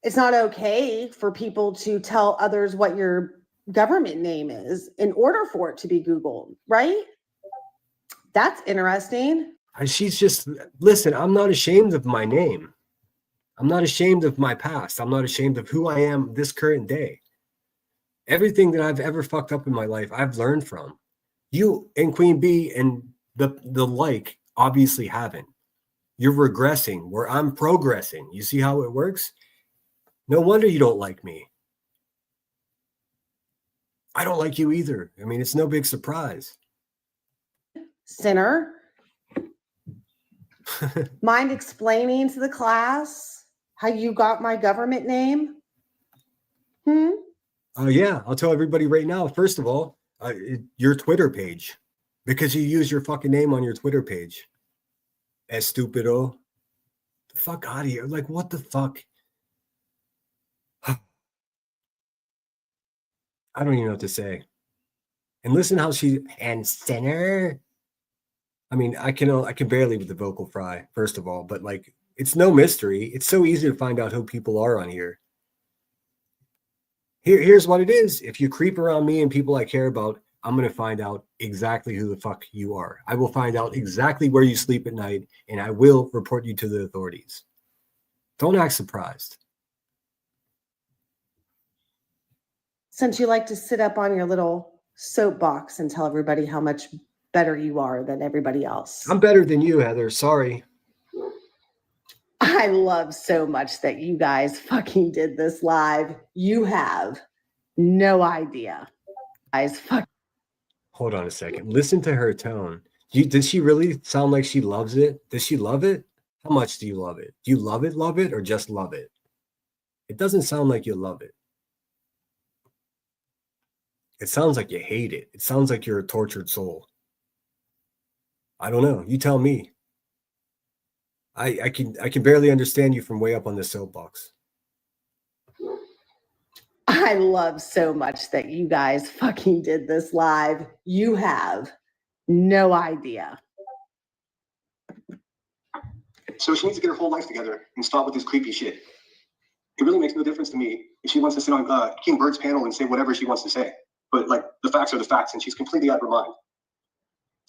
it's not okay for people to tell others what your government name is in order for it to be Googled, right? That's interesting. She's just, listen, I'm not ashamed of my name. I'm not ashamed of my past. I'm not ashamed of who I am this current day. Everything that I've ever fucked up in my life, I've learned from. You and Queen Bee and the like obviously haven't. You're regressing where I'm progressing. You see how it works? No wonder you don't like me. I don't like you either. I mean, it's no big surprise. Sinner, mind explaining to the class how you got my government name? Yeah, I'll tell everybody right now. First of all, your Twitter page, because you use your fucking name on your Twitter page. Estupido. The fuck out of here. Like, what the fuck? I don't even know what to say. And listen how and Sinner. I mean, I can barely with the vocal fry, first of all, but like, it's no mystery. It's so easy to find out who people are on here. Here's what it is. If you creep around me and people I care about, I'm going to find out exactly who the fuck you are. I will find out exactly where you sleep at night, and I will report you to the authorities. Don't act surprised. Since you like to sit up on your little soapbox and tell everybody how much better you are than everybody else. I'm better than you, Heather. Sorry. I love so much that you guys fucking did this live. You have no idea. Hold on a second. Listen to her tone. Does she really sound like she loves it? Does she love it? How much do you love it? Do you love it, or just love it? It doesn't sound like you love it. It sounds like you hate it. It sounds like you're a tortured soul. I don't know. You tell me. I can barely understand you from way up on the soapbox. I love so much that you guys fucking did this live. You have no idea. So she needs to get her whole life together and stop with this creepy shit. It really makes no difference to me if she wants to sit on King Bird's panel and say whatever she wants to say. But like the facts are the facts, and she's completely out of her mind.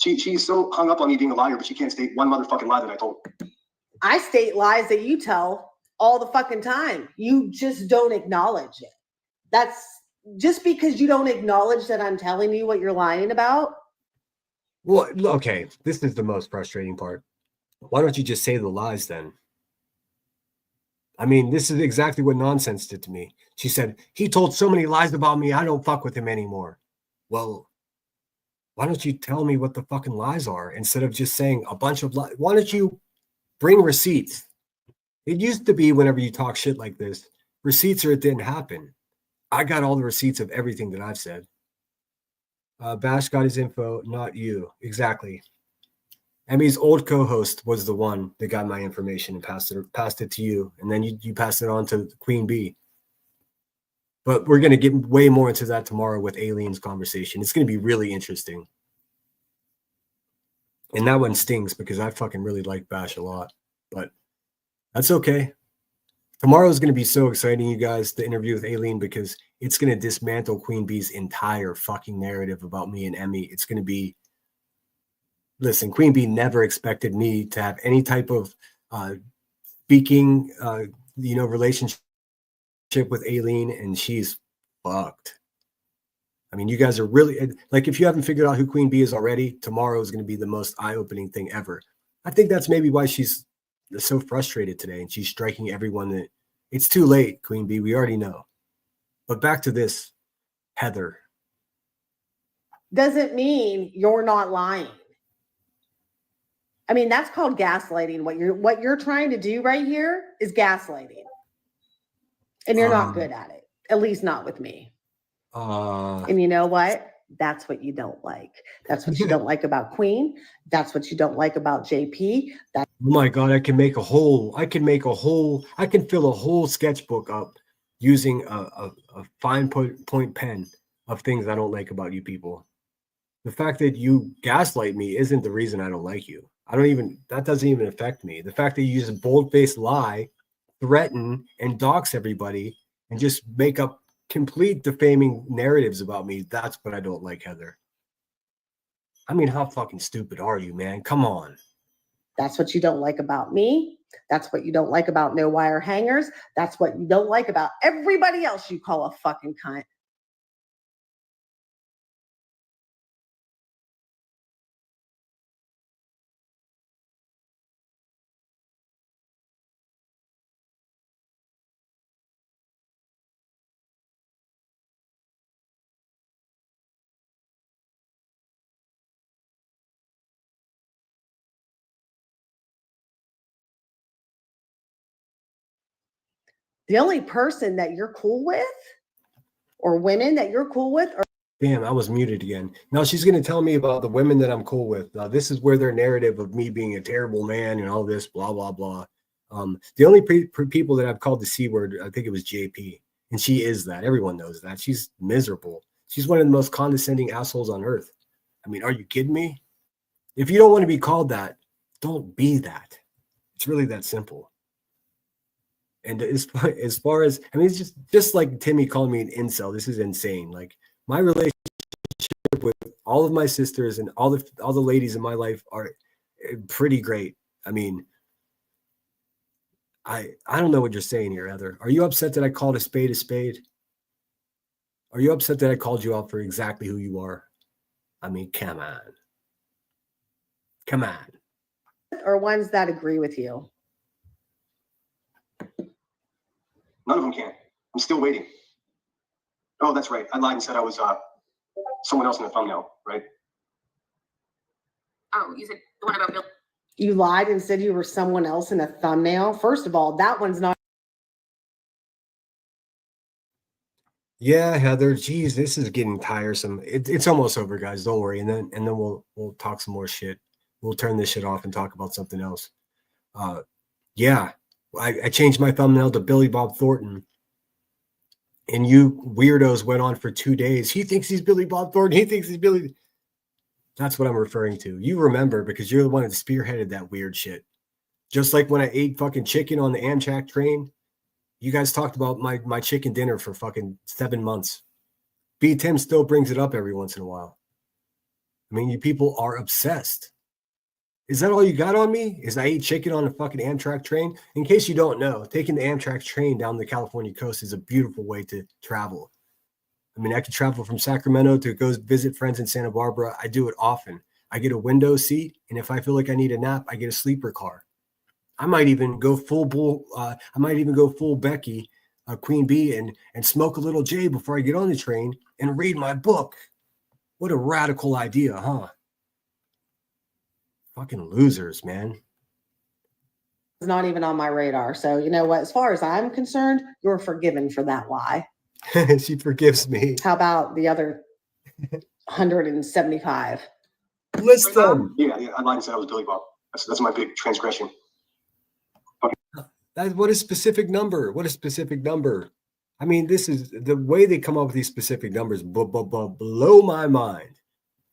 She's so hung up on me being a liar, but she can't state one motherfucking lie that I told. I state lies that you tell all the fucking time. You just don't acknowledge it. That's just because you don't acknowledge that I'm telling you what you're lying about. Well, okay, this is the most frustrating part. Why don't you just say the lies then? I mean, this is exactly what Nonsense did to me. She said, he told so many lies about me, I don't fuck with him anymore. Well, why don't you tell me what the fucking lies are instead of just saying a bunch of lies? Why don't you bring receipts? It used to be whenever you talk shit like this, receipts or it didn't happen. I got all the receipts of everything that I've said. Bash got his info, not you. Exactly. Emmy's old co-host was the one that got my information and passed it to you. And then you passed it on to Queen Bee. But we're going to get way more into that tomorrow with Aileen's conversation. It's going to be really interesting. And that one stings because I fucking really like Bash a lot. But that's okay. Tomorrow is going to be so exciting, you guys, the interview with Aileen, because it's going to dismantle Queen Bee's entire fucking narrative about me and Emmy. It's going to be, listen, Queen Bee never expected me to have any type of speaking, relationship with Aileen, and she's fucked. I mean, you guys are really, like, if you haven't figured out who Queen Bee is already, tomorrow is going to be the most eye-opening thing ever. I think that's maybe why she's so frustrated today, and she's striking everyone that it's too late, Queen Bee. We already know. But back to this, Heather. Doesn't mean you're not lying. I mean, that's called gaslighting. What you're trying to do right here is gaslighting. And you're not good at it. At least not with me. And you know what? That's what you don't like. That's what you don't like about Queen. That's what you don't like about JP. Oh my God, I can fill a whole sketchbook up using a fine point pen of things I don't like about you people. The fact that you gaslight me isn't the reason I don't like you. That doesn't even affect me. The fact that you use a bold-faced lie, threaten, and dox everybody, and just make up complete defaming narratives about me, that's what I don't like, Heather. I mean, how fucking stupid are you, man? Come on. That's what you don't like about me. That's what you don't like about No Wire Hangers. That's what you don't like about everybody else you call a fucking cunt. The only person that you're cool with, or women that you're cool with, are Damn, I was muted again. Now she's going to tell me about the women that I'm cool with. Now, this is where their narrative of me being a terrible man and all this, blah, blah, blah. The only people that I've called the C word, I think it was JP. And she is that. Everyone knows that. She's miserable. She's one of the most condescending assholes on earth. I mean, are you kidding me? If you don't want to be called that, don't be that. It's really that simple. And as far as, I mean, it's just like Timmy called me an incel. This is insane. Like, my relationship with all of my sisters and all the ladies in my life are pretty great. I mean, I don't know what you're saying here, Heather. Are you upset that I called a spade a spade? Are you upset that I called you out for exactly who you are? I mean, come on. Come on. or ones that agree with you? None of them can. I'm still waiting. Oh, that's right. I lied and said I was someone else in the thumbnail, right? Oh, you said the one about Bill. You lied and said you were someone else in a thumbnail. First of all, that one's not. Yeah, Heather. Geez, this is getting tiresome. It's almost over, guys. Don't worry. And then we'll talk some more shit. We'll turn this shit off and talk about something else. Yeah, I changed my thumbnail to Billy Bob Thornton. And you weirdos went on for 2 days. He thinks he's Billy Bob Thornton. He thinks he's Billy. That's what I'm referring to. You remember because you're the one that spearheaded that weird shit. Just like when I ate fucking chicken on the Amtrak train. You guys talked about my chicken dinner for fucking 7 months. B. Tim still brings it up every once in a while. I mean, you people are obsessed. Is that all you got on me? Is I ate chicken on a fucking Amtrak train? In case you don't know, taking the Amtrak train down the California coast is a beautiful way to travel. I mean, I could travel from Sacramento to go visit friends in Santa Barbara. I do it often. I get a window seat, and if I feel like I need a nap, I get a sleeper car. I might even go full Becky, Queen Bee, and smoke a little J before I get on the train and read my book. What a radical idea, huh? Fucking losers, man. It's not even on my radar. So you know what? As far as I'm concerned, you're forgiven for that lie. She forgives me. How about the other 175? List them. Yeah, I lied and said I was Billy Bob. That's my big transgression. What a specific number. What a specific number. I mean, this is the way they come up with these specific numbers blow my mind.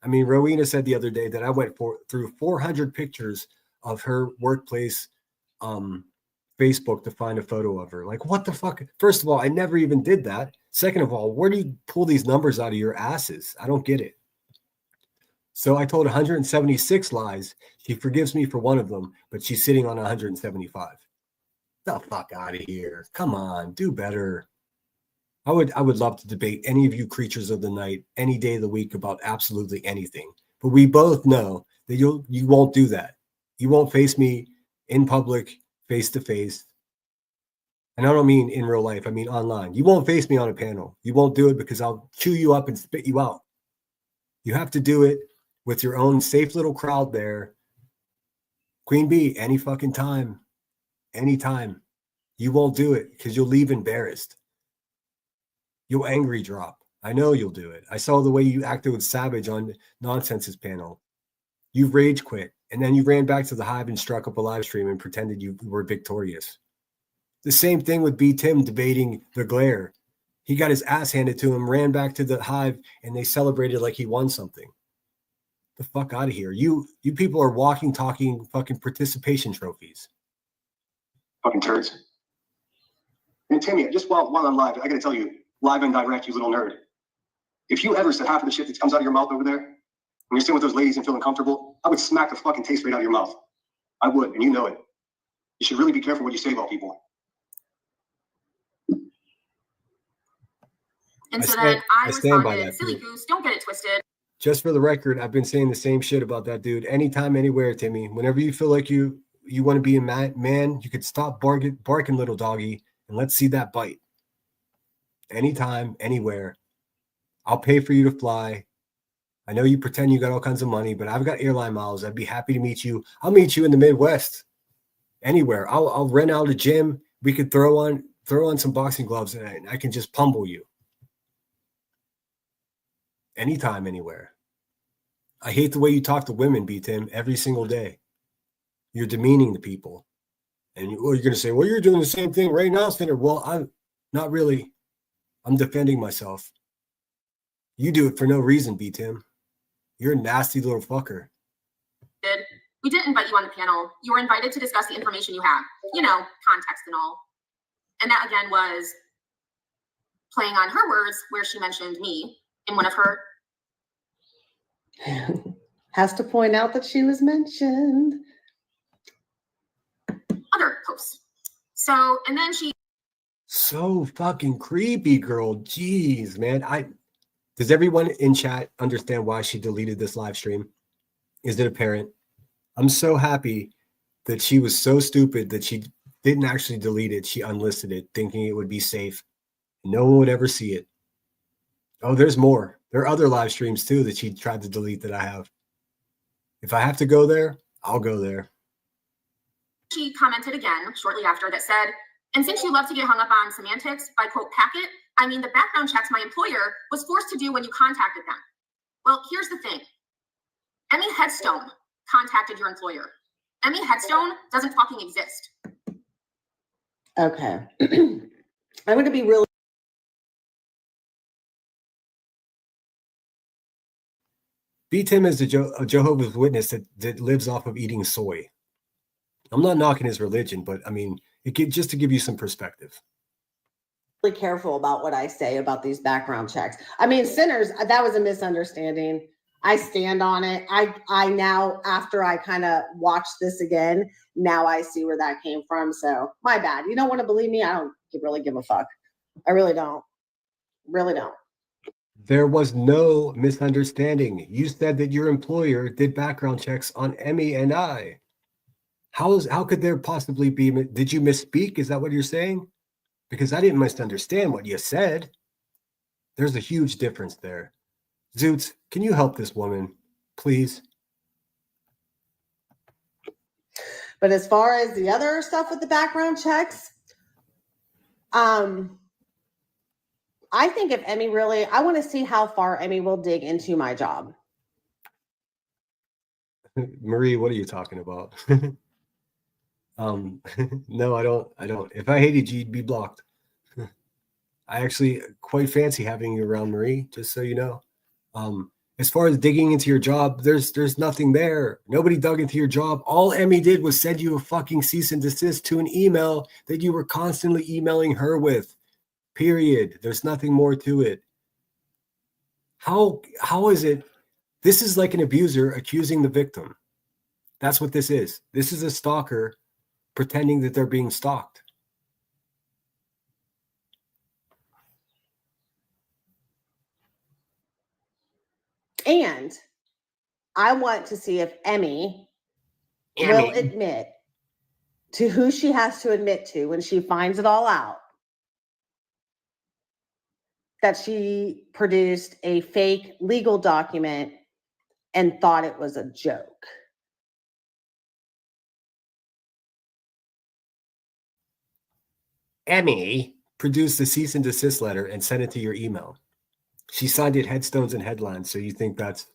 I mean, Rowena said the other day that I went through 400 pictures of her workplace Facebook to find a photo of her. Like, what the fuck? First of all, I never even did that. Second of all, where do you pull these numbers out of your asses? I don't get it. So I told 176 lies. She forgives me for one of them, but she's sitting on 175. The fuck out of here. Come on, do better. I would love to debate any of you creatures of the night any day of the week about absolutely anything. But we both know that you won't do that. You won't face me in public, face to face. And I don't mean in real life, I mean online. You won't face me on a panel. You won't do it because I'll chew you up and spit you out. You have to do it with your own safe little crowd there. Queen Bee, any fucking time. Anytime. You won't do it because you'll leave embarrassed. You'll angry drop. I know you'll do it. I saw the way you acted with Savage on Nonsense's panel. You rage quit, and then you ran back to the Hive and struck up a live stream and pretended you were victorious. The same thing with B. Tim debating the glare. He got his ass handed to him, ran back to the Hive, and they celebrated like he won something. The fuck out of here. You people are walking, talking fucking participation trophies. Fucking turds. And Timmy, just while I'm live, I gotta tell you, live and direct, you little nerd. If you ever said half of the shit that comes out of your mouth over there, when you're sitting with those ladies and feeling comfortable, I would smack the fucking taste right out of your mouth. I would, and you know it. You should really be careful what you say about people. And so then I responded, silly goose, don't get it twisted. Just for the record, I've been saying the same shit about that dude. Anytime, anywhere, Timmy. Whenever you feel like you want to be a man, you could stop barking, little doggy, and let's see that bite. Anytime, anywhere. I'll pay for you to fly. I know you pretend you got all kinds of money, but I've got airline miles. I'd be happy to meet you. I'll meet you in the Midwest. Anywhere. I'll rent out a gym. We could throw on some boxing gloves and I can just pummel you. Anytime, anywhere. I hate the way you talk to women, B. Tim, every single day. You're demeaning the people. And you're going to say, well, you're doing the same thing right now, Senator. Well, I'm not really. I'm defending myself. You do it for no reason, B. Tim. You're a nasty little fucker. We didn't invite you on the panel. You were invited to discuss the information you have. You know, context and all. And that, again, was playing on her words where she mentioned me in one of her... Has to point out that she was mentioned. Other posts. So, and then she... So fucking creepy, girl. Jeez, man. Does everyone in chat understand why she deleted this live stream? Is it apparent? I'm so happy that she was so stupid that she didn't actually delete it. She unlisted it, thinking it would be safe. No one would ever see it. Oh, there's more. There are other live streams too that she tried to delete that I have. If I have to go there, I'll go there. She commented again shortly after that said, and since you love to get hung up on semantics by quote packet, I mean the background checks my employer was forced to do when you contacted them. Well, here's the thing. Emmy Headstone contacted your employer. Emmy Headstone doesn't fucking exist. Okay. I'm going to be really... B. Tim is a Jehovah's Witness that lives off of eating soy. I'm not knocking his religion, but I mean, just to give you some perspective. Really careful about what I say about these background checks. I mean, Sinners, that was a misunderstanding. I stand on it. I now, after I kind of watched this again, now I see where that came from. So my bad. You don't want to believe me? I don't really give a fuck. I really don't. Really don't. There was no misunderstanding. You said that your employer did background checks on Emmy and I. How could there possibly be? Did you misspeak? Is that what you're saying? Because I didn't misunderstand what you said. There's a huge difference there. Zoots, can you help this woman, please? But as far as the other stuff with the background checks, I think if Emmy really, I want to see how far Emmy will dig into my job. Marie, what are you talking about? No, I don't. If I hated you, you'd be blocked. I actually quite fancy having you around, Marie, just so you know. As far as digging into your job, there's nothing there. Nobody dug into your job. All Emmy did was send you a fucking cease and desist to an email that you were constantly emailing her with. Period. There's nothing more to it. How is it? This is like an abuser accusing the victim. That's what this is. This is a stalker pretending that they're being stalked. And I want to see if Emmy will admit to who she has to admit to when she finds it all out, that she produced a fake legal document and thought it was a joke. Emmy produced a cease and desist letter and sent it to your email. She signed it headstones and headlines. So you think that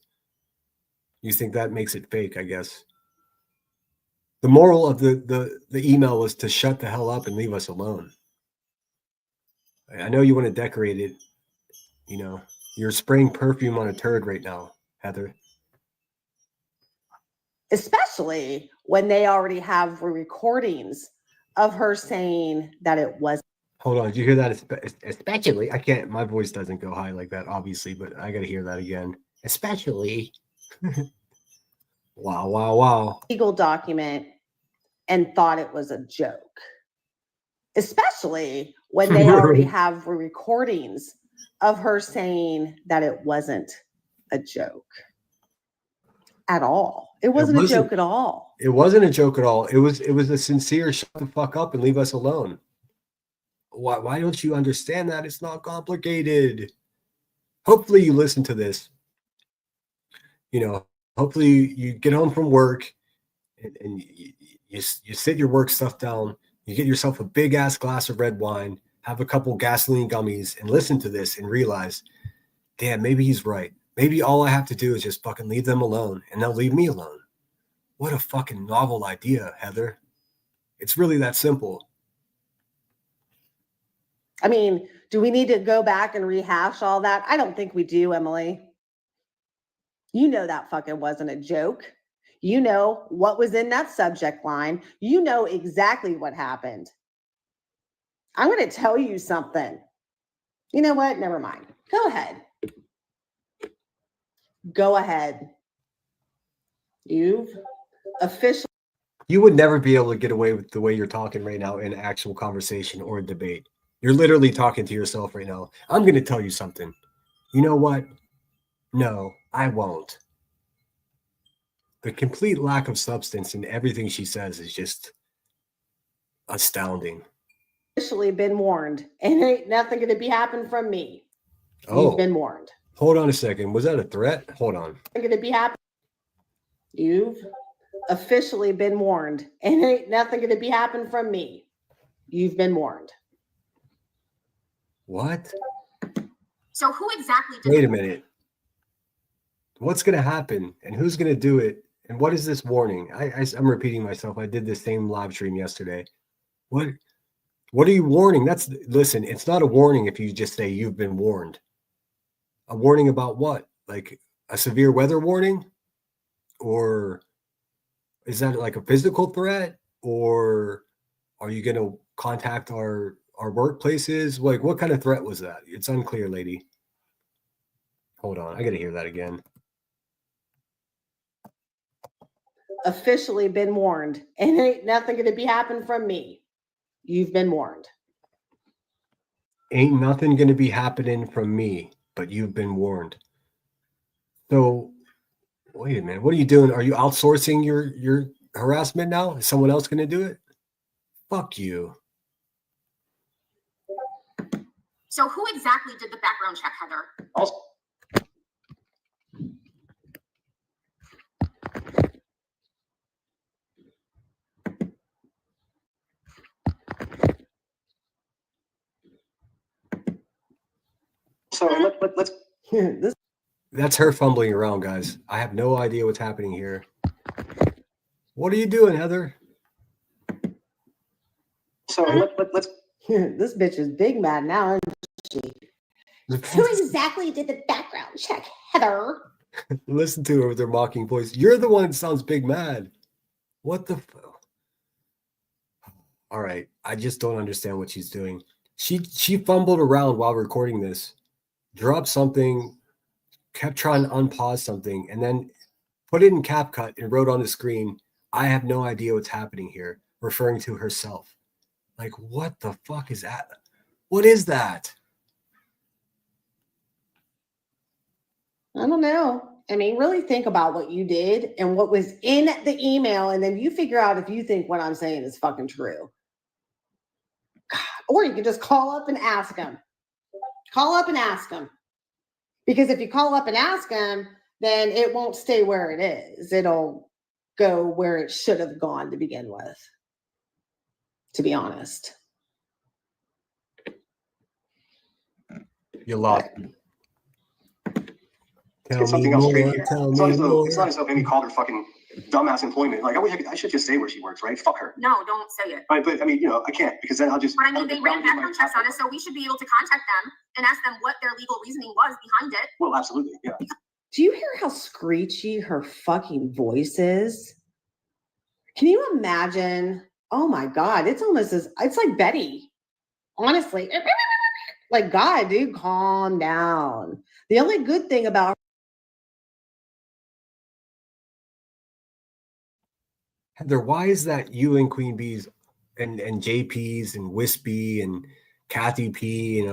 makes it fake, I guess. The moral of the email was to shut the hell up and leave us alone. I know you want to decorate it. You know, you're spraying perfume on a turd right now, Heather. Especially when they already have recordings of her saying that it was. Hold on, did you hear that? Especially, I can't, my voice doesn't go high like that, obviously, but I got to hear that again. Especially. Wow. Legal document and thought it was a joke. Especially when they already have recordings of her saying that it wasn't a joke at all. It wasn't a joke at all. It wasn't a joke at all. It was a sincere shut the fuck up and leave us alone. Why don't you understand that? It's not complicated. Hopefully you listen to this. You know, hopefully you get home from work and you sit your work stuff down. You get yourself a big ass glass of red wine, have a couple gasoline gummies, and listen to this and realize, damn, maybe he's right. Maybe all I have to do is just fucking leave them alone and they'll leave me alone. What a fucking novel idea, Heather. It's really that simple. I mean, do we need to go back and rehash all that? I don't think we do, Emily. You know that fucking wasn't a joke. You know what was in that subject line. You know exactly what happened. I'm going to tell you something. You know what? Never mind. Go ahead. Go ahead. You've officially. You would never be able to get away with the way you're talking right now in actual conversation or debate. You're literally talking to yourself right now. I'm going to tell you something. You know what? No, I won't. The complete lack of substance in everything she says is just astounding. Officially been warned, and ain't nothing going to be happening from me. You've been warned. Hold on a second. Was that a threat? Hold on. Going to be happening. You've officially been warned, and ain't nothing going to be happening from me. You've been warned. What? So who exactly did? Wait a minute. What's going to happen, and who's going to do it, and what is this warning? I'm repeating myself. I did the same live stream yesterday. What are you warning? Listen, it's not a warning if you just say you've been warned. A warning about what? Like a severe weather warning? Or is that like a physical threat? Or are you going to contact our our workplaces? Like, what kind of threat was that? It's unclear, lady. Hold on, I gotta hear that again. Officially been warned, and ain't nothing gonna be happening from me. You've been warned. Ain't nothing gonna be happening from me, but you've been warned. So, wait a minute. What are you doing? Are you outsourcing your harassment now? Is someone else gonna do it? Fuck you. So who exactly did the background check, Heather? Also, so let's That's her fumbling around, guys. I have no idea what's happening here. What are you doing, Heather? So let's This bitch is big mad now, isn't she? Who exactly did the background check, Heather? Listen to her with her mocking voice. You're the one that sounds big mad. What the All right. I just don't understand what she's doing. She fumbled around while recording this, dropped something, kept trying to unpause something, and then put it in CapCut and wrote on the screen, I have no idea what's happening here, referring to herself. Like, what the fuck is that? What is that? I don't know. I mean, really think about what you did and what was in the email, and then you figure out if you think what I'm saying is fucking true. God. Or you can just call up and ask them. Call up and ask them. Because if you call up and ask them, then it won't stay where it is. It'll go where it should have gone to begin with, to be honest. You lost. get something else straight here. It's not as though Amy called her fucking dumbass employment. Like, I should just say where she works, right? Fuck her. No, don't say it. Right, but I mean, I can't, because then I'll just. But I mean, they ran background checks on us, so we should be able to contact them and ask them what their legal reasoning was behind it. Well, absolutely, yeah. Do you hear how screechy her fucking voice is? Can you imagine? Oh my God, it's like Betty. Honestly. Like, God, dude, calm down. The only good thing about Heather, why is that you and Queen Bees and JP's and Wispy and Kathy P,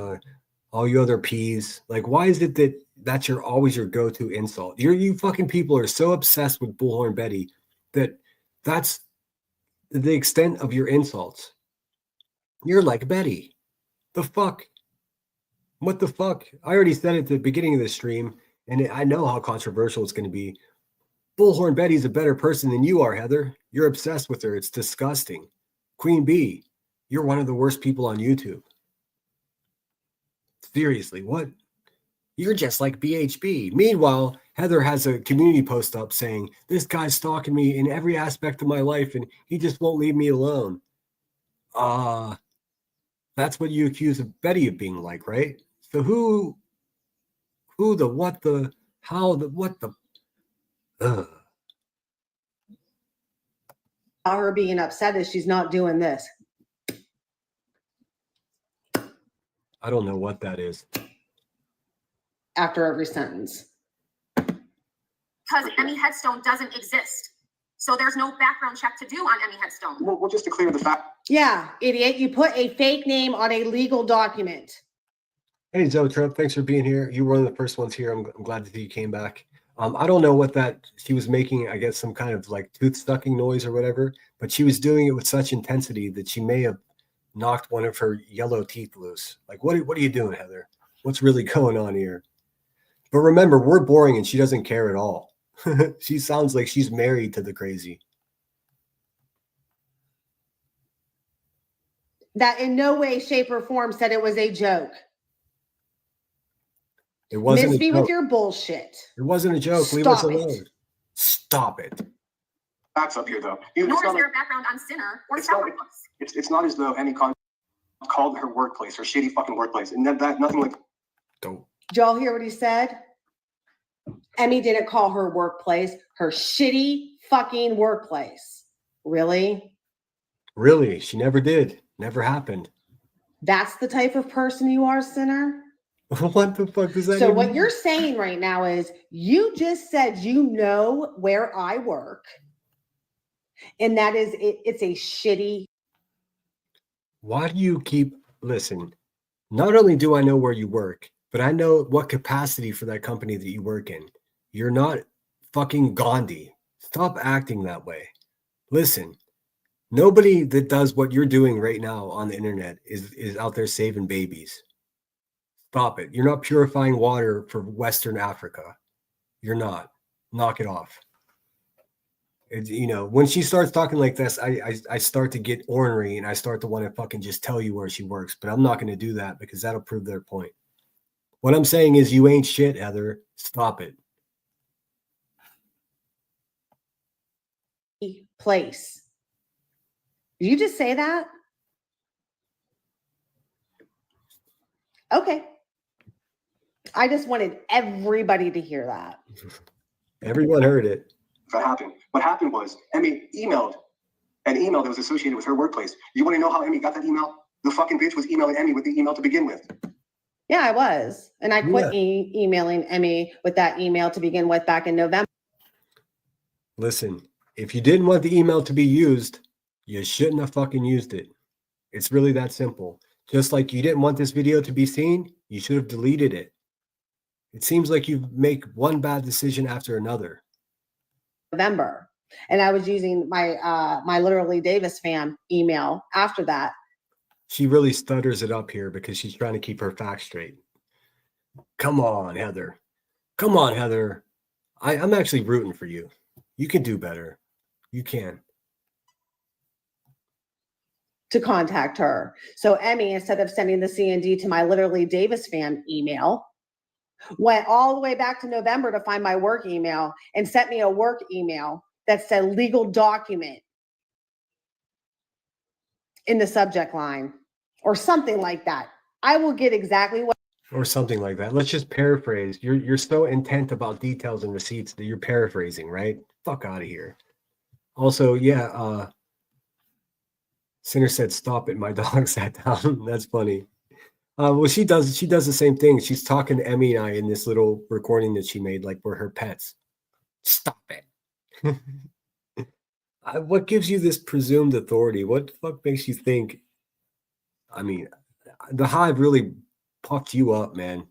all you other P's, like, why is it that that's always your go-to insult? You fucking people are so obsessed with Bullhorn Betty that that's the extent of your insults. You're like Betty. The fuck? What the fuck? I already said it at the beginning of the stream, and I know how controversial it's going to be. Bullhorn Betty's a better person than you are, Heather. You're obsessed with her. It's disgusting. Queen Bee, you're one of the worst people on YouTube. Seriously, what? You're just like BHB. Meanwhile, Heather has a community post up saying, this guy's stalking me in every aspect of my life, and he just won't leave me alone. That's what you accuse of Betty of being like, right? So who the, what the, how the, what the, her being upset is she's not doing this. I don't know what that is. After every sentence. Because Emmy Headstone doesn't exist. So there's no background check to do on Emmy Headstone. Well, just to clear the fact. Yeah, idiot. You put a fake name on a legal document. Hey, Zotrip, thanks for being here. You were one of the first ones here. I'm glad that you came back. I don't know what that she was making, I guess, some kind of like tooth sucking noise or whatever, but she was doing it with such intensity that she may have knocked one of her yellow teeth loose. Like, what are you doing, Heather? What's really going on here? But remember, we're boring and she doesn't care at all. She sounds like she's married to the crazy. That in no way, shape, or form said it was a joke. It wasn't Miss a me joke. with your bullshit. It wasn't a joke. Leave us alone. Stop it. Facts up here, though. Nor is there a background on Sinner or Sourpuss. It's not as though Emmy called her workplace, her shitty fucking workplace, and that nothing like. Don't. Did y'all hear what he said? Emmy didn't call her workplace her shitty fucking workplace. Really? Really? She never did. Never happened. That's the type of person you are, Sinner. What the fuck does that So even what mean? you're saying right now is you just said you know where I work, and that is it's a shitty. Why do you keep listen? Not only do I know where you work, but I know what capacity for that company that you work in. You're not fucking Gandhi. Stop acting that way. Listen, nobody that does what you're doing right now on the internet is out there saving babies. Stop it. You're not purifying water for Western Africa. You're not. Knock it off. When she starts talking like this, I start to get ornery and I start to want to fucking just tell you where she works, but I'm not going to do that because that'll prove their point. What I'm saying is you ain't shit, Heather. Stop it. Place. Did you just say that? Okay. I just wanted everybody to hear that. Everyone heard it. That happened. What happened was Emmy emailed an email that was associated with her workplace. You want to know how Emmy got that email? The fucking bitch was emailing Emmy with the email to begin with. Yeah, I was. And I quit emailing Emmy with that email to begin with back in November. Listen, if you didn't want the email to be used, you shouldn't have fucking used it. It's really that simple. Just like you didn't want this video to be seen, you should have deleted it. It seems like you make one bad decision after another. November. And I was using my literally Davis Fam email after that. She really stutters it up here because she's trying to keep her facts straight. Come on, Heather. Come on, Heather. I'm actually rooting for you. You can do better. You can. To contact her. So Emmy, instead of sending the CND to my literally Davis Fam email, went all the way back to November to find my work email and sent me a work email that said legal document in the subject line or something like that. I will get exactly what. Or something like that. Let's just paraphrase. You're so intent about details and receipts that you're paraphrasing, right? Fuck out of here. Also, yeah, Sinner said, "Stop it." My dog sat down. That's funny. Well, she does the same thing. She's talking to Emmy and I in this little recording that she made, like we're her pets. Stop it. What gives you this presumed authority? What the fuck makes you think? I mean, the Hive really puffed you up, man.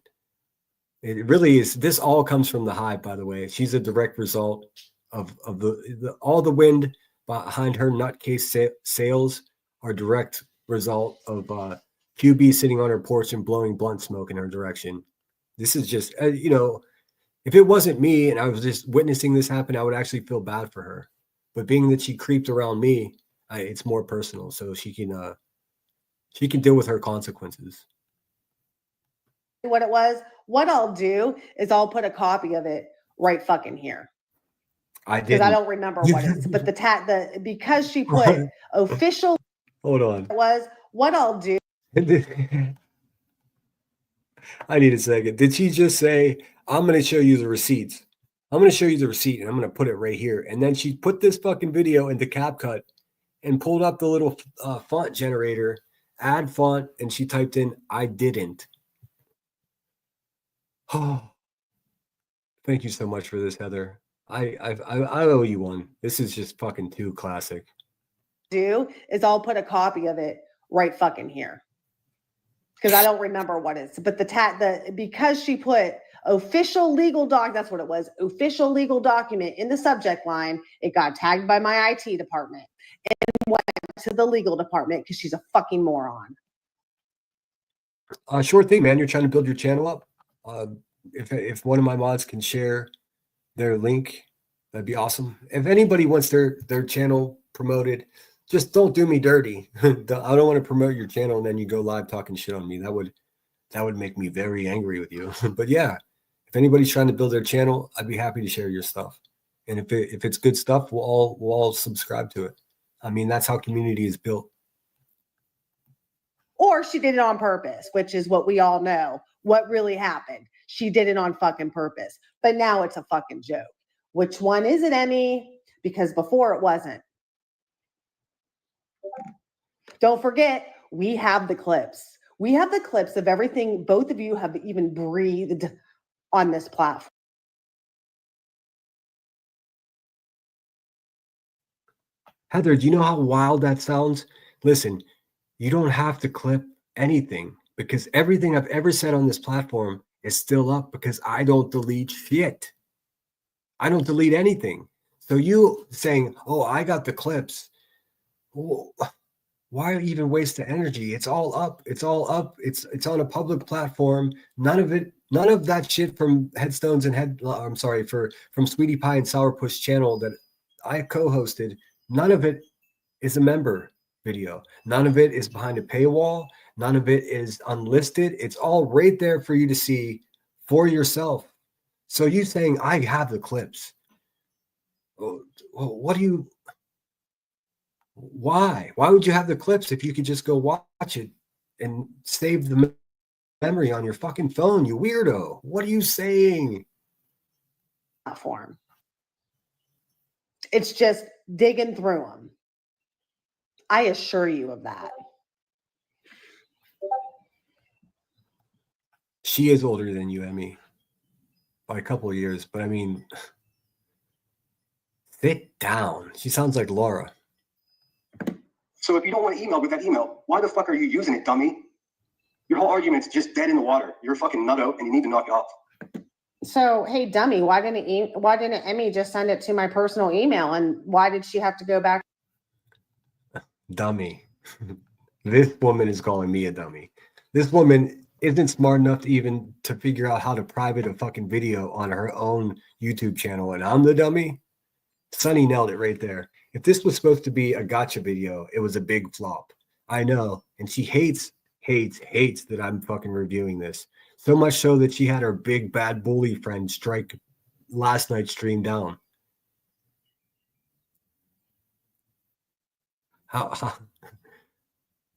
It really is. This all comes from the Hive, by the way. She's a direct result of the all the wind behind her nutcase sails are direct result of QB sitting on her porch and blowing blunt smoke in her direction. This is just, if it wasn't me and I was just witnessing this happen, I would actually feel bad for her. But being that she creeped around me, it's more personal, so she can deal with her consequences. What it was. What I'll do is I'll put a copy of it right fucking here. Because I don't remember what it is. But because she put official. Hold on. Was what I'll do. I need a second. Did she just say, I'm going to show you the receipts? I'm going to show you the receipt and I'm going to put it right here. And then she put this fucking video into CapCut and pulled up the little font generator, add font, and she typed in, I didn't. Oh, thank you so much for this, Heather. I owe you one. This is just fucking too classic. Do is I'll put a copy of it right fucking here. Because I don't remember what it's, but because she put official legal that's what it was, official legal document in the subject line, it got tagged by my IT department and went to the legal department because she's a fucking moron. Sure thing, man. You're trying to build your channel up. If one of my mods can share their link, that'd be awesome. If anybody wants their channel promoted, just don't do me dirty. I don't want to promote your channel and then you go live talking shit on me. That would make me very angry with you. But yeah, if anybody's trying to build their channel, I'd be happy to share your stuff. And if it's good stuff, we'll all subscribe to it. I mean, that's how community is built. Or she did it on purpose, which is what we all know. What really happened? She did it on fucking purpose. But now it's a fucking joke. Which one is it, Emmy? Because before it wasn't. Don't forget, we have the clips. We have the clips of everything both of you have even breathed on this platform. Heather, do you know how wild that sounds? Listen, you don't have to clip anything because everything I've ever said on this platform is still up because I don't delete shit. I don't delete anything. So you saying, oh, I got the clips. Well, why even waste the energy? It's all up. It's all up. It's on a public platform. None of that shit from Headstones and from Sweetie Pie and Sourpuss channel that I co-hosted, none of it is a member video. None of it is behind a paywall. None of it is unlisted. It's all right there for you to see for yourself. So you saying I have the clips. Well, what do you? Why? Why would you have the clips if you could just go watch it and save the memory on your fucking phone? You weirdo. What are you saying? Platform. It's just digging through them. I assure you of that. She is older than you, Emmy, by a couple of years. But I mean, sit down. She sounds like Laura. So if you don't want to email with that email, why the fuck are you using it, dummy? Your whole argument's just dead in the water. You're a fucking nutto and you need to knock it off. So, hey, dummy, why didn't Emmy just send it to my personal email? And why did she have to go back? Dummy. This woman is calling me a dummy. This woman isn't smart enough to figure out how to private a fucking video on her own YouTube channel. And I'm the dummy. Sonny nailed it right there. If this was supposed to be a gotcha video, it was a big flop. I know. And she hates that I'm fucking reviewing this. So much so that she had her big bad bully friend strike last night's stream down. How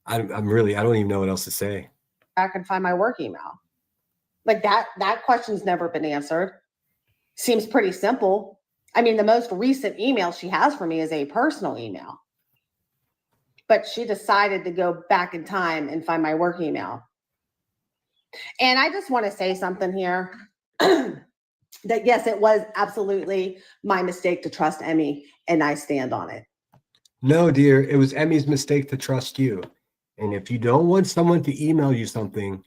I don't even know what else to say. Back and find my work email. Like that question's never been answered. Seems pretty simple. I mean, the most recent email she has for me is a personal email. But she decided to go back in time and find my work email. And I just want to say something here. That yes, it was absolutely my mistake to trust Emmy, and I stand on it. No, dear, it was Emmy's mistake to trust you. And if you don't want someone to email you something,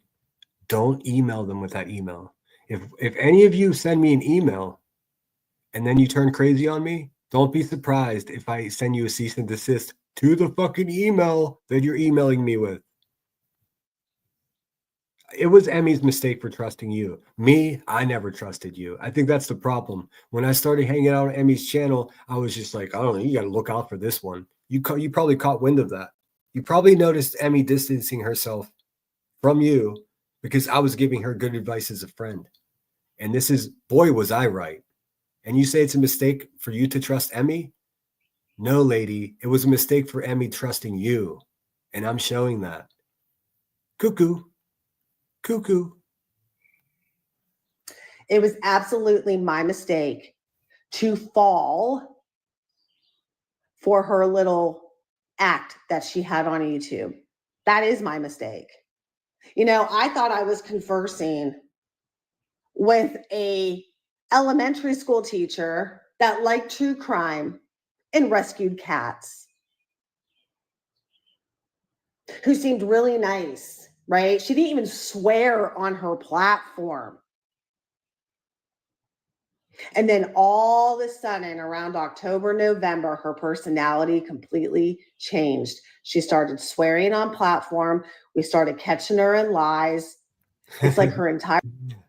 don't email them with that email. If any of you send me an email and then you turn crazy on me, don't be surprised if I send you a cease and desist to the fucking email that you're emailing me with. It was Emmy's mistake for trusting you. Me, I never trusted you. I think that's the problem. When I started hanging out on Emmy's channel, I was just like, I don't know, you got to look out for this one. You probably caught wind of that. You probably noticed Emmy distancing herself from you because I was giving her good advice as a friend. And this is, boy, was I right. And you say it's a mistake for you to trust Emmy? No, lady, it was a mistake for Emmy trusting you. And I'm showing that. Cuckoo. Cuckoo. It was absolutely my mistake to fall for her little act that she had on YouTube. That is my mistake. You know, I thought I was conversing with a elementary school teacher that liked true crime and rescued cats, who seemed really nice, right? She didn't even swear on her platform. And then all of a sudden, around October, November, her personality completely changed. She started swearing on platform. We started catching her in lies. It's like her entire...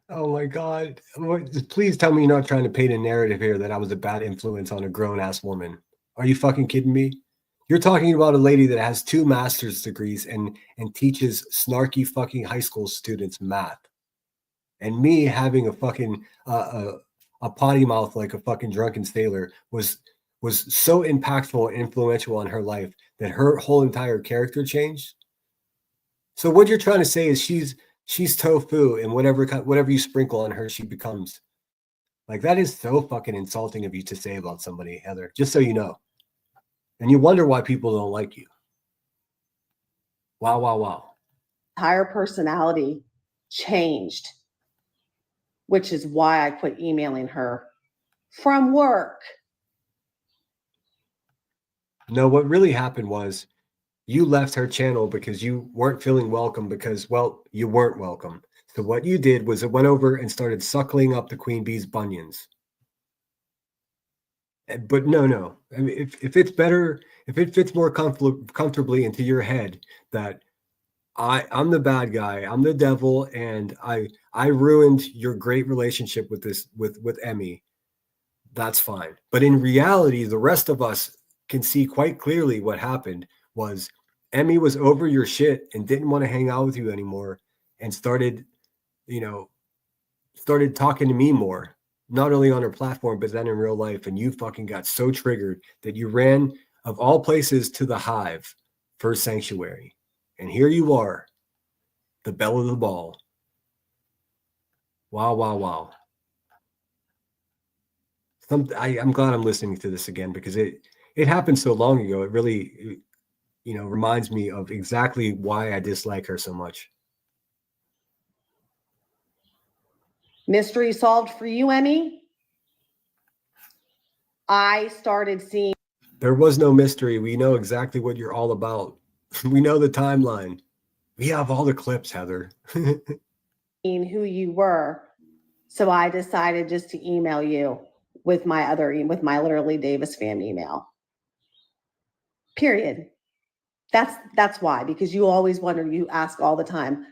Oh my God. Please tell me you're not trying to paint a narrative here that I was a bad influence on a grown-ass woman. Are you fucking kidding me? You're talking about a lady that has 2 master's degrees and teaches snarky fucking high school students math. And me having a fucking a potty mouth like a fucking drunken sailor was so impactful and influential on her life that her whole entire character changed. So what you're trying to say is she's tofu, and whatever you sprinkle on her, she becomes. Like, that is so fucking insulting of you to say about somebody, Heather, just so you know. And you wonder why people don't like you. Wow, wow, wow. entire personality changed, which is why I quit emailing her from work. No, what really happened was you left her channel because you weren't feeling welcome because, well, you weren't welcome. So what you did was it went over and started suckling up the queen bee's bunions. But no. I mean, if it's better, if it fits more comfortably into your head that I'm the bad guy, I'm the devil, and I ruined your great relationship with this with Emmy, that's fine. But in reality, the rest of us can see quite clearly what happened was Emmy was over your shit and didn't want to hang out with you anymore and started talking to me more, not only on her platform, but then in real life. And you fucking got so triggered that you ran, of all places, to the Hive for sanctuary. And here you are, the belle of the ball. Wow. I'm glad I'm listening to this again because it happened so long ago. It really, reminds me of exactly why I dislike her so much. Mystery solved for you, Emmy. I started seeing. There was no mystery. We know exactly what you're all about. We know the timeline. We have all the clips, Heather. Who you were. So I decided just to email you with my literally Davis Fam email. Period. That's why, because you always wonder, you ask all the time.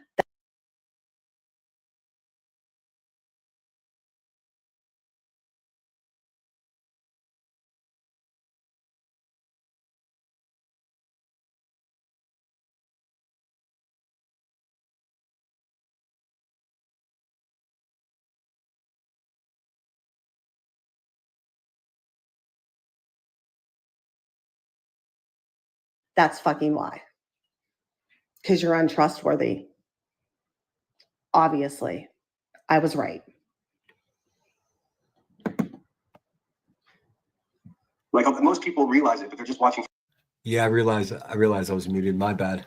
That's fucking why. Because you're untrustworthy. Obviously, I was right. Like most people realize it, but they're just watching. Yeah, I realized I was muted. My bad.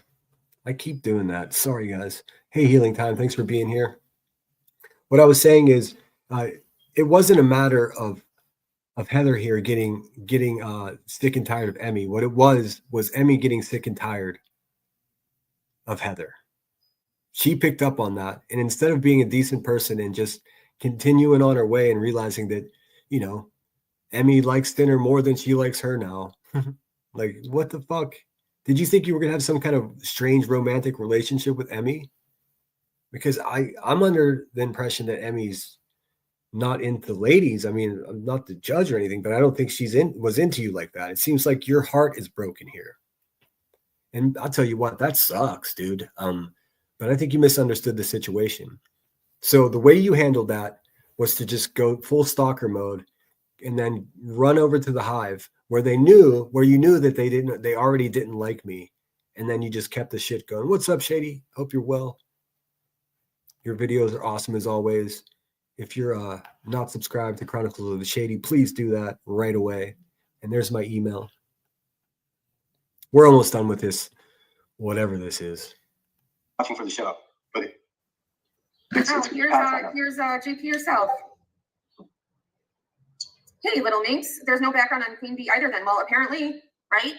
I keep doing that. Sorry, guys. Hey, Healing Time. Thanks for being here. What I was saying is, it wasn't a matter of Heather here getting sick and tired of Emmy. What it was Emmy getting sick and tired of Heather. She picked up on that, and instead of being a decent person and just continuing on her way and realizing that, Emmy likes dinner more than she likes her now. Like, what the fuck? Did you think you were gonna have some kind of strange romantic relationship with Emmy? Because I'm under the impression that Emmy's not into ladies. I mean, I'm not the judge or anything, but I don't think was into you like that. It seems like your heart is broken here. And I'll tell you what, that sucks, dude. But I think you misunderstood the situation. So the way you handled that was to just go full stalker mode and then run over to the Hive where you knew that they already didn't like me. And then you just kept the shit going. What's up, Shady? Hope you're well. Your videos are awesome as always. If you're not subscribed to Chronicles of the Shady, please do that right away. And there's my email. We're almost done with this, whatever this is. Watching for the show, but here's JP yourself. Hey, little minx. There's no background on Queen Bee either then. Well, apparently, right?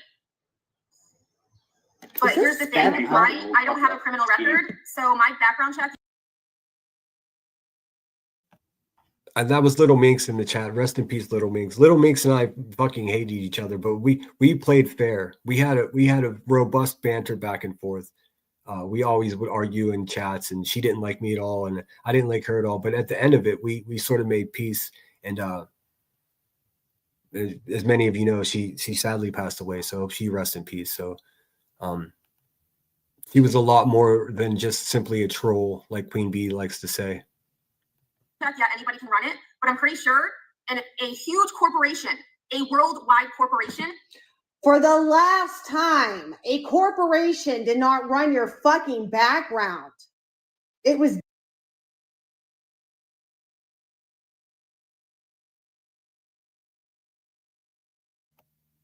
But here's the thing, I don't have a criminal record, so my background check. And that was Little Minx in the chat. Rest in peace, Little Minx. Little Minx and I fucking hated each other, but we played fair. We had a robust banter back and forth. We always would argue in chats, and she didn't like me at all, and I didn't like her at all. But at the end of it, we sort of made peace. And as many of you know, she sadly passed away, so she rest in peace. So she was a lot more than just simply a troll, like Queen Bee likes to say. Yeah, anybody can run it, but I'm pretty sure a huge corporation, a worldwide corporation. For the last time, a corporation did not run your fucking background. It was.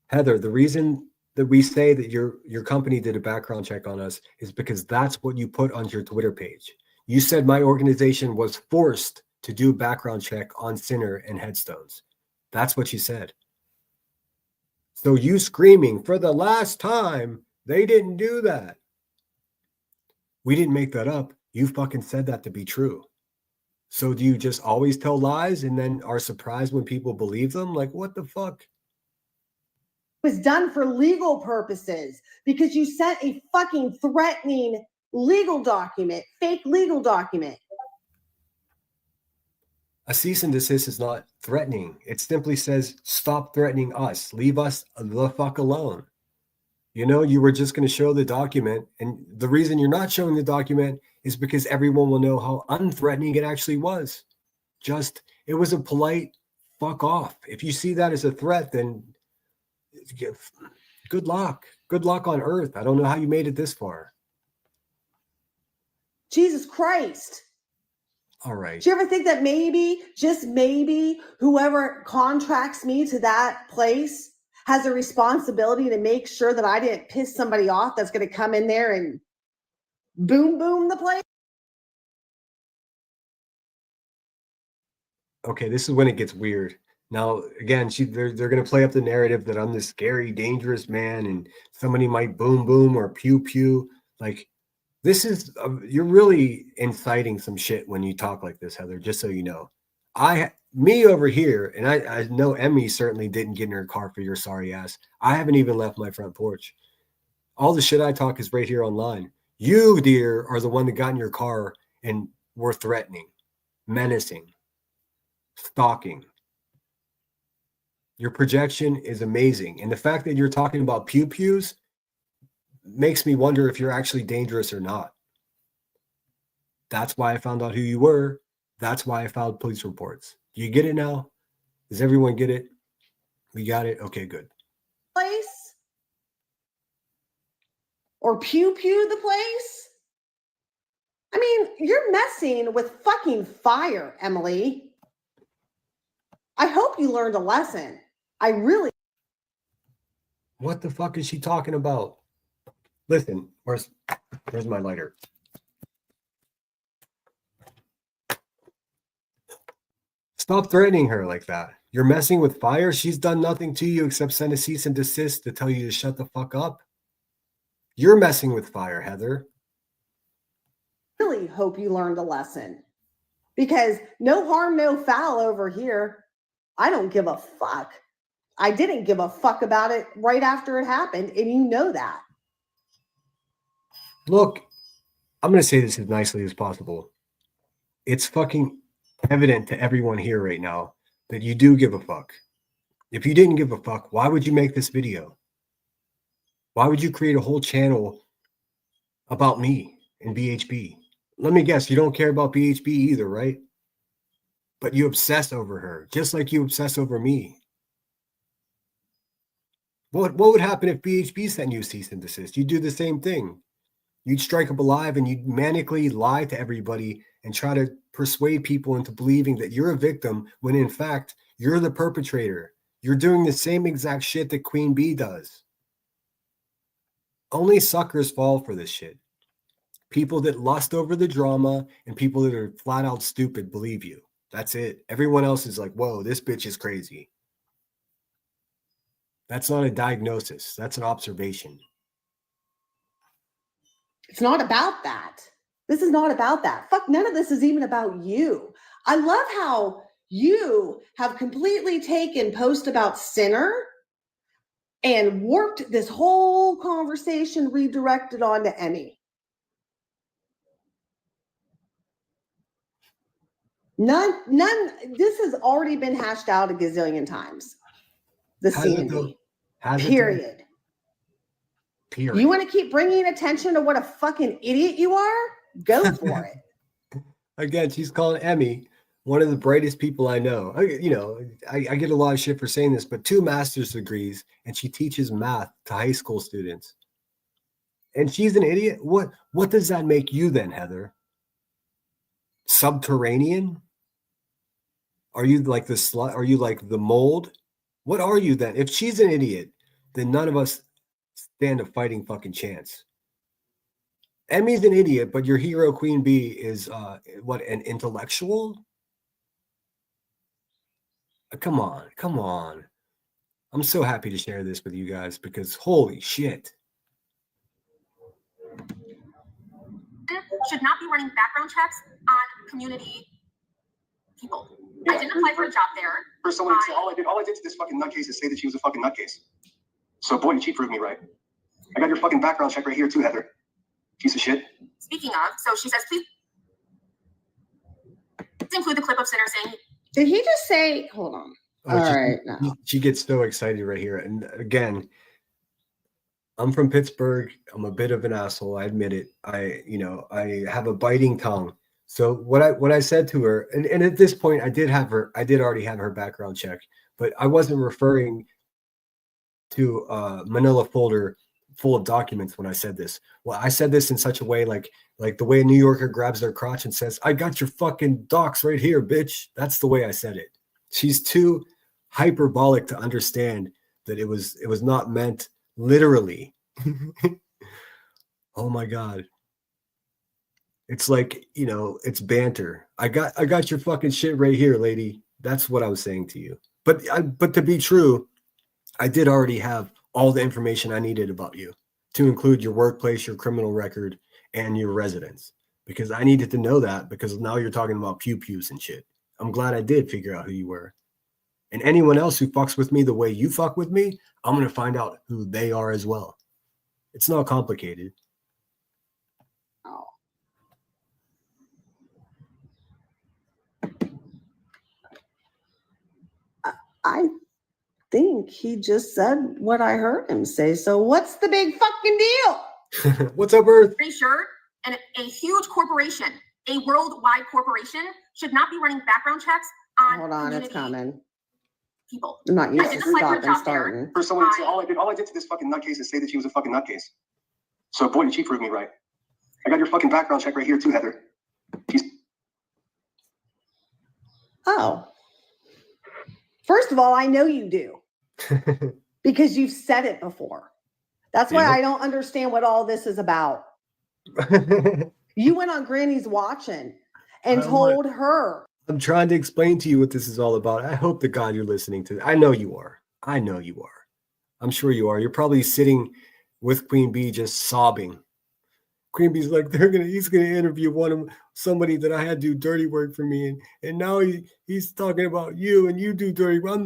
Heather, the reason that we say that your company did a background check on us is because that's what you put on your Twitter page. You said my organization was forced to do a background check on Sinner and headstones. That's what you said. So you screaming for the last time, they didn't do that. We didn't make that up. You fucking said that to be true. So do you just always tell lies and then are surprised when people believe them? Like, what the fuck? It was done for legal purposes because you sent a fucking threatening legal document, fake legal document. A cease and desist is not threatening. It simply says, stop threatening us. Leave us the fuck alone. You know, you were just going to show the document. And the reason you're not showing the document is because everyone will know how unthreatening it actually was. Just, it was a polite fuck off. If you see that as a threat, then good luck. Good luck on earth. I don't know how you made it this far. Jesus Christ. All right. Do you ever think that maybe, just maybe, whoever contracts me to that place has a responsibility to make sure that I didn't piss somebody off that's going to come in there and boom the place? Okay, this is when it gets weird. Now, again, they're going to play up the narrative that I'm this scary, dangerous man and somebody might boom or pew. Like, this is, you're really inciting some shit when you talk like this, Heather, just so you know. Me over here, and I know Emmy certainly didn't get in her car for your sorry ass. I haven't even left my front porch. All the shit I talk is right here online. You, dear, are the one that got in your car and were threatening, menacing, stalking. Your projection is amazing. And the fact that you're talking about pews makes me wonder if you're actually dangerous or not. That's why I found out who you were. That's why I filed police reports. Do you get it now? Does everyone get it? We got it? Okay, good. Place? Or pew the place? I mean, you're messing with fucking fire, Emily. I hope you learned a lesson. I really. What the fuck is she talking about? Listen, where's my lighter? Stop threatening her like that. You're messing with fire. She's done nothing to you except send a cease and desist to tell you to shut the fuck up. You're messing with fire, Heather. I really hope you learned a lesson. Because no harm, no foul over here. I don't give a fuck. I didn't give a fuck about it right after it happened, and you know that. Look, I'm going to say this as nicely as possible. It's fucking evident to everyone here right now that you do give a fuck. If you didn't give a fuck, why would you make this video? Why would you create a whole channel about me and BHB? Let me guess, you don't care about BHB either, right? But you obsess over her, just like you obsess over me. What would happen if BHB sent you cease and desist? You'd do the same thing. You'd strike up a live and you'd manically lie to everybody and try to persuade people into believing that you're a victim when in fact you're the perpetrator. You're doing the same exact shit that Queen Bee does. Only suckers fall for this shit. People that lust over the drama and people that are flat out stupid believe you. That's it. Everyone else is like, whoa, this bitch is crazy. That's not a diagnosis. That's an observation. It's not about that. This is not about that. Fuck, none of this is even about you. I love how you have completely taken post about Sinner and warped this whole conversation, redirected onto Emmy. None, this has already been hashed out a gazillion times. The C&D. Period. Period. You want to keep bringing attention to what a fucking idiot you are? Go for it. Again, she's calling Emmy one of the brightest people I know. I get a lot of shit for saying this, but 2 master's degrees, and she teaches math to high school students. And she's an idiot? What does that make you then, Heather? Subterranean? Are you like the slut? Are you like the mold? What are you then? If she's an idiot, then none of us stand a fighting fucking chance. Emmy's an idiot, but your hero Queen Bee is what, an intellectual? Come on. I'm so happy to share this with you guys because holy shit. Should not be running background checks on community people. Yeah, I didn't apply for a job there. For someone to say, all I did to this fucking nutcase is say that she was a fucking nutcase. So boy, did she prove me right. I got your fucking background check right here too, Heather. Piece of shit. Speaking of, so she says, please include the clip of Sinner saying. Did he just say, hold on. All right. No. She gets so excited right here. And again, I'm from Pittsburgh. I'm a bit of an asshole. I admit it. I have a biting tongue. So what I said to her, and at this point I did already have her background check, but I wasn't referring to a manila folder full of documents when I said this. Well, I said this in such a way like the way a New Yorker grabs their crotch and says, I got your fucking docs right here, bitch. That's the way I said it. She's too hyperbolic to understand that it was not meant literally. Oh my God. It's like, it's banter. I got your fucking shit right here, lady. That's what I was saying to you. But to be true, I did already have all the information I needed about you, to include your workplace, your criminal record, and your residence, because I needed to know that, because now you're talking about pew-pews and shit. I'm glad I did figure out who you were. And anyone else who fucks with me the way you fuck with me, I'm going to find out who they are as well. It's not complicated. Oh. I think he just said what I heard him say. So what's the big fucking deal? What's up, Earth? Pretty sure a huge corporation, a worldwide corporation, should not be running background checks on Hold on, it's coming. People. I'm not used to stopping starting. For someone to say, all I did to this fucking nutcase is say that she was a fucking nutcase. So boy, did she prove me right. I got your fucking background check right here too, Heather. Oh. First of all, I know you do. Because you've said it before. That's why I don't understand what all this is about. You went on Granny's Watching and told her. I'm trying to explain to you what this is all about. I hope to God you're listening to. I know you are. I'm sure you are. You're probably sitting with Queen Bee just sobbing. Queen Bee's like, he's gonna interview somebody that I had do dirty work for me, and now he's talking about you, and you do dirty work.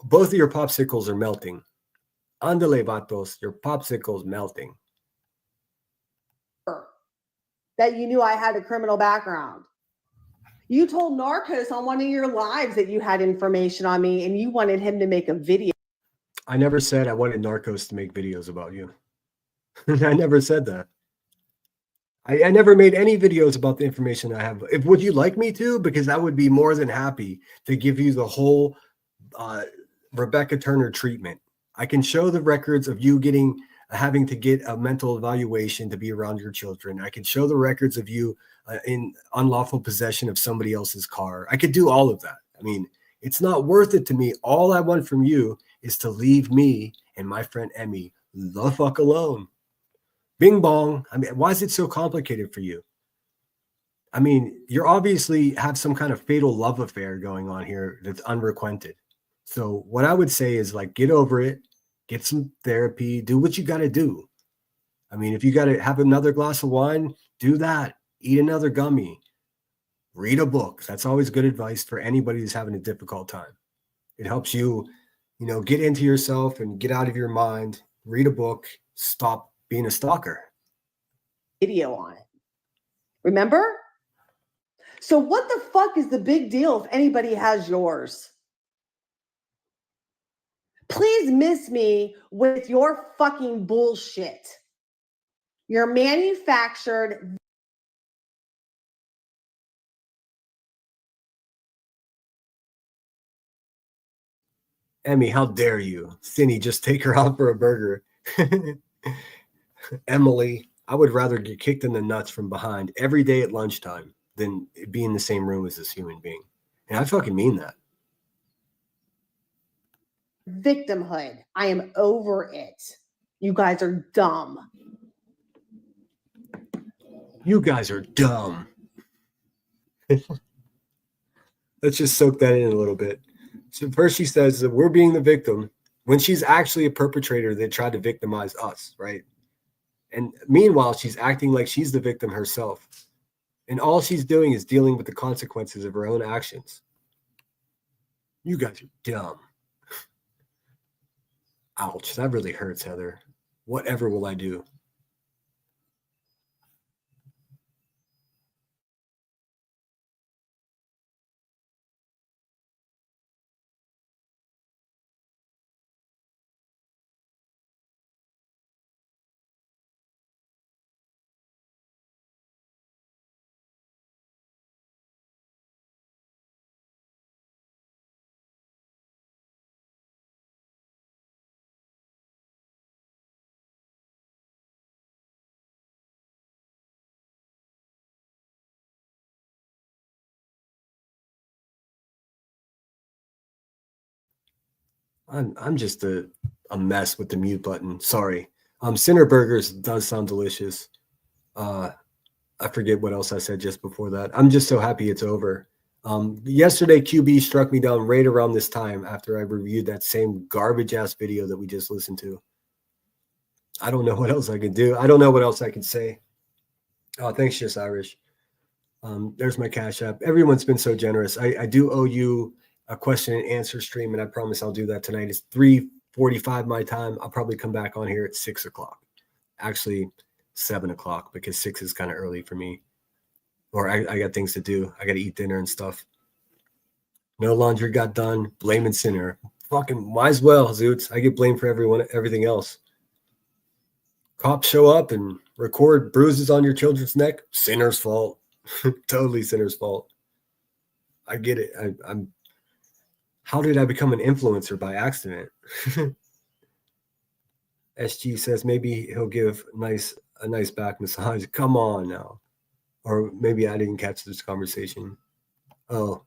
Both of your popsicles are melting. Andale, vatos, your popsicle's melting. That you knew I had a criminal background. You told Narcos on one of your lives that you had information on me and you wanted him to make a video. I never said I wanted Narcos to make videos about you. I never said that. I never made any videos about the information I have. Would you like me to? Because I would be more than happy to give you the whole Rebecca Turner treatment. I can show the records of you having to get a mental evaluation to be around your children. I can show the records of you in unlawful possession of somebody else's car. I could do all of that. I mean, it's not worth it to me. All I want from you is to leave me and my friend Emmy the fuck alone. Bing bong. I mean, why is it so complicated for you? I mean, you obviously have some kind of fatal love affair going on here that's unrequited. So what I would say is, like, get over it, get some therapy, do what you got to do. I mean, if you got to have another glass of wine, do that. Eat another gummy. Read a book. That's always good advice for anybody who's having a difficult time. It helps you, get into yourself and get out of your mind. Read a book. Stop being a stalker. Video on it. Remember? So what the fuck is the big deal if anybody has yours? Please miss me with your fucking bullshit. You're manufactured. Emmy, how dare you? Cindy, just take her out for a burger. Emily, I would rather get kicked in the nuts from behind every day at lunchtime than be in the same room as this human being. And I fucking mean that. victimhood. I am over it. You guys are dumb. You guys are dumb. Let's just soak that in a little bit. So first she says that we're being the victim when she's actually a perpetrator that tried to victimize us, right? And meanwhile, she's acting like she's the victim herself. And all she's doing is dealing with the consequences of her own actions. You guys are dumb. Ouch, that really hurts, Heather. Whatever will I do? I'm just a mess with the mute button. Sorry. Sinner Burgers does sound delicious. I forget what else I said just before that. I'm just so happy it's over. Yesterday, QB struck me down right around this time after I reviewed that same garbage ass video that we just listened to. I don't know what else I can do. I don't know what else I can say. Oh, thanks, Just Irish. There's my Cash App. Everyone's been so generous. I do owe you a question and answer stream, and I promise I'll do that tonight. It's 3:45 my time. I'll probably come back on here at 6 o'clock. Actually, 7 o'clock, because 6 is kind of early for me. Or I got things to do. I got to eat dinner and stuff. No laundry got done. Blaming Sinner. Fucking might as well, Zoots. I get blamed for everything else. Cops show up and record bruises on your children's neck. Sinner's fault. Totally Sinner's fault. I get it. I'm. How did I become an influencer by accident? SG says maybe he'll give a nice back massage. Come on now. Or maybe I didn't catch this conversation. Oh.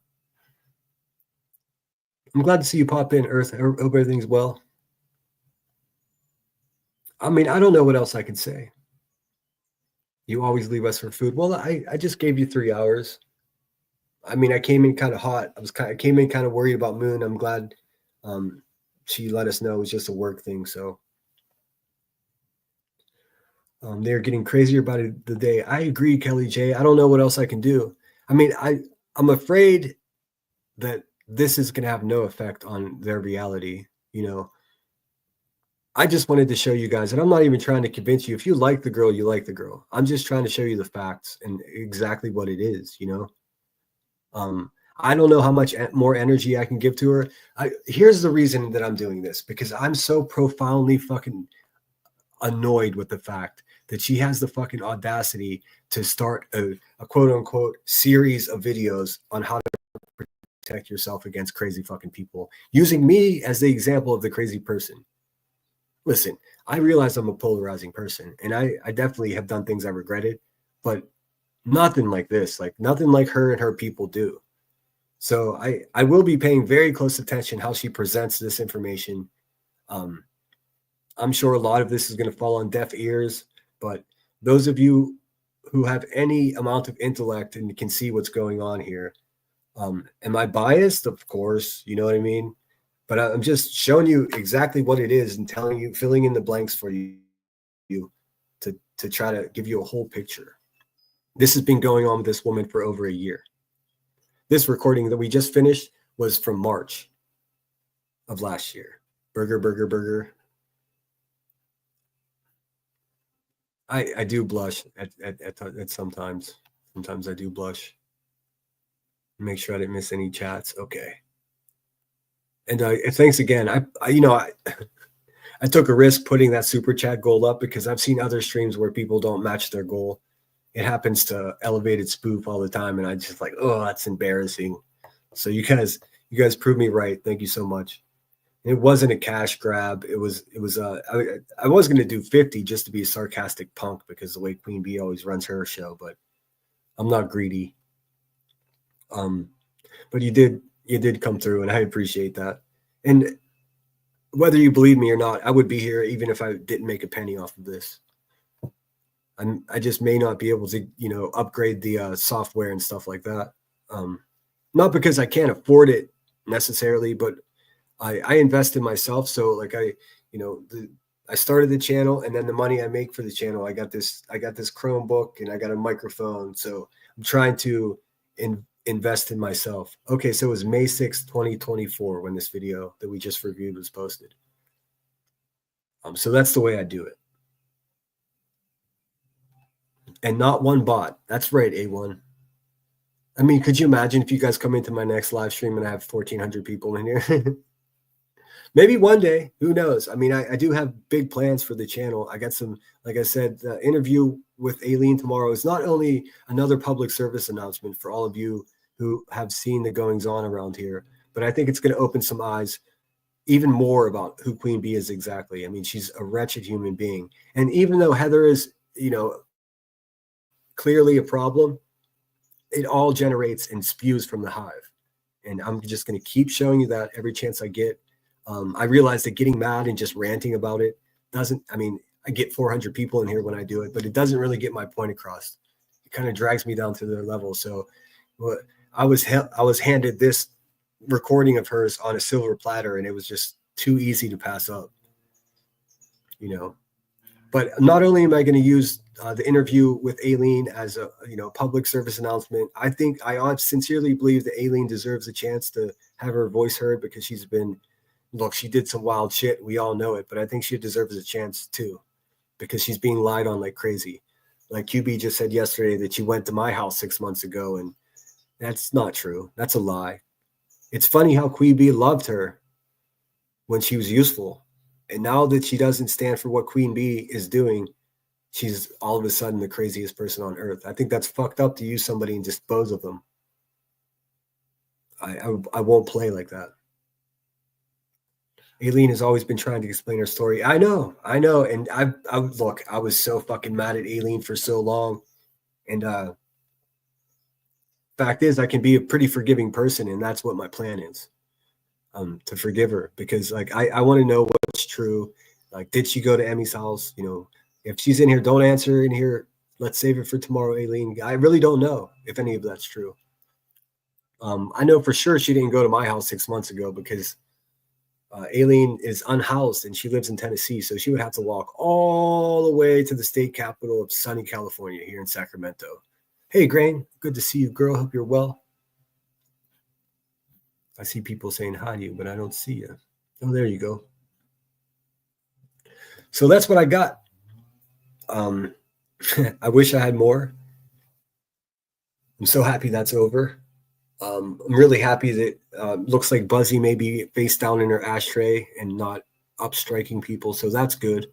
I'm glad to see you pop in, Earth. I hope everything's well. I mean, I don't know what else I can say. You always leave us for food. Well, I just gave you 3 hours. I mean, I came in kind of hot. I came in kind of worried about Moon. I'm glad she let us know it was just a work thing. So they're getting crazier by the day. I agree, Kelly J. I don't know what else I can do. I mean, I'm afraid that this is going to have no effect on their reality. You know, I just wanted to show you guys, and I'm not even trying to convince you. If you like the girl, you like the girl. I'm just trying to show you the facts and exactly what it is, you know. I don't know how much more energy I can give to her. Here's the reason that I'm doing this, because I'm so profoundly fucking annoyed with the fact that she has the fucking audacity to start a quote unquote series of videos on how to protect yourself against crazy fucking people, using me as the example of the crazy person. Listen, I realize I'm a polarizing person, and I definitely have done things I regretted, but nothing like this, like nothing like her and her people do. So I will be paying very close attention how she presents this information. I'm sure a lot of this is going to fall on deaf ears, but those of you who have any amount of intellect and can see what's going on here, am I biased? Of course, you know what I mean? But I'm just showing you exactly what it is and telling you, filling in the blanks for you to try to give you a whole picture. This has been going on with this woman for over a year. This recording that we just finished was from March of last year. Burger. I do blush at sometimes. Sometimes I do blush. Make sure I didn't miss any chats. Okay. And thanks again. I took a risk putting that super chat goal up because I've seen other streams where people don't match their goal. It happens to Elevated Spoof all the time, and I just like, oh, that's embarrassing. So you guys proved me right. Thank you so much. It wasn't a cash grab. I was going to do 50 just to be a sarcastic punk because the way Queen Bee always runs her show, but I'm not greedy. But you did come through, and I appreciate that. And whether you believe me or not, I would be here even if I didn't make a penny off of this. I just may not be able to, upgrade the software and stuff like that. Not because I can't afford it necessarily, but I invest in myself. So like I started the channel, and then the money I make for the channel, I got this Chromebook and I got a microphone. So I'm trying to invest in myself. Okay, so it was May 6th, 2024 when this video that we just reviewed was posted. So that's the way I do it. And not one bot. That's right, A1. I mean, could you imagine if you guys come into my next live stream and I have 1,400 people in here? Maybe one day, who knows? I mean, I do have big plans for the channel. I got some, like I said, the interview with Aileen tomorrow is not only another public service announcement for all of you who have seen the goings on around here, but I think it's going to open some eyes even more about who Queen Bee is exactly. I mean, she's a wretched human being. And even though Heather is, clearly a problem, it all generates and spews from the hive. And I'm just going to keep showing you that every chance I get. I realize that getting mad and just ranting about it I get 400 people in here when I do it, but it doesn't really get my point across. It kind of drags me down to their level. So I was handed this recording of hers on a silver platter, and it was just too easy to pass up, But not only am I going to use the interview with Aileen as a public service announcement, I sincerely believe that Aileen deserves a chance to have her voice heard, because she did some wild shit. We all know it, but I think she deserves a chance too, because she's being lied on like crazy. Like QB just said yesterday that she went to my house 6 months ago, and that's not true. That's a lie. It's funny how Queen Bee loved her when she was useful. And now that she doesn't stand for what Queen Bee is doing, she's all of a sudden the craziest person on earth. I think that's fucked up to use somebody and dispose of them. I won't play like that. Aileen has always been trying to explain her story. I know. And I was so fucking mad at Aileen for so long. And fact is, I can be a pretty forgiving person, and that's what my plan is. To forgive her, because like I want to know what's true. Like, did she go to Emmy's house? If she's in here, don't answer in here. Let's save it for tomorrow, Aileen. I really don't know if any of that's true. I know for sure she didn't go to my house 6 months ago, because Aileen is unhoused and she lives in Tennessee, so she would have to walk all the way to the state capital of sunny California here in Sacramento. Hey, Grain, good to see you, girl. Hope you're well. I see people saying hi to you, but I don't see you. Oh, there you go. So that's what I got. I wish I had more. I'm so happy that's over. I'm really happy that looks like Buzzy may be face down in her ashtray and not up striking people. So that's good.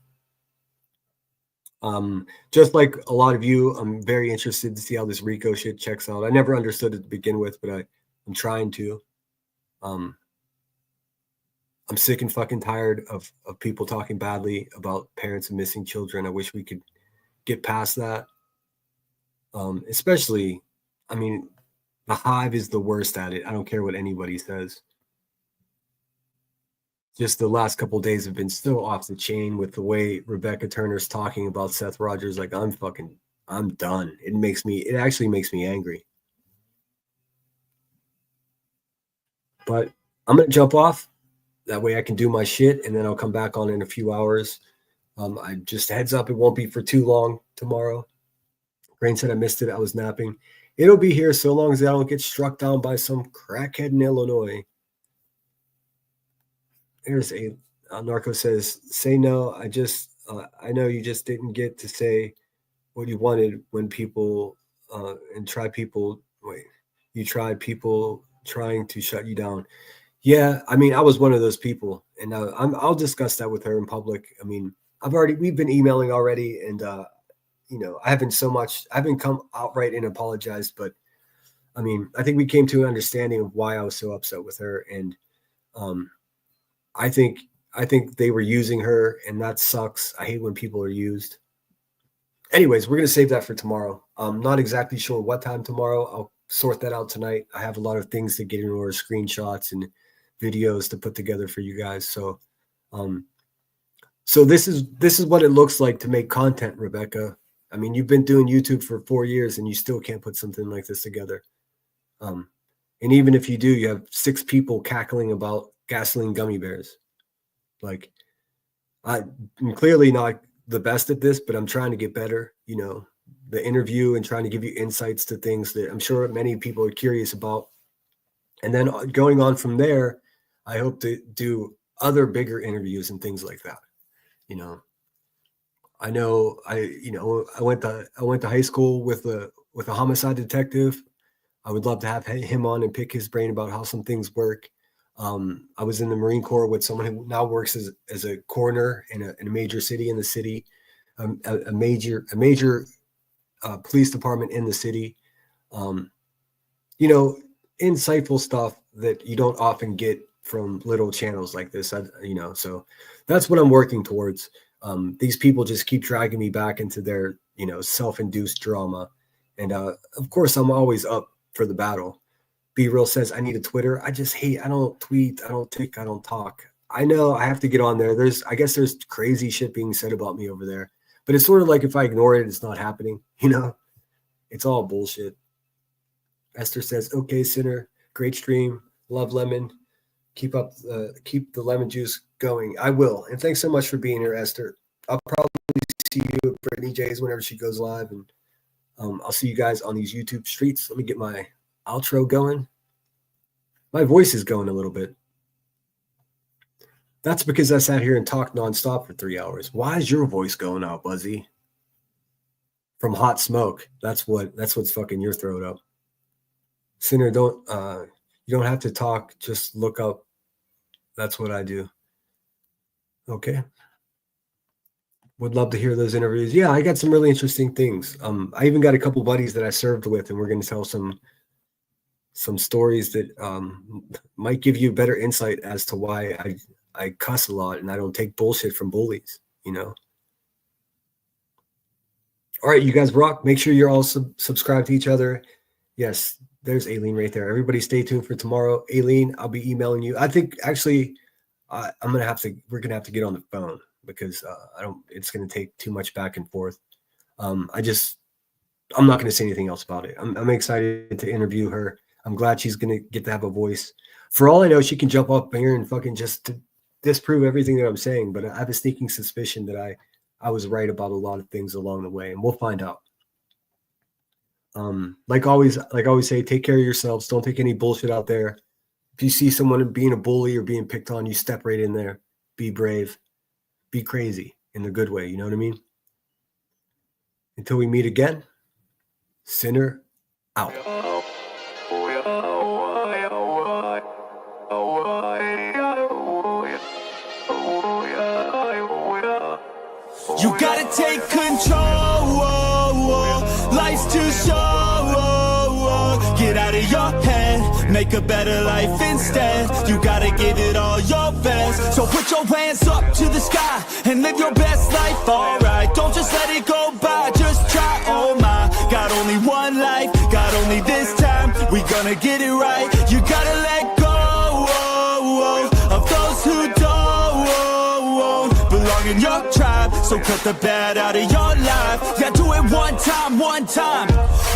Just like a lot of you, I'm very interested to see how this Rico shit checks out. I never understood it to begin with, but I'm trying to. I'm sick and fucking tired of people talking badly about parents and missing children. I wish we could get past that. Especially, the hive is the worst at it. I don't care what anybody says. Just the last couple of days have been so off the chain with the way Rebecca Turner's talking about Seth Rogers. Like, I'm done. It actually makes me angry. But I'm going to jump off. That way I can do my shit, and then I'll come back on in a few hours. I just heads up, it won't be for too long tomorrow. Grain said I missed it. I was napping. It'll be here so long as I don't get struck down by some crackhead in Illinois. There's Narco says, say no. I know you just didn't get to say what you wanted when people you tried people trying to shut you down. Yeah, I was one of those people, and I'll discuss that with her in public. We've been emailing already, and I haven't come outright and apologized, but I think we came to an understanding of why I was so upset with her, and I think they were using her, and that sucks. I hate when people are used. Anyways, we're gonna save that for tomorrow. I'm not exactly sure what time tomorrow. I'll sort that out tonight. I have a lot of things to get in order, screenshots and videos to put together for you guys. So So this is what it looks like to make content, Rebecca. I mean, you've been doing YouTube for 4 years and you still can't put something like this together. And even if you do, you have 6 people cackling about gasoline gummy bears. Like, I'm clearly not the best at this, but I'm trying to get better. You know, the interview and trying to give you insights to things that I'm sure many people are curious about. And then going on from there, I hope to do other bigger interviews and things like that. You know, I went to high school with a homicide detective. I would love to have him on and pick his brain about how some things work. I was in the Marine Corps with someone who now works as a coroner in a major city in the city, a major police department in the city. You know, insightful stuff that you don't often get from little channels like this. So that's what I'm working towards. These people just keep dragging me back into their, self-induced drama. And of course, I'm always up for the battle. Be Real says, I need a Twitter. I don't tweet, I don't tick, I don't talk. I know I have to get on there. I guess there's crazy shit being said about me over there. But it's sort of like if I ignore it, it's not happening. It's all bullshit. Esther says, okay, Sinner, great stream. Love lemon. Keep the lemon juice going. I will. And thanks so much for being here, Esther. I'll probably see you at Brittany J's whenever she goes live. And I'll see you guys on these YouTube streets. Let me get my outro going. My voice is going a little bit. That's because I sat here and talked nonstop for 3 hours. Why is your voice going out, Buzzy? From hot smoke. That's what's fucking your throat up. Sinner, you don't have to talk. Just look up. That's what I do. Okay. Would love to hear those interviews. Yeah, I got some really interesting things. I even got a couple buddies that I served with, and we're going to tell some stories that might give you better insight as to why I cuss a lot and I don't take bullshit from bullies, All right, you guys rock. Make sure you're all subscribed to each other. Yes, there's Aileen right there. Everybody stay tuned for tomorrow. Aileen, I'll be emailing you. I think actually we're going to have to get on the phone because it's going to take too much back and forth. I'm not going to say anything else about it. I'm excited to interview her. I'm glad she's going to get to have a voice. For all I know, she can jump up here and fucking just disprove everything that I'm saying. But I have a sneaking suspicion that I was right about a lot of things along the way, and we'll find out. Like I always say, take care of yourselves. Don't take any bullshit out there. If you see someone being a bully or being picked on, you step right in there. Be brave. Be crazy in a good way. You know what I mean? Until we meet again, Sinner out. You gotta take control. Life's too short. Get out of your head, make a better life instead. You gotta give it all your best. So put your hands up to the sky and live your best life, alright. Don't just let it go by, just try, oh my. Got only one life, got only this time. We gonna get it right. You gotta let go of those who don't belong in your tribe. So cut the bad out of your life. Yeah, do it one time.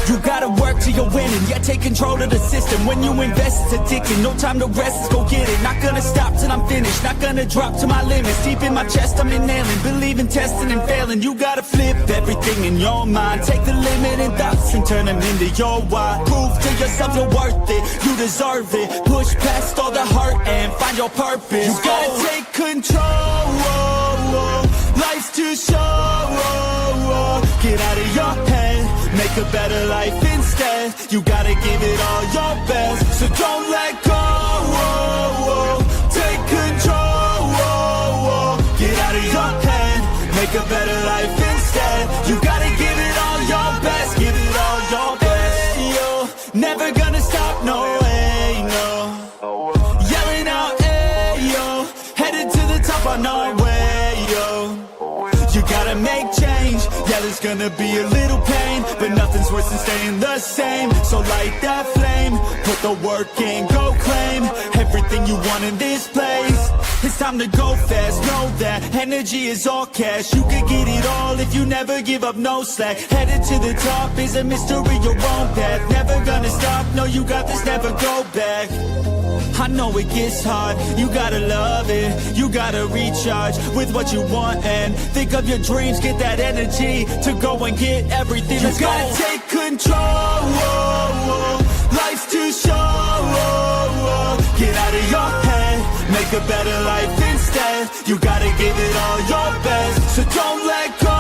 You gotta work till you're winning. Yeah, take control of the system. When you invest, it's addicting. No time to rest, let's go get it. Not gonna stop till I'm finished. Not gonna drop to my limits. Deep in my chest, I'm inhaling. Believe in testing and failing. You gotta flip everything in your mind. Take the limiting thoughts and turn them into your why. Prove to yourself you're worth it. You deserve it. Push past all the hurt and find your purpose. You gotta take control. Life's too short. Get out of your head, make a better life instead. You gotta give it all your best, so don't let go. Take control. Get out of your head, make a better life instead. You gotta give it all your best, give it all your best. Yo, never gonna stop, no way, no. Yelling out, hey, yo, headed to the top on our way, yo. You gotta make change, yeah, there's gonna be a little pain, but nothing's worse than staying the same. So light that flame, put the work in, go claim everything you want in this place. It's time time to go fast. Know that energy is all cash. You can get it all if you never give up, no slack. Headed to the top is a mystery, your own path. Never gonna stop, no, you got this, never go back. I know it gets hard, you gotta love it. You gotta recharge with what you want and think of your dreams. Get that energy to go and get everything. You gotta take control. Life's too short. Get out of your head, make a better life instead. You gotta give it all your best, so don't let go.